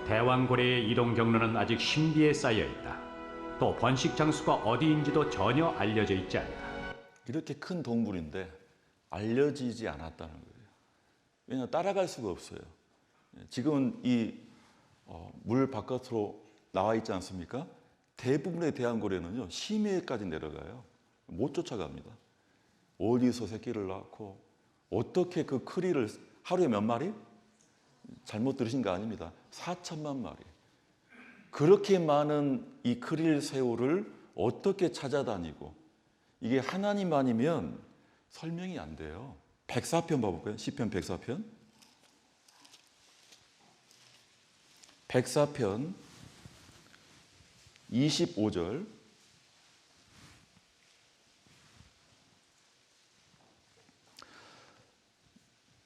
[SPEAKER 3] 대왕고래의 이동 경로는 아직 신비에 쌓여 있다. 또 번식 장소가 어디인지도 전혀 알려져 있지 않다.
[SPEAKER 1] 이렇게 큰 동물인데 알려지지 않았다는 거예요. 왜냐하면 따라갈 수가 없어요. 지금은 이 물 바깥으로 나와 있지 않습니까? 대부분의 대왕고래는요, 심해까지 내려가요. 못 쫓아갑니다. 어디서 새끼를 낳고 어떻게 그 크리를 하루에 몇 마리? 잘못 들으신 거 아닙니다. 4천만 마리. 그렇게 많은 이 크릴 새우를 어떻게 찾아다니고, 이게 하나님 아니면 설명이 안 돼요. 104편 봐볼까요? 시편 104편. 104편 25절.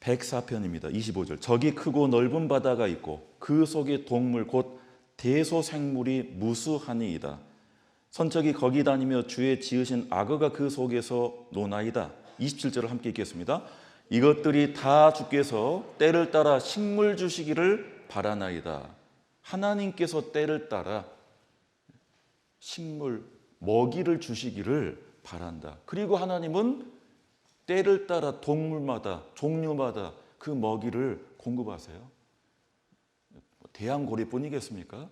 [SPEAKER 1] (104편입니다) 25절. 저기 크고 넓은 바다가 있고 그 속에 동물 곧 대소생물이 무수하니이다. 선척이 거기 다니며 주의 지으신 악어가 그 속에서 노나이다. 27절을 함께 읽겠습니다. 이것들이 다 주께서 때를 따라 식물 주시기를 바라나이다. 하나님께서 때를 따라 식물, 먹이를 주시기를 바란다. 그리고 하나님은 때를 따라 동물마다, 종류마다 그 먹이를 공급하세요. 대왕고래뿐이겠습니까?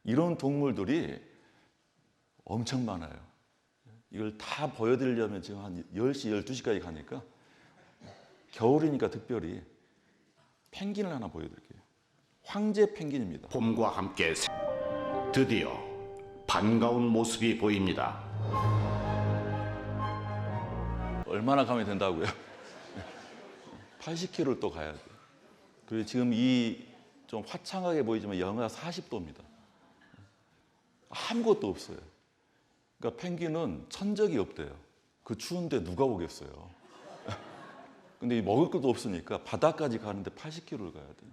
[SPEAKER 1] 이런 동물들이 엄청 많아요. 이걸 다 보여드리려면 지금 한 10시, 12시까지 가니까, 겨울이니까 특별히 펭귄을 하나 보여드릴게요. 황제 펭귄입니다.
[SPEAKER 4] 봄과 함께 드디어 반가운 모습이 보입니다.
[SPEAKER 1] 얼마나 가면 된다고요? 80km를 또 가야 돼요. 그리고 지금 이 좀 화창하게 보이지만 영하 40도입니다. 아무것도 없어요. 그러니까 펭귄은 천적이 없대요. 그 추운데 누가 오겠어요? 근데 먹을 것도 없으니까 바다까지 가는데 80km를 가야 돼요.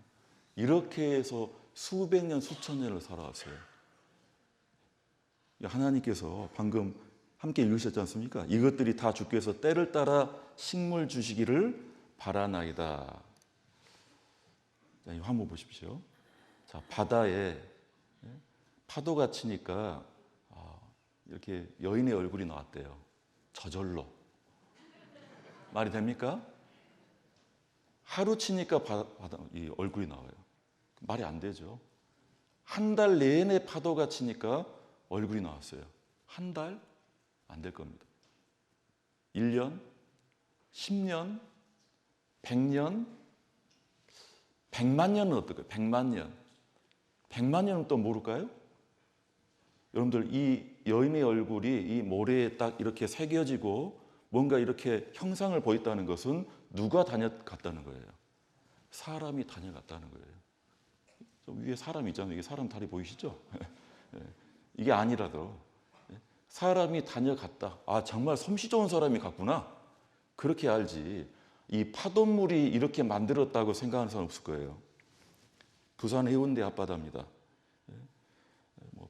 [SPEAKER 1] 이렇게 해서 수백 년, 수천 년을 살아왔어요. 하나님께서 방금 함께 읽으셨지 않습니까? 이것들이 다 주께서 때를 따라 식물 주시기를 바라나이다. 자, 이 한번 보십시오. 자, 바다에 파도가 치니까 이렇게 여인의 얼굴이 나왔대요. 저절로. 말이 됩니까? 하루 치니까 이 얼굴이 나와요. 말이 안 되죠. 한 달 내내 파도가 치니까 얼굴이 나왔어요. 한 달? 안 될 겁니다. 1년? 10년? 100년? 100만 년은 어떨까요? 100만 년. 100만 년은 또 모를까요? 여러분들, 이 여인의 얼굴이 이 모래에 딱 이렇게 새겨지고 뭔가 이렇게 형상을 보였다는 것은 누가 다녀갔다는 거예요? 사람이 다녀갔다는 거예요. 저 위에 사람이 있잖아요. 이게 사람 다리 보이시죠? 이게 아니라도 사람이 다녀갔다. 아, 정말 솜씨 좋은 사람이 갔구나. 그렇게 알지. 이 파도물이 이렇게 만들었다고 생각하는 사람 없을 거예요. 부산 해운대 앞바다입니다.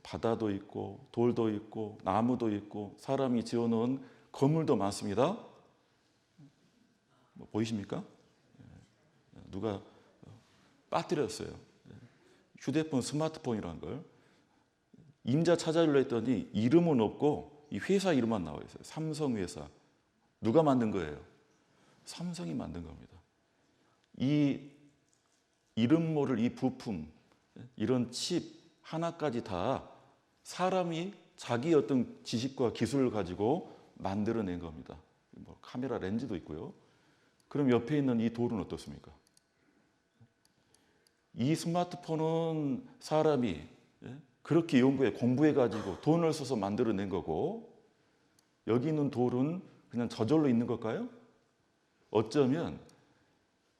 [SPEAKER 1] 바다도 있고 돌도 있고 나무도 있고 사람이 지어놓은 건물도 많습니다. 보이십니까? 누가 빠뜨렸어요. 휴대폰, 스마트폰이라는 걸. 임자 찾아주려 했더니 이름은 없고 이 회사 이름만 나와 있어요. 삼성회사. 누가 만든 거예요? 삼성이 만든 겁니다. 이 이름 모를 이 부품, 이런 칩 하나까지 다 사람이 자기 어떤 지식과 기술을 가지고 만들어낸 겁니다. 뭐 카메라 렌즈도 있고요. 그럼 옆에 있는 이 돌은 어떻습니까? 이 스마트폰은 사람이 그렇게 연구해 공부해가지고 돈을 써서 만들어낸 거고, 여기 있는 돌은 그냥 저절로 있는 걸까요? 어쩌면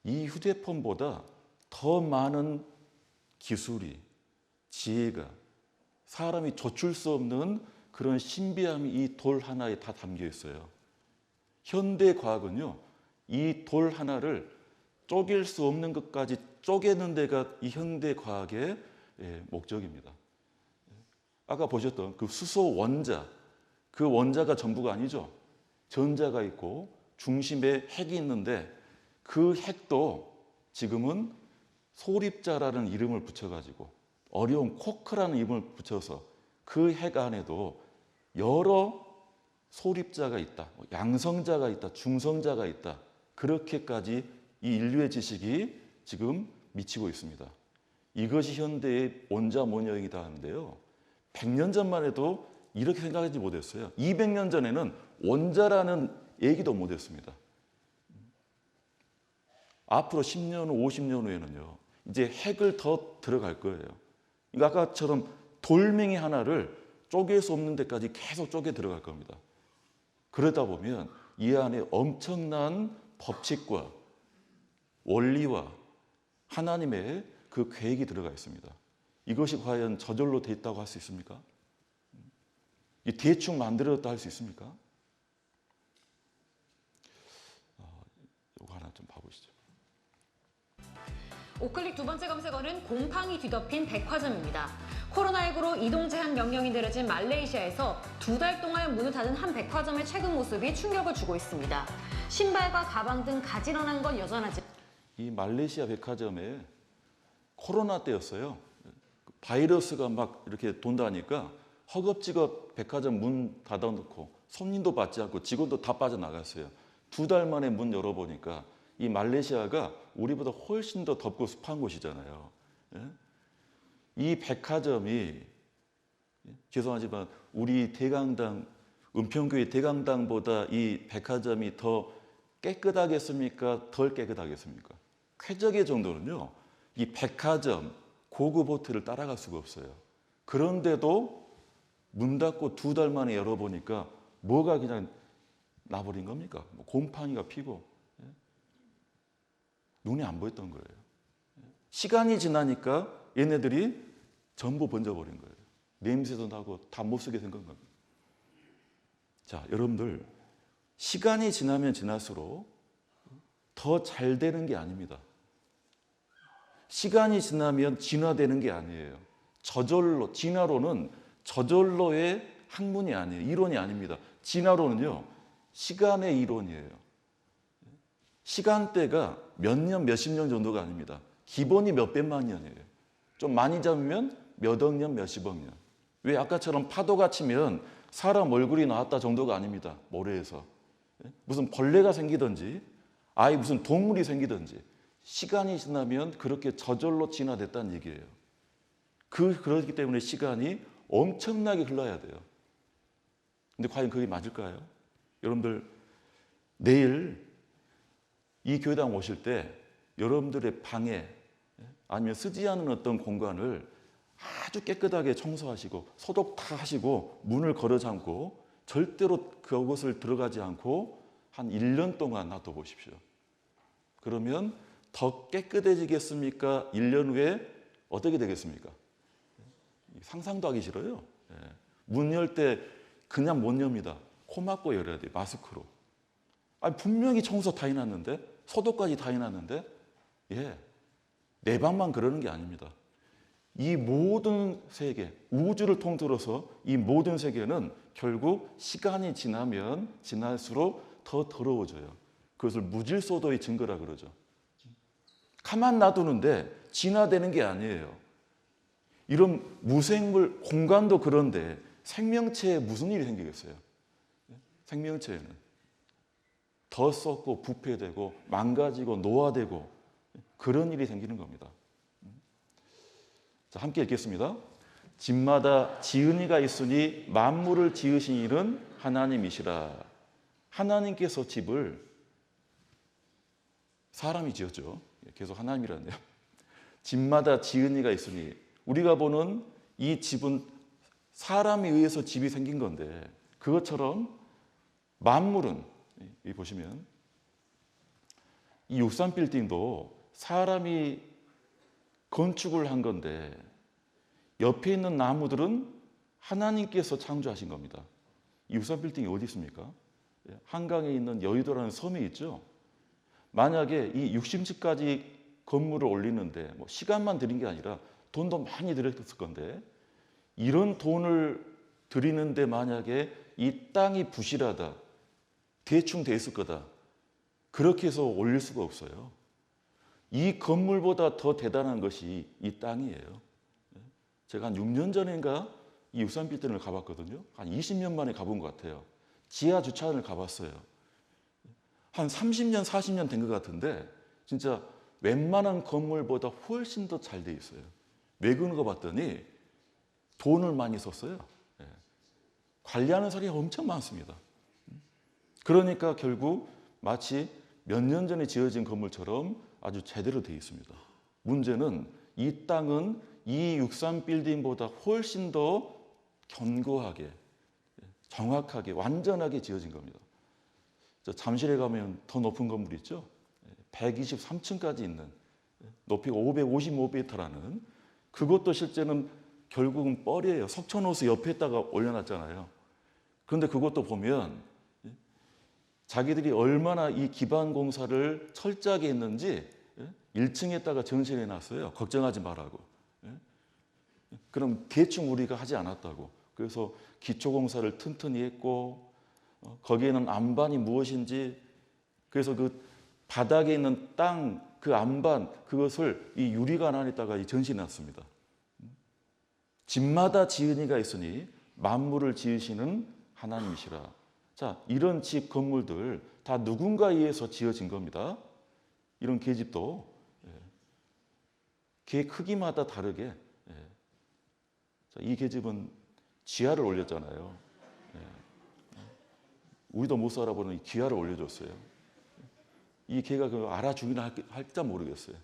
[SPEAKER 1] 이 휴대폰보다 더 많은 기술이, 지혜가, 사람이 좇을 수 없는 그런 신비함이 이 돌 하나에 다 담겨 있어요. 현대 과학은요, 이 돌 하나를 쪼갤 수 없는 것까지 쪼개는 데가 이 현대 과학의 목적입니다. 아까 보셨던 그 수소 원자, 그 원자가 전부가 아니죠. 전자가 있고 중심에 핵이 있는데 그 핵도 지금은 소립자라는 이름을 붙여가지고 어려운 코크라는 이름을 붙여서 그 핵 안에도 여러 소립자가 있다, 양성자가 있다, 중성자가 있다. 그렇게까지 이 인류의 지식이 지금 미치고 있습니다. 이것이 현대의 원자모녀이다 하는데요. 100년 전만 해도 이렇게 생각하지 못했어요. 200년 전에는 원자라는 얘기도 못했습니다. 앞으로 10년 후, 50년 후에는요, 이제 핵을 더 들어갈 거예요. 그러니까 아까처럼 돌멩이 하나를 쪼갤 수 없는 데까지 계속 쪼개 들어갈 겁니다. 그러다 보면 이 안에 엄청난 법칙과 원리와 하나님의 그 계획이 들어가 있습니다. 이것이 과연 저절로 돼 있다고 할 수 있습니까? 이 대충 만들어졌다 할 수 있습니까? 이거 하나 좀 봐보시죠.
[SPEAKER 5] 오클릭 두 번째 검색어는 곰팡이 뒤덮인 백화점입니다. 코로나19로 이동 제한 명령이 내려진 말레이시아에서 2달 동안 문을 닫은 한 백화점의 최근 모습이 충격을 주고 있습니다. 신발과 가방 등 가지런한 건 여전하지.
[SPEAKER 1] 이 말레이시아 백화점에 코로나 때였어요. 바이러스가 막 이렇게 돈다니까 허겁지겁 백화점 문 닫아놓고 손님도 받지 않고 직원도 다 빠져나갔어요. 2달 만에 문 열어보니까 이 말레이시아가 우리보다 훨씬 더 덥고 습한 곳이잖아요. 이 백화점이, 죄송하지만 우리 대강당, 은평교회 대강당보다 이 백화점이 더 깨끗하겠습니까? 덜 깨끗하겠습니까? 쾌적의 정도는요, 이 백화점, 고급 호텔을 따라갈 수가 없어요. 그런데도 문 닫고 2달 만에 열어보니까 뭐가 그냥 나버린 겁니까? 뭐 곰팡이가 피고 눈에 안 보였던 거예요. 시간이 지나니까 얘네들이 전부 번져버린 거예요. 냄새도 나고 다 못 쓰게 생긴 겁니다. 자, 여러분들, 시간이 지나면 지날수록 더 잘 되는 게 아닙니다. 시간이 지나면 진화되는 게 아니에요. 저절로, 진화론은 저절로의 학문이 아니에요. 이론이 아닙니다. 진화론은요, 시간의 이론이에요. 시간대가 몇 년, 몇십 년 정도가 아닙니다. 기본이 몇백만 년이에요. 좀 많이 잡으면 몇억 년, 몇십억 년. 왜 아까처럼 파도가 치면 사람 얼굴이 나왔다 정도가 아닙니다. 모래에서. 무슨 벌레가 생기든지, 아예 무슨 동물이 생기든지, 시간이 지나면 그렇게 저절로 진화됐다는 얘기예요. 그렇기 때문에 시간이 엄청나게 흘러야 돼요. 근데 과연 그게 맞을까요? 여러분들, 내일 이 교회당 오실 때 여러분들의 방에 아니면 쓰지 않은 어떤 공간을 아주 깨끗하게 청소하시고 소독 다 하시고 문을 걸어 잠고 절대로 그곳을 들어가지 않고 한 1년 동안 놔둬 보십시오. 그러면 더 깨끗해지겠습니까? 1년 후에 어떻게 되겠습니까? 상상도 하기 싫어요. 문 열 때 그냥 못 엽니다. 코 막고 열어야 돼요. 마스크로. 아니, 분명히 청소 다 해놨는데, 소독까지 다 해놨는데, 내 방만 그러는 게 아닙니다. 이 모든 세계, 우주를 통틀어서 이 모든 세계는 결국 시간이 지나면 지날수록 더 더러워져요. 그것을 무질소도의 증거라 그러죠. 가만 놔두는데 진화되는 게 아니에요. 이런 무생물, 공간도 그런데 생명체에 무슨 일이 생기겠어요? 생명체에는 더 썩고 부패되고 망가지고 노화되고 그런 일이 생기는 겁니다. 자, 함께 읽겠습니다. 집마다 지은 이가 있으니 만물을 지으신 이는 하나님이시라. 하나님께서 집을 사람이 지었죠. 계속 하나님이라네요. 집마다 지은 이가 있으니, 우리가 보는 이 집은 사람에 의해서 집이 생긴 건데, 그것처럼 만물은, 여기 보시면 이 63빌딩도 사람이 건축을 한 건데 옆에 있는 나무들은 하나님께서 창조하신 겁니다. 이 63빌딩이 어디 있습니까? 한강에 있는 여의도라는 섬에 있죠. 만약에 이 60층까지 건물을 올리는데 뭐 시간만 들인 게 아니라 돈도 많이 들였을 건데, 이런 돈을 들이는데 만약에 이 땅이 부실하다, 대충 돼 있을 거다, 그렇게 해서 올릴 수가 없어요. 이 건물보다 더 대단한 것이 이 땅이에요. 제가 한 6년 전인가 이 63빌딩을 가봤거든요. 한 20년 만에 가본 것 같아요. 지하 주차장을 가봤어요. 한 30년, 40년 된 것 같은데 진짜 웬만한 건물보다 훨씬 더 잘 돼 있어요. 왜 그런가 봤더니 돈을 많이 썼어요. 예. 관리하는 사람이 엄청 많습니다. 그러니까 결국 마치 몇 년 전에 지어진 건물처럼 아주 제대로 되어 있습니다. 문제는 이 땅은 이 63빌딩보다 훨씬 더 견고하게, 정확하게, 완전하게 지어진 겁니다. 잠실에 가면 더 높은 건물 있죠? 123층까지 있는, 높이가 555m라는, 그것도 실제는 결국은 뻘이에요. 석촌호수 옆에다가 올려놨잖아요. 그런데 그것도 보면 자기들이 얼마나 이 기반 공사를 철저하게 했는지 1층에다가 전시해 놨어요. 걱정하지 말라고. 그럼 대충 우리가 하지 않았다고. 그래서 기초 공사를 튼튼히 했고 거기에는 안반이 무엇인지, 그래서 그 바닥에 있는 땅 그 안반 그것을 이 유리관 안에다가 전시해 놨습니다. 집마다 지은이가 있으니 만물을 지으시는 하나님이시라. 자, 이런 집 건물들 다 누군가에 의해서 지어진 겁니다. 이런 계집도 개 크기마다 다르게, 자, 이 계집은 지하를 올렸잖아요. 우리도 못 살아보는 기하를 올려줬어요. 이 개가 그 알아주기나 할지 모르겠어요.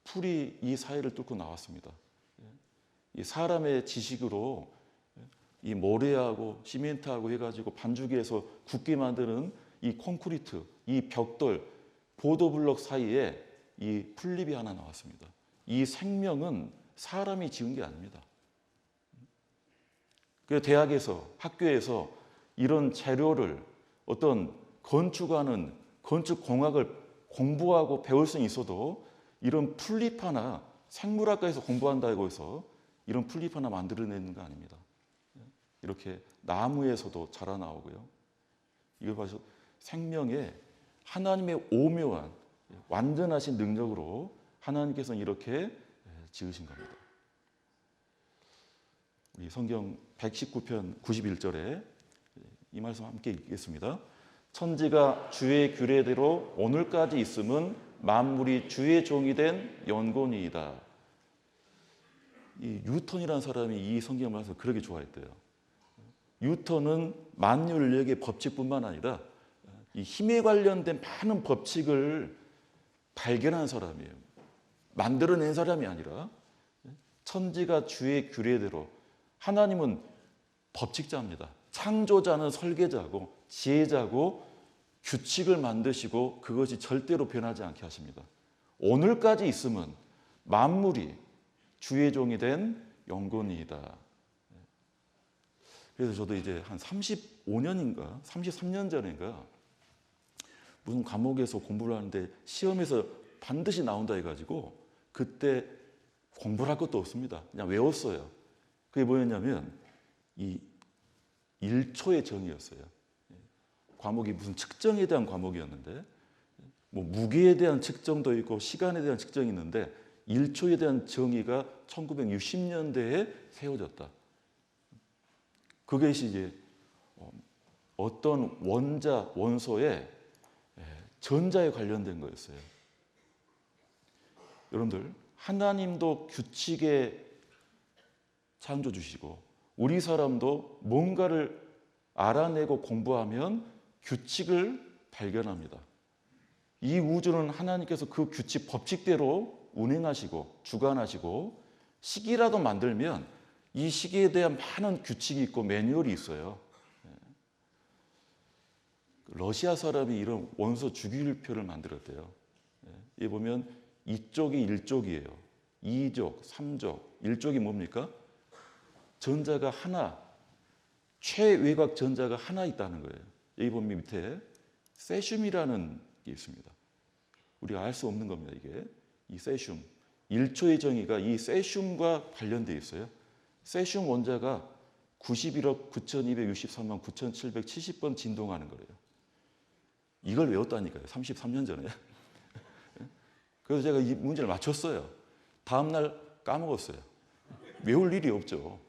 [SPEAKER 1] 풀이 이 사이를 뚫고 나왔습니다. 이 사람의 지식으로 이 모래하고 시멘트하고 해가지고 반죽해서 굳게 만드는 이 콘크리트, 이 벽돌, 보도블럭 사이에 이 풀잎이 하나 나왔습니다. 이 생명은 사람이 지은 게 아닙니다. 그래서 대학에서, 학교에서 이런 재료를 어떤 건축하는 건축공학을 공부하고 배울 수는 있어도 이런 풀잎 하나, 생물학과에서 공부한다고 해서 이런 풀잎 하나 만들어내는 거 아닙니다. 이렇게 나무에서도 자라나오고요. 이걸 봐서 생명의 하나님의 오묘한 완전하신 능력으로 하나님께서는 이렇게 지으신 겁니다. 우리 성경 119편 91절에 이 말씀 함께 읽겠습니다. 천지가 주의 규례대로 오늘까지 있음은 만물이 주의 종이 된 연고니이다. 이 뉴턴이라는 사람이 이 성경 말씀을 그렇게 좋아했대요. 뉴턴은 만유인력의 법칙뿐만 아니라 이 힘에 관련된 많은 법칙을 발견한 사람이에요. 만들어낸 사람이 아니라 천지가 주의 규례대로, 하나님은 법칙자입니다. 창조자는 설계자고 지혜자고 규칙을 만드시고 그것이 절대로 변하지 않게 하십니다. 오늘까지 있음은 만물이 주의 종이 된 영혼이다. 그래서 저도 이제 한 35년인가 33년 전인가 무슨 과목에서 공부를 하는데 시험에서 반드시 나온다 해가지고 그때 공부를 할 것도 없습니다. 그냥 외웠어요. 그게 뭐였냐면 이 1초의 정의였어요. 과목이 무슨 측정에 대한 과목이었는데 뭐 무게에 대한 측정도 있고 시간에 대한 측정이 있는데 1초에 대한 정의가 1960년대에 세워졌다. 그것이 이제 어떤 원자, 원소의 전자에 관련된 거였어요. 여러분들, 하나님도 규칙에 창조주시고 우리 사람도 뭔가를 알아내고 공부하면 규칙을 발견합니다. 이 우주는 하나님께서 그 규칙, 법칙대로 운행하시고 주관하시고 시기라도 만들면 이 시기에 대한 많은 규칙이 있고 매뉴얼이 있어요. 러시아 사람이 이런 원소 주기율표를 만들었대요. 여기 보면 이쪽이 1족이에요. 2족, 3족. 1족이 뭡니까? 전자가 하나, 최외곽 전자가 하나 있다는 거예요. 여기 보면 밑에 세슘이라는 게 있습니다. 우리가 알 수 없는 겁니다. 이게 이 세슘. 1초의 정의가 이 세슘과 관련되어 있어요. 세슘 원자가 91억 9,263만 9,770번 진동하는 거예요. 이걸 외웠다니까요. 33년 전에. 그래서 제가 이 문제를 맞췄어요. 다음 날 까먹었어요. 외울 일이 없죠.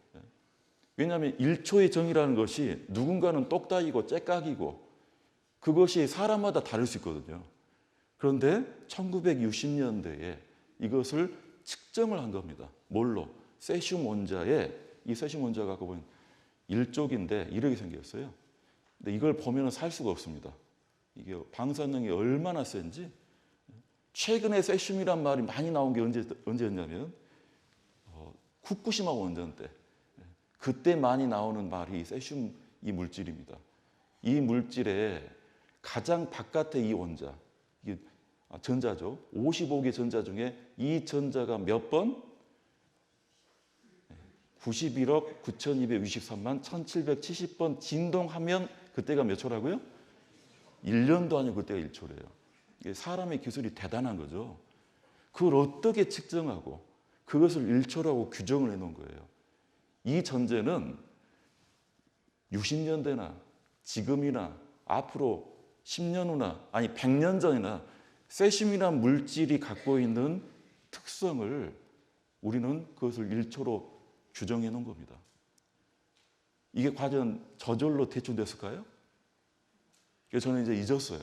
[SPEAKER 1] 왜냐하면 1초의 정이라는 것이 누군가는 똑딱이고 째깍이고 그것이 사람마다 다를 수 있거든요. 그런데 1960년대에 이것을 측정을 한 겁니다. 뭘로? 세슘 원자에, 이 세슘 원자가 보면 1족인데 이렇게 생겼어요. 근데 이걸 보면 살 수가 없습니다. 이게 방사능이 얼마나 센지. 최근에 세슘이란 말이 많이 나온 게 언제였냐면 후쿠시마 원전 때. 그때 많이 나오는 말이 세슘 이 물질입니다. 이 물질의 가장 바깥에 이 원자, 이게 전자죠. 55개 전자 중에 이 전자가 몇 번? 91억 9,263만 1,770번 진동하면 그때가 몇 초라고요? 1년도 아니고 그때가 1초래요. 사람의 기술이 대단한 거죠. 그걸 어떻게 측정하고 그것을 1초라고 규정을 해놓은 거예요. 이 전제는 60년대나 지금이나 앞으로 10년 후나 아니 100년 전이나 세슘이라는 물질이 갖고 있는 특성을 우리는 그것을 1초로 규정해 놓은 겁니다. 이게 과연 저절로 대충됐을까요? 그래서 저는 이제 잊었어요.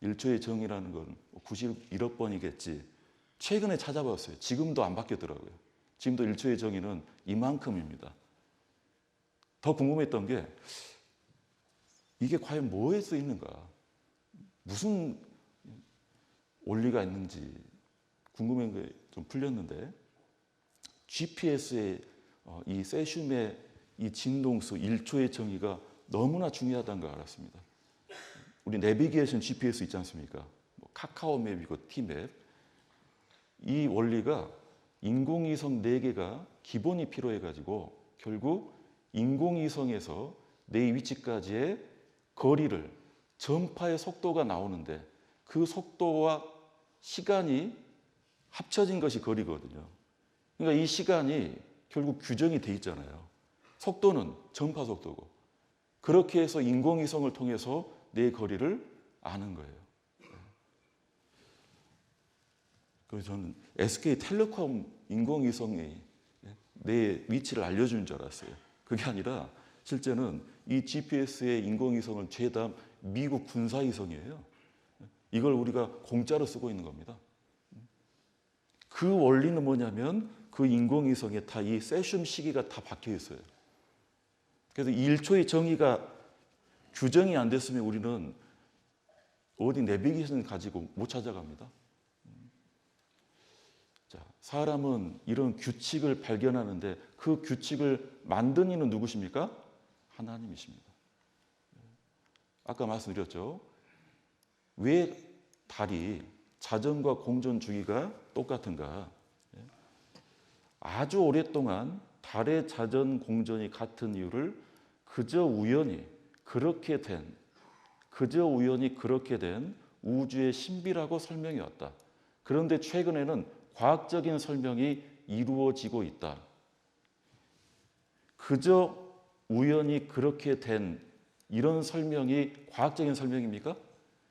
[SPEAKER 1] 1초의 정이라는 건 91억 번이겠지. 최근에 찾아봤어요. 지금도 안 바뀌었더라고요. 지금도 1초의 정의는 이만큼입니다. 더 궁금했던 게 이게 과연 뭐에 쓰이는가? 무슨 원리가 있는지 궁금한 게 좀 풀렸는데 GPS의 이 세슘의 이 진동수 1초의 정의가 너무나 중요하다는 걸 알았습니다. 우리 내비게이션 GPS 있지 않습니까? 뭐 카카오맵이고 T맵. 이 원리가 인공위성 4개가 기본이 필요해가지고 결국 인공위성에서 내 위치까지의 거리를 전파의 속도가 나오는데 그 속도와 시간이 합쳐진 것이 거리거든요. 그러니까 이 시간이 결국 규정이 돼 있잖아요. 속도는 전파 속도고 그렇게 해서 인공위성을 통해서 내 거리를 아는 거예요. 그래서 저는 SK텔레콤 인공위성이 내 위치를 알려주는 줄 알았어요. 그게 아니라 실제는 이 GPS의 인공위성은 죄다 미국 군사위성이에요. 이걸 우리가 공짜로 쓰고 있는 겁니다. 그 원리는 뭐냐면 그 인공위성에 다 이 세슘 시기가 다 박혀 있어요. 그래서 1초의 정의가 규정이 안 됐으면 우리는 어디 내비게이션 가지고 못 찾아갑니다. 자, 사람은 이런 규칙을 발견하는데 그 규칙을 만든 이는 누구십니까? 하나님이십니다. 아까 말씀드렸죠. 왜 달이 자전과 공전 주기가 똑같은가? 아주 오랫동안 달의 자전 공전이 같은 이유를 그저 우연히 그렇게 된 우주의 신비라고 설명해 왔다. 그런데 최근에는 과학적인 설명이 이루어지고 있다. 그저 우연히 그렇게 된 이런 설명이 과학적인 설명입니까?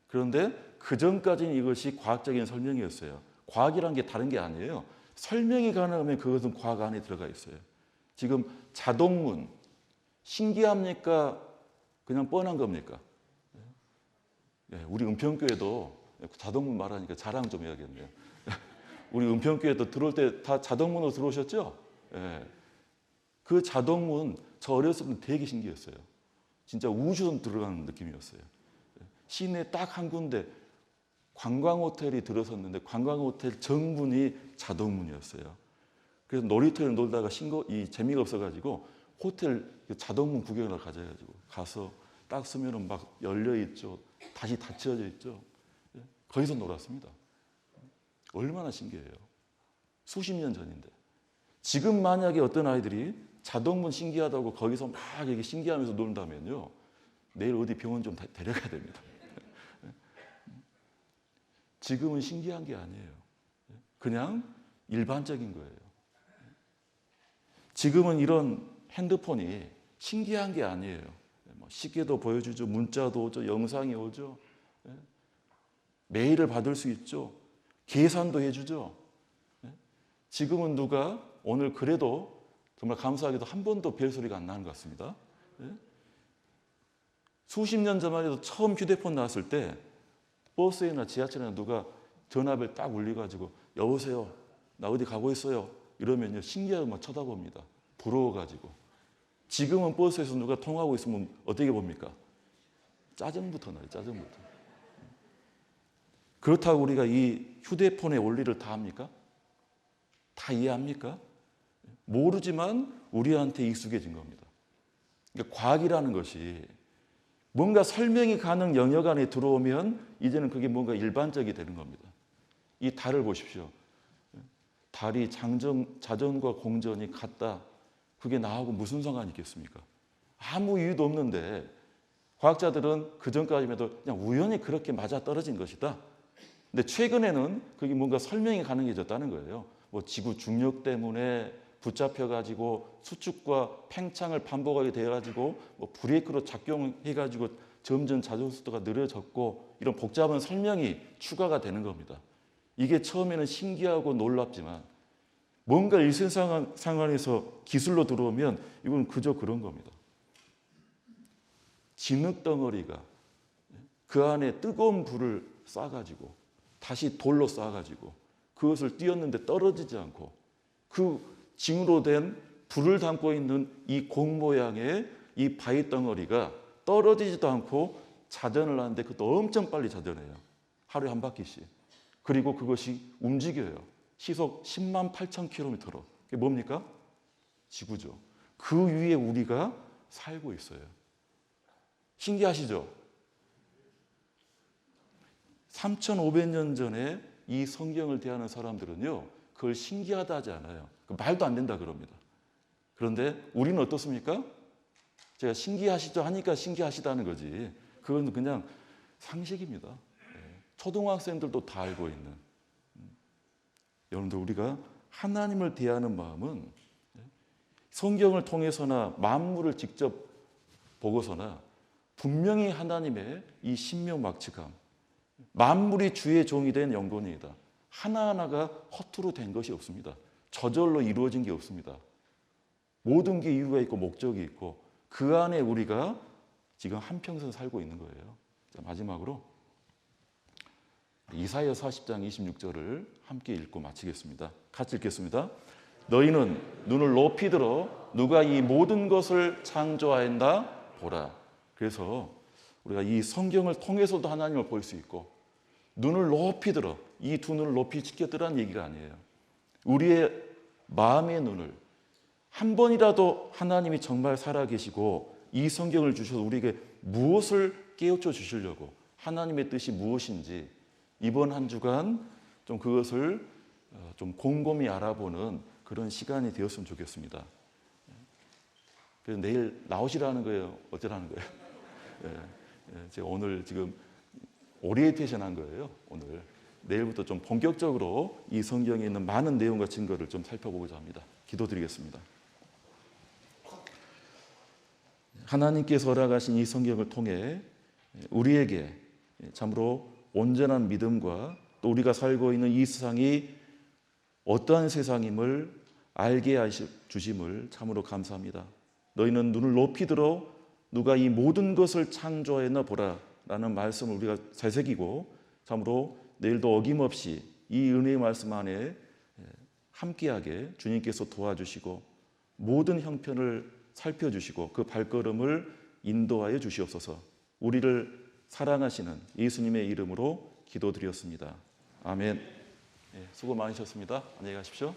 [SPEAKER 1] 그런데 그 전까지는 이것이 과학적인 설명이었어요. 과학이란 게 다른 게 아니에요. 설명이 가능하면 그것은 과학 안에 들어가 있어요. 지금 자동문 신기합니까? 그냥 뻔한 겁니까? 우리 은평교회도 자동문 말하니까 자랑 좀 해야겠네요. 우리 은평교회도 들어올 때 다 자동문으로 들어오셨죠? 그 자동문 저 어렸을 때 되게 신기했어요. 진짜 우주선 들어가는 느낌이었어요. 시내 딱 한 군데 관광호텔이 들어섰는데 관광호텔 정문이 자동문이었어요. 그래서 놀이터에 놀다가 재미가 없어가지고 호텔 자동문 구경을 가져가지고 가서 딱 쓰면은 막 열려 있죠. 다시 닫혀져 있죠. 거기서 놀았습니다. 얼마나 신기해요. 수십 년 전인데. 지금 만약에 어떤 아이들이 자동문 신기하다고 거기서 막 이렇게 신기하면서 논다면요. 내일 어디 병원 좀 데려가야 됩니다. 지금은 신기한 게 아니에요. 그냥 일반적인 거예요. 지금은 이런 핸드폰이 신기한 게 아니에요. 시계도 보여주죠. 문자도 오죠. 영상이 오죠. 메일을 받을 수 있죠. 계산도 해주죠. 지금은 누가 오늘 그래도 정말 감사하게도 한 번도 벨소리가 안 나는 것 같습니다. 예? 수십 년 전만 해도 처음 휴대폰 나왔을 때 버스에나 지하철에나 누가 전화벨 딱 울려가지고 여보세요, 나 어디 가고 있어요, 이러면요 신기하게 막 쳐다봅니다. 부러워가지고. 지금은 버스에서 누가 통화하고 있으면 어떻게 봅니까? 짜증부터 나요. 짜증부터. 그렇다고 우리가 이 휴대폰의 원리를 다 합니까? 다 이해합니까? 모르지만 우리한테 익숙해진 겁니다. 그러니까 과학이라는 것이 뭔가 설명이 가능 영역 안에 들어오면 이제는 그게 뭔가 일반적이 되는 겁니다. 이 달을 보십시오. 달이 자전과 공전이 같다. 그게 나하고 무슨 상관이 있겠습니까? 아무 이유도 없는데 과학자들은 그전까지만 해도 그냥 우연히 그렇게 맞아떨어진 것이다. 근데 최근에는 그게 뭔가 설명이 가능해졌다는 거예요. 뭐 지구 중력 때문에 붙잡혀가지고 수축과 팽창을 반복하게 돼가지고 뭐 브레이크로 작용해가지고 점점 자전 속도가 느려졌고 이런 복잡한 설명이 추가가 되는 겁니다. 이게 처음에는 신기하고 놀랍지만 뭔가 일생상관에서 기술로 들어오면 이건 그저 그런 겁니다. 진흙덩어리가 그 안에 뜨거운 불을 쏴가지고 다시 돌로 쏴가지고 그것을 띄었는데 떨어지지 않고 그 징으로 된 불을 담고 있는 이 공 모양의 이 바위 덩어리가 떨어지지도 않고 자전을 하는데 그것도 엄청 빨리 자전해요. 하루에 한 바퀴씩. 그리고 그것이 움직여요. 시속 10만 8천 킬로미터로. 그게 뭡니까? 지구죠. 그 위에 우리가 살고 있어요. 신기하시죠? 3,500년 전에 이 성경을 대하는 사람들은요, 그걸 신기하다 하지 않아요. 말도 안 된다 그럽니다. 그런데 우리는 어떻습니까? 제가 신기하시죠 하니까 신기하시다는 거지. 그건 그냥 상식입니다. 초등학생들도 다 알고 있는. 여러분들, 우리가 하나님을 대하는 마음은 성경을 통해서나 만물을 직접 보고서나 분명히 하나님의 이 신묘막측함, 만물이 주의 종이 된 영혼이다. 하나하나가 허투루 된 것이 없습니다. 저절로 이루어진 게 없습니다. 모든 게 이유가 있고 목적이 있고 그 안에 우리가 지금 한평생 살고 있는 거예요. 자, 마지막으로 이사야 40장 26절을 함께 읽고 마치겠습니다. 같이 읽겠습니다. 너희는 눈을 높이 들어 누가 이 모든 것을 창조하였나 보라. 그래서 우리가 이 성경을 통해서도 하나님을 볼 수 있고 눈을 높이 들어, 이 두 눈을 높이 지켜들라는 얘기가 아니에요. 우리의 마음의 눈을 한 번이라도 하나님이 정말 살아계시고 이 성경을 주셔서 우리에게 무엇을 깨우쳐 주시려고, 하나님의 뜻이 무엇인지 이번 한 주간 좀 그것을 좀 곰곰이 알아보는 그런 시간이 되었으면 좋겠습니다. 그래서 내일 나오시라는 거예요? 어쩌라는 거예요? 제가 오늘 지금 오리엔테이션 한 거예요. 오늘 내일부터 좀 본격적으로 이 성경에 있는 많은 내용과 증거를 좀 살펴보고자 합니다. 기도드리겠습니다. 하나님께서 허락하신 이 성경을 통해 우리에게 참으로 온전한 믿음과 또 우리가 살고 있는 이 세상이 어떠한 세상임을 알게 주심을 참으로 감사합니다. 너희는 눈을 높이 들어 누가 이 모든 것을 창조했나 보라 라는 말씀을 우리가 새새기고 참으로 내일도 어김없이 이 은혜의 말씀 안에 함께하게 주님께서 도와주시고 모든 형편을 살펴주시고 그 발걸음을 인도하여 주시옵소서. 우리를 사랑하시는 예수님의 이름으로 기도드렸습니다. 아멘. 수고 많으셨습니다. 안녕히 가십시오.